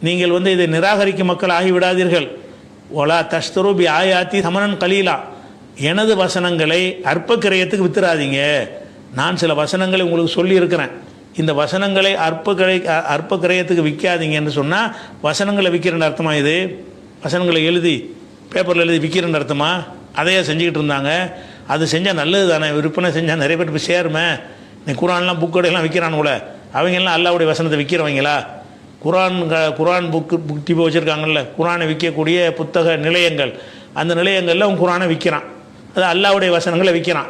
நீங்கள் இதை நிராகரிக்கும் மக்கள் ஆகிவிடாதீர்கள். ஒலா தஷ்தரூபி ஆயாத்தி சமணன் கலீலா, எனது வசனங்களை அற்ப கிரயத்துக்கு வித்துறாதீங்க. நான் சில வசனங்களை உங்களுக்கு சொல்லியிருக்கிறேன், இந்த வசனங்களை அற்ப கிரயத்துக்கு விற்காதீங்கன்னு சொன்னால் வசனங்களை விற்கிறேன்னு அர்த்தமா? இது வசனங்களை எழுதி பேப்பரில் எழுதி விற்கிறேன்னு அர்த்தமா? அதையே செஞ்சுக்கிட்டு இருந்தாங்க. அது செஞ்சால் நல்லது தானே, விற்பனை செஞ்சால் நிறைய பேர் போய் சேருமே. நீ குரான்லாம் புக்கோடையெல்லாம் விற்கிறானுங்கள, அவங்கெல்லாம் அல்லாவுடைய வசனத்தை விற்கிறவங்களா? குரான் புக்கு டிப்போ வச்சுருக்காங்கல்ல, குரானை விற்கக்கூடிய புத்தக நிலையங்கள், அந்த நிலையங்களில் அவன் குரானை விற்கிறான். அது அல்லாவுடைய வசனங்களை விற்கிறான்,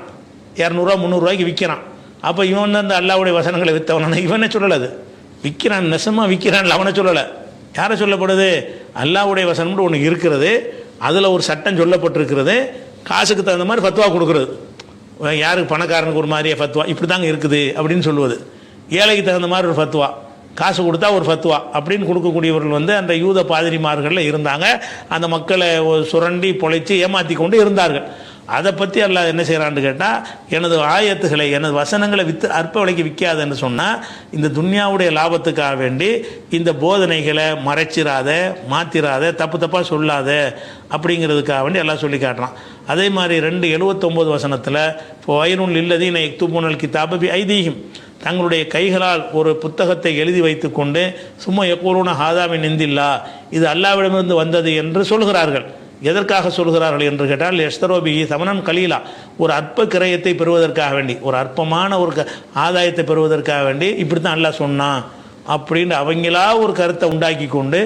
200 300 விற்கிறான். அப்போ இவன் அந்த அல்லாவுடைய வசனங்களை விற்றவன இவனே சொல்லலை, அது விற்கிறான், நெசமாக விற்கிறான்ல, அவனை சொல்லலை. யாரை சொல்லப்படுது? அல்லாவுடைய வசனம்னு ஒன்று இருக்கிறது, அதில் ஒரு சட்டம் சொல்லப்பட்டிருக்கிறது, காசுக்கு தகுந்த மாதிரி ஃபத்வா கொடுக்குறது. யாருக்கு பணக்காரனுக்கு ஒரு மாதிரியே ஃபத்வா இப்படி தாங்க இருக்குது அப்படின்னு சொல்லுவது, ஏழைக்கு தகுந்த மாதிரி ஒரு ஃபத்வா, காசு கொடுத்தா ஒரு ஃபத்வா அப்படின்னு கொடுக்கக்கூடியவர்கள் அந்த யூத பாதிரிமார்களில் இருந்தாங்க. அந்த மக்களை சுரண்டி பொழைச்சி ஏமாற்றி கொண்டு இருந்தார்கள். அதை பற்றி அல்லாஹ் என்ன செய்கிறான்னு கேட்டால், எனது ஆயத்துகளை எனது வசனங்களை அற்ப விலைக்கு விற்காதுன்னு சொன்னால், இந்த துன்யாவுடைய லாபத்துக்காக வேண்டி இந்த போதனைகளை மறைச்சிராத, மாற்றிராத, தப்பாக சொல்லாத அப்படிங்கிறதுக்காக வேண்டி எல்லாம் சொல்லி காட்டுறான். அதே மாதிரி 2:79 வசனத்தில் இப்போ வயனுள் இல்லதீன யக்துபூனல் கிதாப பி ஐதீஹிம், தங்களுடைய கைகளால் ஒரு புத்தகத்தை எழுதி வைத்து கொண்டு சும்மா யக்கூலூன ஹாதா மின் இந்தில்லா, இது அல்லாவிடமிருந்து வந்தது என்று சொல்கிறார்கள். எதற்காக சொல்கிறார்கள் என்று கேட்டால், எஸ்தரோபி சமணன் கலீலா, ஒரு அற்ப கிரயத்தை பெறுவதற்காக வேண்டி, ஒரு அற்பமான ஒரு ஆதாயத்தை பெறுவதற்காக வேண்டி இப்படி தான் அல்லாஹ் சொன்னான் அப்படின்னு அவங்களா ஒரு கருத்தை உண்டாக்கி கொண்டு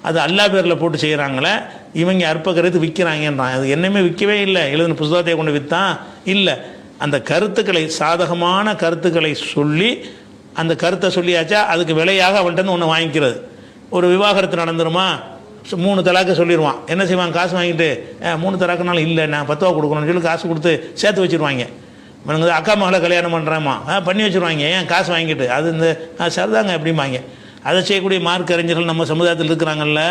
அது அல்லாஹ் பேரில் போட்டு செய்கிறாங்களே, இவங்க அற்ப கிரயத்தை விற்கிறாங்கன்றான். அது என்னமே விற்கவே இல்லை, எழுதின புத்தகத்தை கொண்டு விற்றான் இல்லை. அந்த கருத்துக்களை, சாதகமான கருத்துக்களை சொல்லி, அந்த கருத்தை சொல்லியாச்சா அதுக்கு விலையாக அவன்கிட்ட ஒன்று வாங்கிக்கிறது. ஒரு விவாகரத்து நடந்துருமா, 3 தலாக்க சொல்லிடுவான். என்ன செய்வான், காசு வாங்கிட்டு 3 தலாக்குனாலும் இல்லை நான் 10 ரூபா கொடுக்கணும்னு சொல்லி காசு கொடுத்து சேர்த்து வச்சுருவாங்க. இவனுங்க அக்கா மகளை கல்யாணம் பண்ணுறேம்மா பண்ணி வச்சுருவாங்க, ஏன் காசு வாங்கிட்டு, அது இந்த சரிதாங்க அப்படிம்பாங்க. அதை செய்யக்கூடிய மார்க் அறிஞர்கள் நம்ம சமுதாயத்தில் இருக்கிறாங்கல்ல,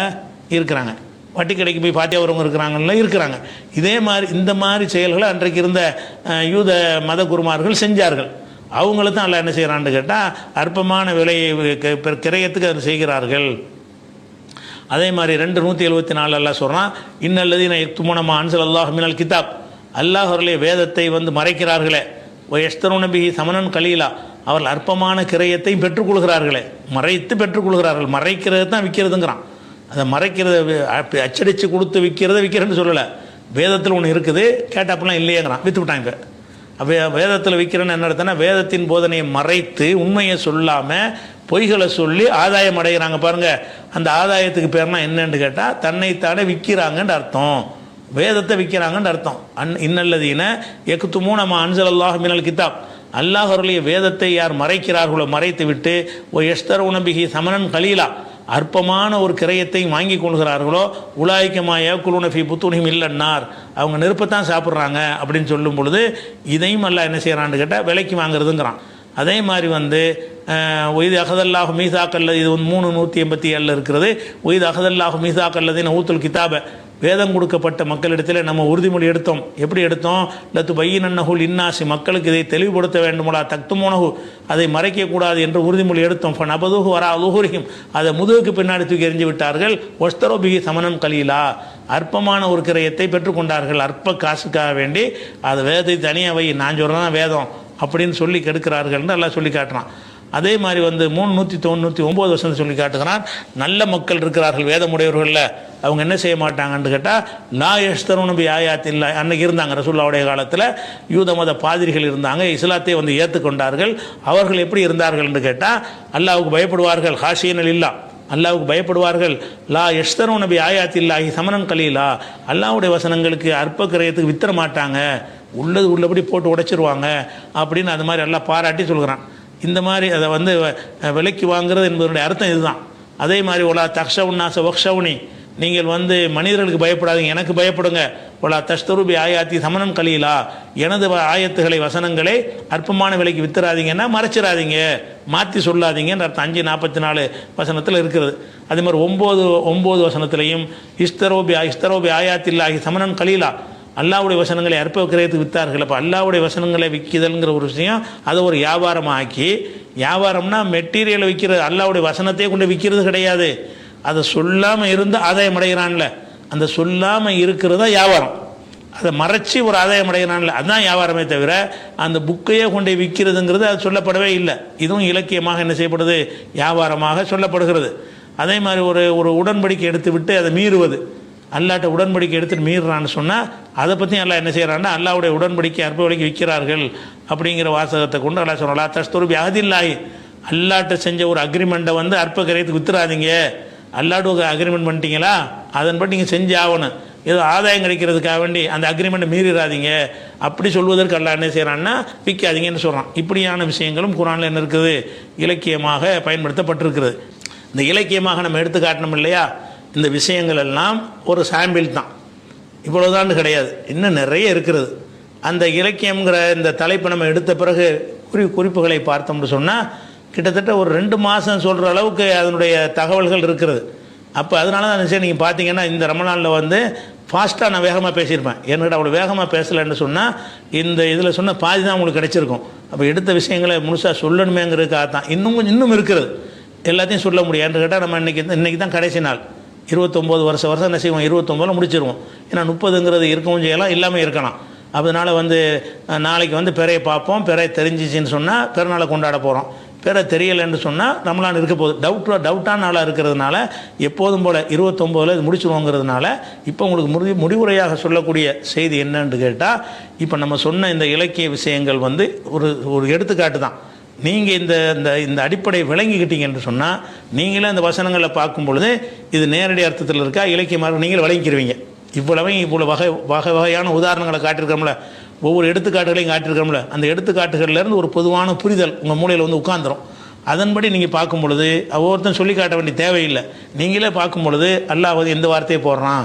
இருக்கிறாங்க. வட்டி கடைக்கு போய் பாத்தியா வரவங்க இருக்கிறாங்கல்ல, இருக்கிறாங்க. இதே மாதிரி இந்த மாதிரி செயல்களை அன்றைக்கு இருந்த யூத மத குருமார்கள் செஞ்சார்கள். அவங்கள தான் அல்ல என்ன செய்கிறான்னு கேட்டால், அற்பமான விலையை கிரயத்துக்கு அதை செய்கிறார்கள். அதே மாதிரி 2:174 அல்லாஹ் சொல்கிறான், இன்னல்லதீன யக்துமூன அன்ஸல் அல்லாஹு மினல் கிதாப், அல்லாஹ் அவர்களே வேதத்தை மறைக்கிறார்களே, எஸ்தரூன பிஹி சமணன் கலீலா, அவர்கள் அற்பமான கிரயத்தை பெற்றுக்கொள்கிறார்களே, மறைத்து பெற்றுக்கொள்கிறார்கள். மறைக்கிறது தான் விற்கிறதுங்கிறான். அதை மறைக்கிறத அச்சடித்து கொடுத்து விற்கிறேன்னு சொல்லலை. வேதத்தில் ஒன்று இருக்குது, கேட்டாப்பெல்லாம் இல்லையேங்கிறான், விற்று விட்டாங்க. வேதத்தில் விற்கிறேன்னு என்ன அர்த்தம்னா, வேதத்தின் போதனையை மறைத்து உண்மையை சொல்லாமல் பொய்களை சொல்லி ஆதாயம் அடைகிறாங்க பாருங்கள். அந்த ஆதாயத்துக்கு பேர்னா என்னன்னு கேட்டால், தன்னைத்தானே விற்கிறாங்கன்னு அர்த்தம், வேதத்தை விற்கிறாங்கன்னு அர்த்தம். இன்னல்லதீன யக்துமூன மா அன்ஸல் அல்லாஹு மினல் கிதாப், அல்லாஹ் அவர்களுடைய வேதத்தை யார் மறைக்கிறார்களோ, மறைத்து விட்டு எஸ்தரூன பிஹி சமணன் கலீலா, அற்பமான ஒரு கிரயத்தை வாங்கி கொள்கிறார்களோ, உலாய்க்கமா ஏக்குலூன ஃபி புத்தூனிஹிம் இல்லன்னார், அவங்க நெருப்பத்தான் சாப்பிட்றாங்க அப்படின்னு சொல்லும் பொழுது, இதையும் அல்லாஹ் என்ன செய்கிறான்னு கேட்டால் விலைக்கு வாங்குறதுங்கிறான். அதே மாதிரி ஒய்து அகதல்லாஹு மீசாக்கல்லது, இது 3:187 இருக்கிறது. ஒய்து அகதல்லாஹு மீசாக்கல்லதின் ஊத்துல் கிதாப, வேதம் கொடுக்கப்பட்ட மக்களிடத்தில் நம்ம உறுதிமொழி எடுத்தோம். எப்படி எடுத்தோம்? லத்து பையினன்னஹுல் இன்னாசி, மக்களுக்கு இதை தெளிவுபடுத்த வேண்டுமோலா தக்துமோனஹு, அதை மறைக்கக்கூடாது என்று உறுதிமொழி எடுத்தோம். நபதுஹு வரா அலுஹுரிஹிம், அதை முதுகுக்கு பின்னாடி தூக்கி எறிஞ்சு விட்டார்கள். ஒஸ்தரோ பிஹி சமணன் கலீலா, அற்பமான ஒரு கிரயத்தை பெற்றுக்கொண்டார்கள். அற்ப காசுக்காக வேண்டி அது வேதத்தை தனியாக வை, நான் சொல்கிறேன் வேதம் அப்படின்னு சொல்லி கெடுக்கிறார்கள்னு எல்லாம் சொல்லி காட்டுறான். அதே மாதிரி 399 வருஷம் சொல்லி காட்டுகிறான், நல்ல மக்கள் இருக்கிறார்கள் வேதமுடையவர்களில், அவங்க என்ன செய்ய மாட்டாங்கன்னு கேட்டால், லா யஷ்தரூன பி ஆயாத்தில்லா, அன்னைக்கு இருந்தாங்க ரசூலுல்லாஹ்வுடைய காலத்தில் யூத மத பாதிரிகள் இருந்தாங்க, இஸ்லாத்தை ஏற்றுக்கொண்டார்கள். அவர்கள் எப்படி இருந்தார்கள் என்று கேட்டால், அல்லாஹ்வுக்கு பயப்படுவார்கள், ஹாஷியனல் இல்லா, அல்லாஹ்வுக்கு பயப்படுவார்கள். லா யஷ்தரூன பி ஆயாத்தில்லாஹி சமணன் கலீலா, அல்லாஹ்வுடைய வசனங்களுக்கு அற்ப கிரயத்துக்கு வித்தர மாட்டாங்க, உள்ளபடி போட்டு உடைச்சிருவாங்க அப்படின்னு அது மாதிரி எல்லாம் பாராட்டி சொல்கிறான். இந்த மாதிரி அதை விலைக்கு வாங்குறது என்பதனுடைய அர்த்தம் இதுதான். அதே மாதிரி ஒலா தக்ஷவுன்னாச வக்ஷவுனி, நீங்கள் வந்து மனிதர்களுக்கு பயப்படாதீங்க, எனக்கு பயப்படுங்க. வலா தஷ்தருபி ஆயாத்தி சமணம் கலீலா, எனது ஆயத்துகளை வசனங்களை அற்பமான விலைக்கு வித்துறாதீங்கன்னா மறைச்சிடாதீங்க, மாற்றி சொல்லாதீங்கன்ற அர்த்தம் 5:44 வசனத்தில் இருக்கிறது. அதே மாதிரி 9 வசனத்திலையும் இஸ்தரோபி ஆயாத்தில்லாஹி சமணம் கலீலா, அல்லாவுடைய வசனங்களை அற்ப கிரயத்துக்கு வித்தார்கள். அப்போ அல்லாவுடைய வசனங்களை விற்கிதல்ங்கிற ஒரு விஷயம் அதை ஒரு வியாபாரமாக ஆக்கி, வியாபாரம்னா மெட்டீரியலை விற்கிறது, அல்லாவுடைய வசனத்தையே கொண்டு விற்கிறது கிடையாது. அதை சொல்லாமல் இருந்து ஆதாயம் அடைகிறான்ல, அந்த சொல்லாமல் இருக்கிறதா வியாபாரம். அதை மறைச்சி ஒரு ஆதாயம் அடைகிறான்ல, அதுதான் வியாபாரமே தவிர அந்த புக்கையே கொண்டு விற்கிறதுங்கிறது அது சொல்லப்படவே இல்லை. இதுவும் இலக்கியமாக என்ன செய்யப்படுது, வியாபாரமாக சொல்லப்படுகிறது. அதே மாதிரி ஒரு உடன்படிக்கை எடுத்து விட்டு அதை மீறுவது, அல்லாட்ட உடன்படிக்கை எடுத்துட்டு மீறுறான்னு சொன்னால் அதை பற்றி அல்லாஹ் என்ன செய்கிறான்னா, அல்லாவுடைய உடன்படிக்கை அற்ப விலைக்கு விற்கிறார்கள் அப்படிங்கிற வாசகத்தை கொண்டு அல்லாஹ் சொல்லலாம் தஸ்தூபி அஹதில்லாஹி, அல்லாட்ட செஞ்ச ஒரு அக்ரிமெண்ட்டை வந்து அற்ப கிரயத்துக்கு வித்துறாதீங்க. அல்லாட்டு ஒரு அக்ரிமெண்ட் பண்ணிட்டீங்களா, அதன்படி நீங்கள் செஞ்சு ஆகணும், ஏதோ ஆதாயம் கிடைக்கிறதுக்காக வேண்டி அந்த அக்ரிமெண்ட்டை மீறிடாதீங்க அப்படி சொல்வதற்கு அல்லாஹ் என்ன செய்கிறான்னா விற்காதீங்கன்னு சொல்கிறான். இப்படியான விஷயங்களும் குர்ஆனில் என்ன இருக்குது, இலக்கியமாக பயன்படுத்தப்பட்டிருக்கிறது. இந்த இலக்கியமாக நம்ம எடுத்து காட்டணும் இல்லையா, இந்த விஷயங்கள் எல்லாம் ஒரு சாம்பிள் தான், இவ்வளோதான் கிடையாது, இன்னும் நிறைய இருக்கிறது. அந்த இலக்கியங்கிற இந்த தலைப்பை நம்ம எடுத்த பிறகு குறிப்புகளை பார்த்தோம்னு சொன்னால் கிட்டத்தட்ட ஒரு 2 மாதம் சொல்கிற அளவுக்கு அதனுடைய தகவல்கள் இருக்கிறது. அப்போ அதனால தான் நினச்சேன், நீங்கள் பார்த்தீங்கன்னா இந்த ரமலானில் வந்து ஃபாஸ்ட்டாக நான் வேகமாக பேசியிருப்பேன். என்கிட்ட அவ்வளோ வேகமாக பேசலைன்னு சொன்னால் இந்த இதில் சொன்ன பாதி தான் உங்களுக்கு கிடைச்சிருக்கும். அப்போ எடுத்த விஷயங்களை முழுசாக சொல்லணுமேங்கிறதுக்காக தான். இன்னும் இருக்கிறது, எல்லாத்தையும் சொல்ல முடியும் என்று கேட்டால் நம்ம இன்றைக்கி தான் கடைசி நாள். 29 வருஷம் என்ன செய்வோம், 29 முடிச்சிருவோம். ஏன்னா 30ங்கிறது இருக்கவும் செய்யலாம், இல்லாமல் இருக்கலாம். அதனால் வந்து நாளைக்கு வந்து பிறையை பார்ப்போம், பிறை தெரிஞ்சிச்சின்னு சொன்னால் பிறநாளை கொண்டாட போகிறோம். பிற தெரியலைன்னு சொன்னால் ரமலான் இருக்க போகுது. டவுட்டான நாளாக இருக்கிறதுனால எப்போதும் போல் 29 இது முடிச்சுருவோங்கிறதுனால இப்போ உங்களுக்கு முடிவுரையாக சொல்லக்கூடிய செய்தி என்னன்னு கேட்டால், இப்போ நம்ம சொன்ன இந்த இலக்கிய விஷயங்கள் வந்து ஒரு எடுத்துக்காட்டு தான். நீங்கள் இந்த அடிப்படை விளங்கிக்கிட்டீங்கன்னு சொன்னால் நீங்களே அந்த வசனங்களை பார்க்கும் பொழுது இது நேரடி அர்த்தத்தில் இருக்கா இலக்கியமாக நீங்கள் விளங்கிக்கிடுவீங்க. இவ்வளோ வகையான உதாரணங்களை காட்டியிருக்கிறோம்ல, ஒவ்வொரு எடுத்துக்காட்டுகளையும் காட்டியிருக்கிறோம்ல, அந்த எடுத்துக்காட்டுகள்லேருந்து ஒரு பொதுவான புரிதல் உங்கள் மூளையில் வந்து உட்காந்துரும். அதன்படி நீங்கள் பார்க்கும் பொழுது ஒவ்வொருத்தரும் சொல்லி காட்ட வேண்டிய தேவையில்லை. நீங்களே பார்க்கும் பொழுது அல்லாஹ் வந்து எந்த வார்த்தையை போடுறான்,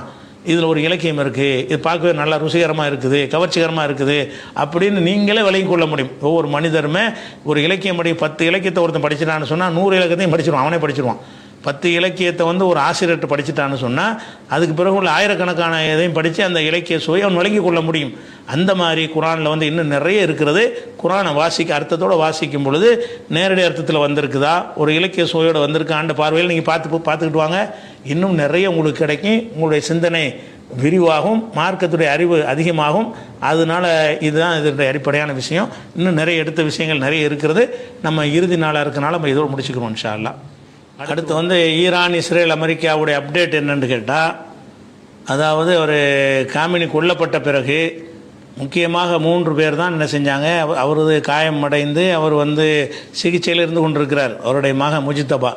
இதில் ஒரு இலக்கியம் இருக்குது, இது பார்க்கவே நல்லா ருசிகரமாக இருக்குது, கவர்ச்சிகரமாக இருக்குது அப்படின்னு நீங்களே விளங்கி கொள்ள முடியும். ஒவ்வொரு மனிதருமே ஒரு இலக்கியம் 10 இலக்கியத்தை ஒருத்தன் படிச்சிட்டான்னு சொன்னால் 100 இலக்கியத்தையும் படிச்சிருவான், அவனே படிச்சிருவான். 10 இலக்கியத்தை வந்து ஒரு ஆசிரியர்கிட்ட படிச்சுட்டான்னு சொன்னால் அதுக்கு பிறகு உள்ள ஆயிரக்கணக்கான இதையும் படித்து அந்த இலக்கிய சுவை அவன் விளங்கி கொள்ள முடியும். அந்த மாதிரி குர்ஆனில் வந்து இன்னும் நிறைய இருக்கிறது. குர்ஆனை அர்த்தத்தோடு வாசிக்கும் பொழுது நேரடி அர்த்தத்தில் வந்திருக்குதா, ஒரு இலக்கிய சுவையோடு வந்திருக்கான்ற பார்வையில் நீங்கள் பார்த்துக்கிட்டு வாங்க. இன்னும் நிறைய உங்களுக்கு கிடைக்கும், உங்களுடைய சிந்தனை விரிவாகும், மார்க்கத்துடைய அறிவு அதிகமாகும். அதனால் இதுதான் இதனுடைய அடிப்படையான விஷயம். இன்னும் நிறைய எடுத்த விஷயங்கள் நிறைய இருக்கிறது. நம்ம இறுதி நாளாக இருக்கனால நம்ம இதோடு முடிச்சுக்கிறோம் இன்ஷா அல்லாஹ். அடுத்து வந்து ஈரான், இஸ்ரேல், அமெரிக்காவுடைய அப்டேட் என்னன்னு கேட்டால், அதாவது ஒரு காமினி கொல்லப்பட்ட பிறகு முக்கியமாக 3 பேர் தான் என்ன செஞ்சாங்க, அவரது காயம் அடைந்து அவர் வந்து சிகிச்சையில் இருந்து கொண்டிருக்கிறார், அவருடைய மகன் முஜித்தபா.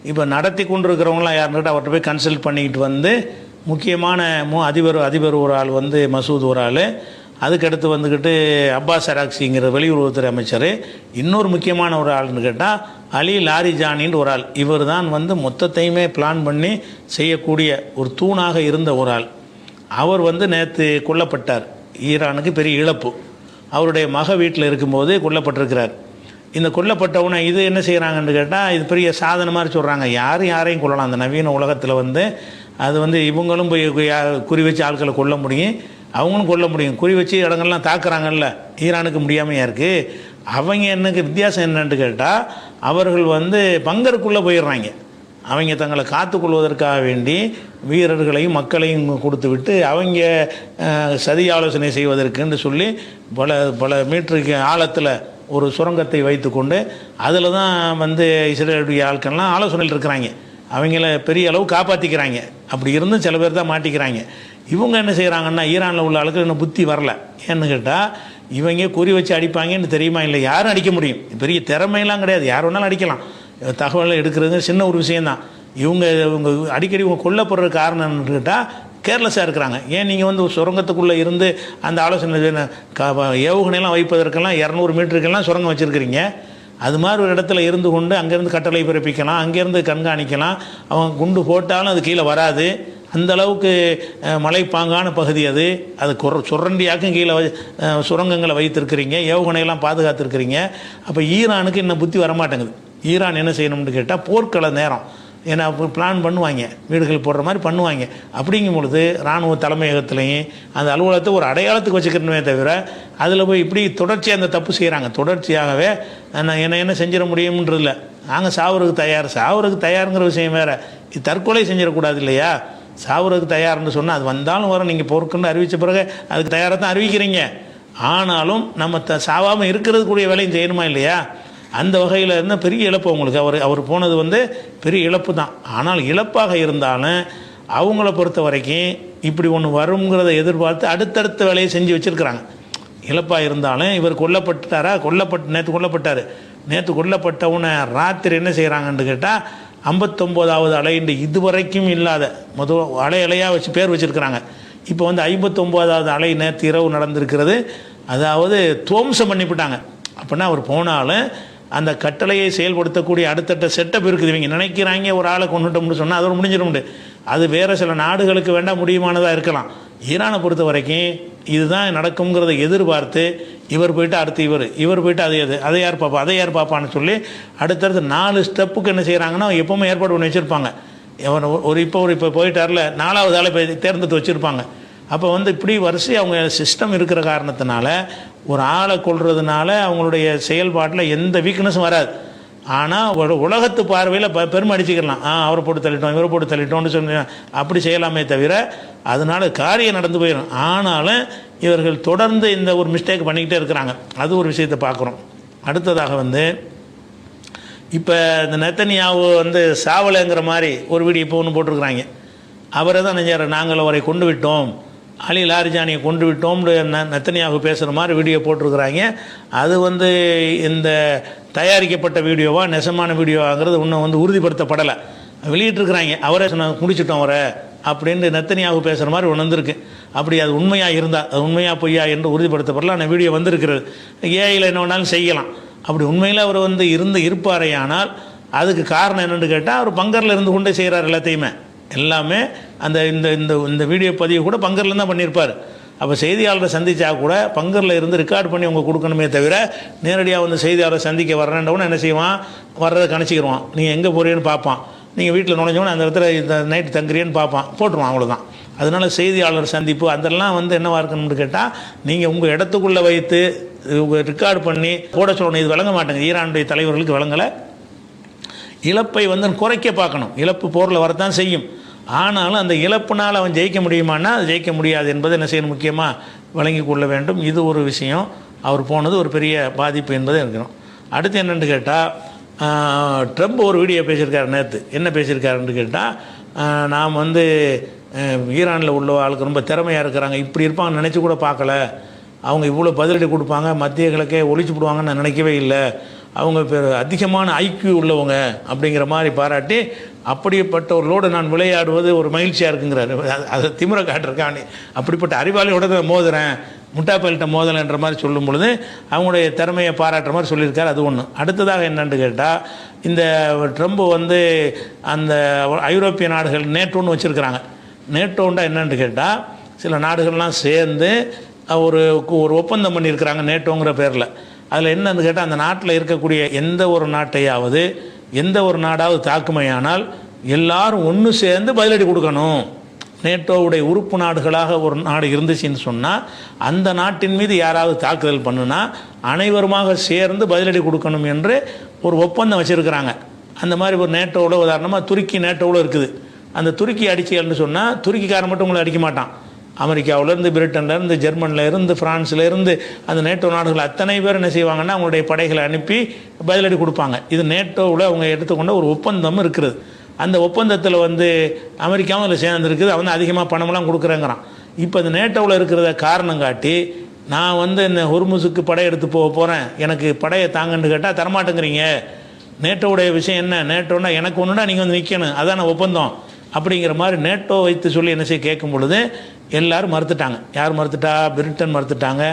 இப்போ நடத்தி கொண்டிருக்கிறவங்களாம் யாருன்னு அவர்கிட்ட போய் கன்சல்ட் பண்ணிக்கிட்டு வந்து முக்கியமான அதிபர் ஒரு ஆள் வந்து மசூத் ஒரு ஆள், அதுக்கடுத்து வந்துக்கிட்டு அப்பாஸ் அராக்சிங்கிற வெளியுறவுத்துறை அமைச்சர், இன்னொரு முக்கியமான ஒரு ஆள்னு கேட்டால் அலி லாரிஜானின்னு ஒரு ஆள். இவர் தான் வந்து மொத்தத்தையுமே பிளான் பண்ணி செய்யக்கூடிய ஒரு தூணாக இருந்த ஒரு ஆள். அவர் வந்து நேற்று கொல்லப்பட்டார். ஈரானுக்கு பெரிய இழப்பு. அவருடைய மக வீட்டில் இருக்கும்போது கொல்லப்பட்டிருக்கிறார். இந்த கொல்லப்பட்டவுடனே இது என்ன செய்கிறாங்கன்னு கேட்டால், இது பெரிய சாதனை மாதிரி சொல்கிறாங்க. யாரையும் கொள்ளலாம் அந்த நவீன உலகத்தில் வந்து. அது வந்து இவங்களும் போய் குறி வச்சு ஆட்களை கொல்ல முடியும், அவங்களும் கொல்ல முடியும். குறி வச்சு இடங்கள்லாம் தாக்குறாங்கல்ல, ஈரானுக்கு முடியாமையாக இருக்குது. அவங்க என்னக்கு வித்தியாசம் என்னன்னு கேட்டால், அவர்கள் வந்து பங்கருக்குள்ளே போயிடுறாங்க. அவங்க தங்களை காத்துக்கொள்வதற்காக வேண்டி வீரர்களையும் மக்களையும் கொடுத்து விட்டு அவங்க சதி ஆலோசனை செய்வதற்குன்னு சொல்லி பல மீட்டருக்கு ஆழத்தில் ஒரு சுரங்கத்தை வைத்து கொண்டு அதில் தான் வந்து இஸ்ரேலுடைய ஆட்கள்லாம் ஆலோசனையில் இருக்கிறாங்க. அவங்கள பெரிய அளவு காப்பாற்றிக்கிறாங்க. அப்படி இருந்தும் சில பேர் தான் மாட்டிக்கிறாங்க. இவங்க என்ன செய்கிறாங்கன்னா, ஈரானில் உள்ள ஆளுக்கு இன்னும் புத்தி வரல. ஏன்னு கேட்டால், இவங்க குறி வச்சு அடிப்பாங்கன்னு தெரியுமா, இல்லை யாரும் அடிக்க முடியும், பெரிய திறமையெல்லாம் கிடையாது, யார் வேணாலும் அடிக்கலாம். தகவலை எடுக்கிறது சின்ன ஒரு விஷயந்தான். இவங்க அடிக்கடி இவங்க கொல்லப்படுற காரணம் என்னன்னு கேட்டால் கேர்லெஸ்ஸாக இருக்கிறாங்க. ஏன் நீங்கள் வந்து சுரங்கத்துக்குள்ளே இருந்து அந்த ஆலோசனை ஏவுகணையெல்லாம் வைப்பதற்கெல்லாம் 200 மீட்டருக்கெல்லாம் சுரங்கம் வச்சுருக்கிறீங்க. அது மாதிரி ஒரு இடத்துல இருந்து கொண்டு அங்கேருந்து கட்டளை பிறப்பிக்கலாம், அங்கேருந்து கண்காணிக்கலாம். அவங்க குண்டு போட்டாலும் அது கீழே வராது. அந்த அளவுக்கு மலைப்பாங்கான பகுதி அது. அது சுரண்டியாக்கும் கீழே சுரங்கங்களை வைத்திருக்கிறீங்க, ஏவுகணையெல்லாம் பாதுகாத்துருக்கிறீங்க. அப்போ ஈரானுக்கு இன்னும் புத்தி வரமாட்டேங்குது. ஈரான் என்ன செய்யணும்னு கேட்டால் போர்க்கள நேரம் ஏன்னா பிளான் பண்ணுவாங்க, வீடுகள் போடுற மாதிரி பண்ணுவாங்க. அப்படிங்கும் பொழுது இராணுவ தலைமையகத்துலேயும் அந்த அலுவலகத்தை ஒரு அடையாளத்துக்கு வச்சுக்கிறணுமே தவிர அதில் போய் இப்படி தொடர்ச்சியாக அந்த தப்பு செய்கிறாங்க. தொடர்ச்சியாகவே என்ன செஞ்சிட முடியும்ன்றதில்ல. நாங்கள் சாவுறதுக்கு தயாருங்கிற விஷயம் வேறு. இது தற்கொலை செஞ்சிடக்கூடாது இல்லையா? சாவுறதுக்கு தயார்னு சொன்னால் அது வந்தாலும் வரும். நீங்கள் பொறுக்குன்னு அறிவித்த பிறகு அதுக்கு தயாராக தான் அறிவிக்கிறீங்க. ஆனாலும் நம்ம சாவாமல் இருக்கிறதுக்குரிய வேலையும் செய்யணுமா இல்லையா? அந்த வகையில் இருந்தால் பெரிய இழப்பு அவங்களுக்கு. அவர் போனது பெரிய இழப்பு தான். ஆனால் இழப்பாக இருந்தாலும் அவங்கள பொறுத்த வரைக்கும் இப்படி ஒன்று வருங்கிறத எதிர்பார்த்து அடுத்தடுத்த வேலையை செஞ்சு வச்சுருக்கிறாங்க. இழப்பாக இருந்தாலும் இவர் நேற்று கொல்லப்பட்டார். நேற்று கொல்லப்பட்டவுடனே ராத்திரி என்ன செய்கிறாங்கன்னு கேட்டால் 59வது அலைன்னு இதுவரைக்கும் இல்லாத அலையாக வச்சு பேர் வச்சுருக்கிறாங்க. இப்போ 59வது அலை நேற்று இரவு நடந்திருக்கிறது. அதாவது துவம்சம் பண்ணிவிட்டாங்க. அப்படின்னா அவர் போனாலும் அந்த கட்டளையை செயல்படுத்தக்கூடிய அடுத்தட்ட செட்டப் இருக்குது. இவங்க நினைக்கிறாங்க ஒரு ஆளை கொண்டுட்டோம்னு சொன்னால் அதோடு முடிஞ்சிடும். அது வேறு சில நாடுகளுக்கு வேண்டாம் முடியுமானதாக இருக்கலாம். ஈரானை பொறுத்த வரைக்கும் இதுதான் நடக்குங்கிறத எதிர்பார்த்து இவர் போய்ட்டு அடுத்து இவர் போய்ட்டு அதை யார் பாப்பான்னு சொல்லி அடுத்தடுத்து 4 ஸ்டெப்புக்கு என்ன செய்கிறாங்கன்னா எப்போவுமே ஏற்பாடு பண்ணி வச்சுருப்பாங்க. இப்போ போயிட்டார்ல 4வது ஆளை தேர்ந்தெடுத்து வச்சுருப்பாங்க. அப்போ இப்படி வரிசை அவங்க சிஸ்டம் இருக்கிற காரணத்தினால ஒரு ஆளை கொள்றதுனால அவங்களுடைய செயல்பாட்டில் எந்த வீக்னஸும் வராது. ஆனால் உலகத்து பார்வையில் பெருமை அடிச்சுக்கலாம். அவரை போட்டு தள்ளிட்டோம், இவரை போட்டு தள்ளிட்டோம்னு சொல்லி அப்படி செய்யலாமே தவிர அதனால் காரியம் நடந்து போயிடும். ஆனாலும் இவர்கள் தொடர்ந்து இந்த ஒரு மிஸ்டேக் பண்ணிக்கிட்டே இருக்கிறாங்க. அது ஒரு விஷயத்தை பார்க்குறோம். அடுத்ததாக இப்போ இந்த நெத்தனியாவு சாவலைங்கிற மாதிரி ஒரு வீடியோ இப்போ ஒன்று போட்டிருக்கிறாங்க. அவரை தான் நாங்கள் அவரை கொண்டு விட்டோம், அலி லாரிஜானியை கொண்டு விட்டோம்னு நெத்தனியாவு பேசுகிற மாதிரி வீடியோ போட்டிருக்கிறாங்க. அது இந்த தயாரிக்கப்பட்ட வீடியோவா நெசமான வீடியோவாங்கிறது இன்னும் உறுதிப்படுத்தப்படலை. வெளியிட்டிருக்கிறாங்க. அவரே முடிச்சிட்டோம் அவரை அப்படின்னு நெத்தனியாவு பேசுகிற மாதிரி ஒன்று வந்திருக்கு. அப்படி அது உண்மையாக இருந்தால் அது உண்மையாக பொய்யா என்று உறுதிப்படுத்தப்படல. அந்த வீடியோ வந்திருக்கிறது. ஏஐயில் என்ன வேணாலும் செய்யலாம். அப்படி உண்மையில் அவர் இருப்பாரையானால் அதுக்கு காரணம் என்னென்னு கேட்டால் அவர் பங்கரில் இருந்து கொண்டே செய்கிறார். எல்லாமே அந்த இந்த இந்த இந்த வீடியோ பதிவு கூட பங்கரில் தான் பண்ணியிருப்பார். அப்போ செய்தியாளரை சந்தித்தா கூட பங்கரில் இருந்து ரெக்கார்ட் பண்ணி அவங்க கொடுக்கணுமே தவிர நேரடியாக செய்தியாளரை சந்திக்க வர்றேன்றவனு என்ன செய்வான், வர்றதை கணிச்சிக்கிடுவான். நீங்கள் எங்கே போகிறீன்னு பார்ப்பான். நீங்கள் வீட்டில் நுழைஞ்சோன்னு அந்த இடத்துல இந்த நைட்டு தங்குறியன்னு பார்ப்பான், போட்டுருவான். அவ்வளோதான். அதனால் செய்தியாளர் சந்திப்பு அதெல்லாம் என்னவாக இருக்கணும்னு கேட்டால் நீங்கள் உங்கள் இடத்துக்குள்ளே வைத்து ரெக்கார்டு பண்ணி போட சொல்லணும். இது வழங்க மாட்டேங்க. ஈரானுடைய தலைவர்களுக்கு வழங்கலை. இழப்பை குறைக்க பார்க்கணும். இழப்பு போரில் வரத்தான் செய்யும். ஆனாலும் அந்த இழப்புனால் அவன் ஜெயிக்க முடியுமானா அது ஜெயிக்க முடியாது என்பதை என்ன செய்யணும், முக்கியமாக வழங்கி கொள்ள வேண்டும். இது ஒரு விஷயம். அவர் போனது ஒரு பெரிய பாதிப்பு என்பதை இருக்கணும். அடுத்து என்னென்னு கேட்டால் ட்ரம்ப் ஒரு வீடியோ பேசியிருக்காரு நேற்று. என்ன பேசியிருக்காருன்னு கேட்டால் நாம் ஈரானில் உள்ள ஆளுக்கு ரொம்ப திறமையாக இருக்கிறாங்க, இப்படி இருப்பாங்கன்னு நினச்சி கூட பார்க்கல, அவங்க இவ்வளோ பதிலடி கொடுப்பாங்க, மத்திய கிழக்கே ஒழிச்சு போடுவாங்கன்னு நான் நினைக்கவே இல்லை, அவங்க அதிகமான ஐக்கியூ உள்ளவங்க அப்படிங்கிற மாதிரி பாராட்டி அப்படிப்பட்டவர்களோடு நான் விளையாடுவது ஒரு மகிழ்ச்சியாக இருக்குங்கிறாரு. அதை திமிர காட்டுறக்காண்டி அப்படிப்பட்ட அறிவாளியோட தான் மோதுறேன், முட்டாப்பல்கிட்ட மோதலைன்ற மாதிரி சொல்லும் பொழுது அவங்களுடைய திறமையை பாராட்டுற மாதிரி சொல்லியிருக்காரு. அது ஒன்று. அடுத்ததாக என்னன்னு கேட்டால் இந்த ட்ரம்ப் அந்த ஐரோப்பிய நாடுகள் நேட்டோன்னு வச்சுருக்கிறாங்க. நேட்டோண்டா என்னன்னு கேட்டால் சில நாடுகள்லாம் சேர்ந்து ஒரு ஒப்பந்தம் பண்ணியிருக்கிறாங்க நேட்டோங்கிற பேரில். அதில் என்னன்னு கேட்டால் அந்த நாட்டில் இருக்கக்கூடிய எந்த ஒரு நாட்டையாவது எந்த ஒரு நாடாவது தாக்குமையானால் எல்லாரும் ஒன்று சேர்ந்து பதிலடி கொடுக்கணும். நேட்டோவுடைய உறுப்பு நாடுகளாக ஒரு நாடு இருந்துச்சுன்னு சொன்னால் அந்த நாட்டின் மீது யாராவது தாக்குதல் பண்ணுனா அனைவருமாக சேர்ந்து பதிலடி கொடுக்கணும் என்று ஒரு ஒப்பந்தம் வச்சுருக்கிறாங்க. அந்த மாதிரி ஒரு நேட்டோவில் உதாரணமாக துருக்கி நேட்டோவில் இருக்குது. அந்த துருக்கி அடிச்சுகள்னு சொன்னால் துருக்கிக்காரன் மட்டும் உங்களை அடிக்க மாட்டான். அமெரிக்காவிலேருந்து, பிரிட்டன்லேருந்து, ஜெர்மனிலேருந்து, ஃப்ரான்ஸ்லேருந்து அந்த நேட்டோ நாடுகள் அத்தனை பேர் என்ன செய்வாங்கன்னா அவங்களுடைய படைகளை அனுப்பி பதிலடி கொடுப்பாங்க. இது நேட்டோவில் அவங்க எடுத்துக்கொண்ட ஒரு ஒப்பந்தம் இருக்கிறது. அந்த ஒப்பந்தத்தில் அமெரிக்காவும் அதில் சேர்ந்துருக்குது. அவன் அதிகமாக பணமெல்லாம் கொடுக்குறேங்கிறான். இப்போ இந்த நேட்டோவில் இருக்கிறத காரணம் காட்டி நான் இந்த ஹொர்முஸுக்கு படையெடுத்து போக போகிறேன், எனக்கு படையை தாங்கன்னு கேட்டால் தரமாட்டேங்கிறீங்க. நேட்டோவுடைய விஷயம் என்ன, நேட்டோன்னா எனக்கு ஒன்றுனா நீங்கள் நிற்கணும், அதான ஒப்பந்தம் அப்படிங்கிற மாதிரி நேட்டோ வைத்து சொல்லி என்ன செய்ய கேட்கும் பொழுது எல்லோரும் மறுத்துட்டாங்க. யார் மறுத்துட்டா? பிரிட்டன் மறுத்துட்டாங்க,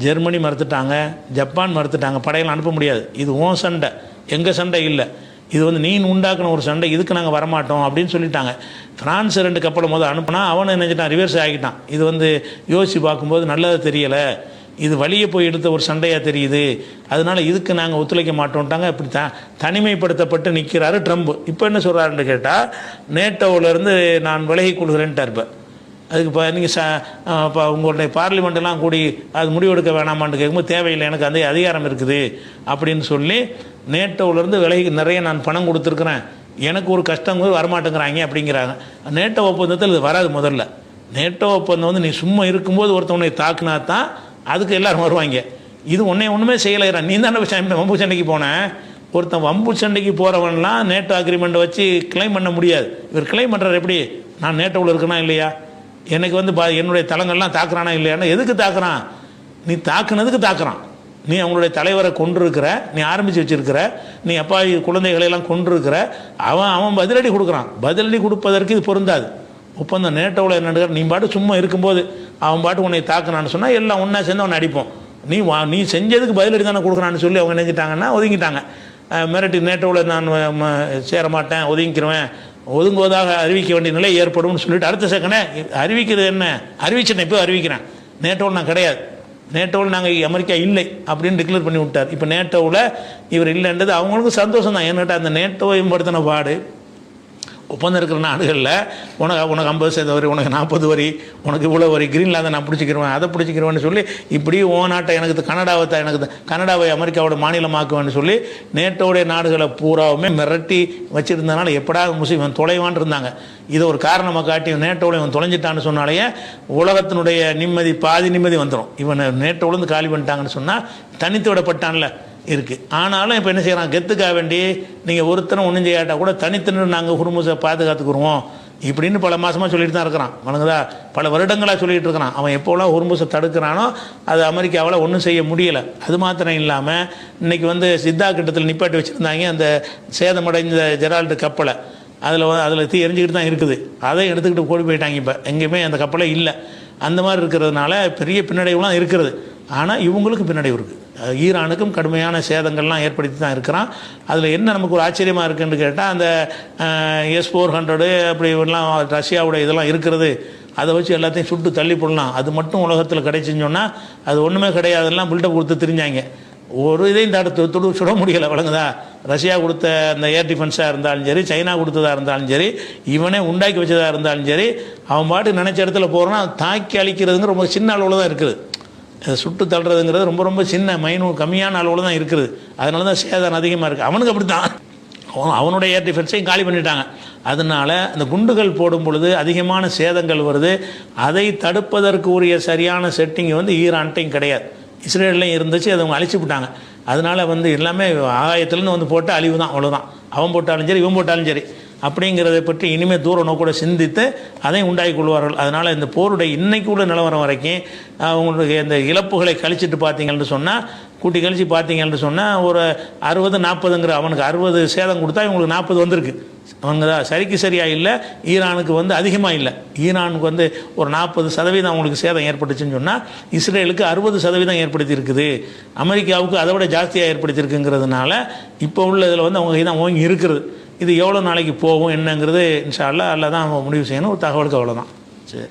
ஜெர்மனி மறுத்துட்டாங்க, ஜப்பான் மறுத்துட்டாங்க. படையெல்லாம் அனுப்ப முடியாது, இது ஓன் சண்டை, எங்கள் சண்டை இல்லை. இது வந்து நீ உண்டாக்குன ஒரு சண்டை, இதுக்கு நாங்கள் வரமாட்டோம் அப்படின்னு சொல்லிட்டாங்க. ஃப்ரான்ஸ் 2 கப்பலை முதல் அனுப்புனா அவனை நினைச்சிட்டான், ரிவர்ஸ் ஆகிட்டான். இது வந்து யோசித்து பார்க்கும்போது நல்லது தெரியலை, இது வழியே போய் எடுத்த ஒரு சண்டையாக தெரியுது, அதனால் இதுக்கு நாங்கள் ஒத்துழைக்க மாட்டோம்ட்டாங்க. இப்படி தனிமைப்படுத்தப்பட்டு நிற்கிறாரு ட்ரம்ப். இப்போ என்ன சொல்கிறாருன்னு கேட்டால், நேட்டோவிலேருந்து நான் விலகி கொள்கிறேன்ட்டார். இப்போ அதுக்கு இப்போ நீங்கள் இப்போ உங்களுடைய பார்லிமெண்ட்டெல்லாம் கூடி அது முடிவெடுக்க வேணாமான்னு கேட்கும்போது, தேவையில்லை, எனக்கு அந்த அதிகாரம் இருக்குது அப்படின்னு சொல்லி நேட்டோவிலேருந்து விலகி நிறைய நான் பணம் கொடுத்துருக்குறேன், எனக்கு ஒரு கஷ்டம் வரமாட்டேங்கிறாங்க அப்படிங்கிறாங்க. நேட்டோ ஒப்பந்தத்தில் இது வராது. முதல்ல நேட்டோ ஒப்பந்தம் வந்து நீ சும்மா இருக்கும்போது ஒருத்தவனை தாக்குனா தான் அதுக்கு எல்லோரும் வருவாங்க. இது ஒன்றுமே செய்யலைறான். நீ தானே வம்பு சண்டைக்கு போனேன். ஒருத்தன் வம்பு சண்டைக்கு போகிறவன்லாம் நேட்டோ அக்ரிமெண்ட்டை வச்சு கிளைம் பண்ண முடியாது. இவர் கிளைம் பண்ணுறாரு எப்படி, நான் நேட்டோவில் இருக்கனா இல்லையா, எனக்கு வந்து என்னுடைய தளங்கள்லாம் தாக்குறானா இல்லையானா, எதுக்கு தாக்குறான், நீ தாக்குனதுக்கு தாக்குறான். நீ அவங்களுடைய தலைவரை கொண்டிருக்கிற, நீ ஆரம்பித்து வச்சிருக்கிற, நீ அப்பா குழந்தைகளையெல்லாம் கொண்டிருக்கிற, அவன் பதிலடி கொடுக்குறான். பதிலடி கொடுப்பதற்கு இது பொருந்தாது. ஒப்பந்தம் நேட்டோவில் என்னென்னு, நீ பாட்டு சும்மா இருக்கும்போது அவன் பாட்டு உன்னை தாக்குனான்னு சொன்னால் எல்லாம் ஒன்றா சேர்ந்து அவனை அடிப்போம். நீ செஞ்சதுக்கு பதிலடி தானே கொடுக்குறான்னு சொல்லி அவங்க நினைச்சிட்டாங்கன்னா ஒதுங்கிட்டாங்க. மிரட்டி நேட்டோவில் நான் சேர மாட்டேன், ஒதுங்கிக்கிறேன், ஒதுங்குவதாக அறிவிக்க வேண்டிய நிலை ஏற்படும்னு சொல்லிட்டு அடுத்த செகண்டே அறிவிக்கிறது என்ன, அறிவிச்சேன், இப்போ அறிவிக்கிறேன், நேட்டோவில் நான் கிடையாது, நேட்டோவில் நாங்கள் அமெரிக்கா இல்லை அப்படின்னு டிக்ளேர் பண்ணி விட்டார். இப்போ நேட்டோவில் இவர் இல்லைன்றது அவங்களுக்கும் சந்தோஷம் தான். ஏன்னு கேட்டால் அந்த நேட்டோவை மேம்படுத்தின பாடு ஒப்பந்தம் இருக்கிற நாடுகளில் உனக்கு 50% வரி, உனக்கு 40 வரி, உனக்கு இவ்வளோ வரி, கிரீன்லாந்தை நான் பிடிச்சிக்கிறேன், அதை பிடிச்சிக்கிறேன்னு சொல்லி இப்படி நாட்டை எனக்கு கனடாவை அமெரிக்காவோட மாநிலமாக்குவேன்னு சொல்லி நேட்டோடைய நாடுகளை பூராவுமே மிரட்டி வச்சுருந்தனால எப்படா முஸ்லீம் தொலைவான் இருந்தாங்க. இதை ஒரு காரணமாக காட்டி நேட்டோவில் இவன் தொலைஞ்சிட்டான்னு சொன்னாலேயே உலகத்தினுடைய நிம்மதி பாதி நிம்மதி வந்துடும். இவன் நேட்டோவிலேருந்து காலி பண்ணிட்டாங்கன்னு சொன்னால் தனித்து விடப்பட்டான்ல இருக்குது. ஆனாலும் இப்போ என்ன செய்கிறான், கெத்துக்காக வேண்டி நீங்கள் ஒருத்தனை ஒன்றும் செய்யாட்டா கூட தனித்தன்னு நாங்கள் குடும்பத்தை பாதுகாத்துக்குருவோம் இப்படின்னு பல மாதமாக சொல்லிட்டு தான் இருக்கிறான். வணங்குதா, பல வருடங்களாக சொல்லிகிட்டு இருக்கிறான். அவன் எப்போலாம் ஹொர்முஸை தடுக்கிறானோ அது அமெரிக்காவில் ஒன்றும் செய்ய முடியலை. அது மாத்திரம் இல்லாமல் இன்றைக்கி வந்து சித்தா கிட்டத்தில் நிப்பாட்டி வச்சுருந்தாங்க அந்த சேதமடைந்த ஜெரால்டு கப்பலை. அதில் தீ எரிஞ்சிக்கிட்டு தான் இருக்குது. அதை எடுத்துக்கிட்டு ஓடி போயிட்டாங்க. இப்போ எங்கேயுமே அந்த கப்பலே இல்லை. அந்த மாதிரி இருக்கிறதுனால பெரிய பின்னடைவுலாம் இருக்கிறது. ஆனால் இவங்களுக்கு பின்னடைவு இருக்குது. ஈரானுக்கும் கடுமையான சேதங்கள்லாம் ஏற்படுத்தி தான் இருக்கிறான். அதில் என்ன நமக்கு ஒரு ஆச்சரியமாக இருக்குன்னு கேட்டால், அந்த S-400 அப்படி எல்லாம் ரஷ்யாவோட இதெல்லாம் இருக்கிறது, அதை வச்சு எல்லாத்தையும் சுட்டு தள்ளி போடலாம், அது மட்டும் உலகத்தில் கிடைச்சின்னு சொன்னால் அது ஒன்றுமே கிடையாதுலாம் பில்டப் கொடுத்து திரிஞ்சாங்க. ஒரு இதையும் தடுத்து சுட முடியலை. வழங்குதா, ரஷ்யா கொடுத்த அந்த ஏர் டிஃபென்ஸாக இருந்தாலும் சரி, சைனா கொடுத்ததாக இருந்தாலும் சரி, இவனே உண்டாக்கி வச்சதாக இருந்தாலும் சரி, அவன் பாட்டு நினச்ச இடத்துல போகிறான்னா தாக்கி அழிக்கிறதுங்கிற ரொம்ப சின்ன அளவில் தான் இருக்குது. சுட்டு தள்ளுறதுங்கிறது ரொம்ப ரொம்ப சின்ன கம்மியான அளவில் தான் இருக்குது. அதனால தான் சேதம் அதிகமாக இருக்குது. அவனுக்கு அப்படி தான் அவனுடைய ஏர் டிஃபென்ஸையும் காலி பண்ணிட்டாங்க. அதனால் அந்த குண்டுகள் போடும் பொழுது அதிகமான சேதங்கள் வருது. அதை தடுப்பதற்கு உரிய சரியான செட்டிங் வந்து ஈரான்ட்டையும் கிடையாது, இஸ்ரேல்லையும் இருந்துச்சு, அதை அவங்க அழிச்சு விட்டாங்க. அதனால் வந்து எல்லாமே ஆகாயத்துலேருந்து வந்து போட்டு அழிவு தான், அவ்வளோதான். அவன் போட்டாலும் சரி இவன் போட்டாலும் சரி அப்படிங்கிறத பற்றி இனிமேல் தூர நோக்கோட சிந்தித்து அதையும் உண்டாக்கி கொள்வார்கள். அதனால் இந்த போருடைய இன்னைக்கு உள்ள நிலவரம் வரைக்கும் அவங்களுக்கு இந்த இழப்புகளை கழிச்சிட்டு பார்த்தீங்கன்னு சொன்னால், கூட்டி கழித்து பார்த்தீங்கன்னு சொன்னால் ஒரு 60-40ங்கிற அவனுக்கு 60 சேதம் கொடுத்தா இவங்களுக்கு 40 வந்திருக்கு. அவங்க தான் சரிக்கு சரியாக இல்லை, ஈரானுக்கு வந்து அதிகமாக இல்லை. ஈரானுக்கு வந்து ஒரு 40% அவங்களுக்கு சேதம் ஏற்பட்டுச்சுன்னு சொன்னால், இஸ்ரேலுக்கு 60% ஏற்படுத்தி இருக்குது, அமெரிக்காவுக்கு அதை விட ஜாஸ்தியாக ஏற்படுத்தியிருக்குங்கிறதுனால இப்போ உள்ள இதில் வந்து அவங்க தான் ஓங்கி இருக்கிறது. இது எவ்வளோ நாளைக்கு போகும் என்னங்கிறது இன்ஷா அல்லாஹ் தான் முடிவு செய்யணும். ஒரு தகவலுக்கு அவ்வளோதான். சரி.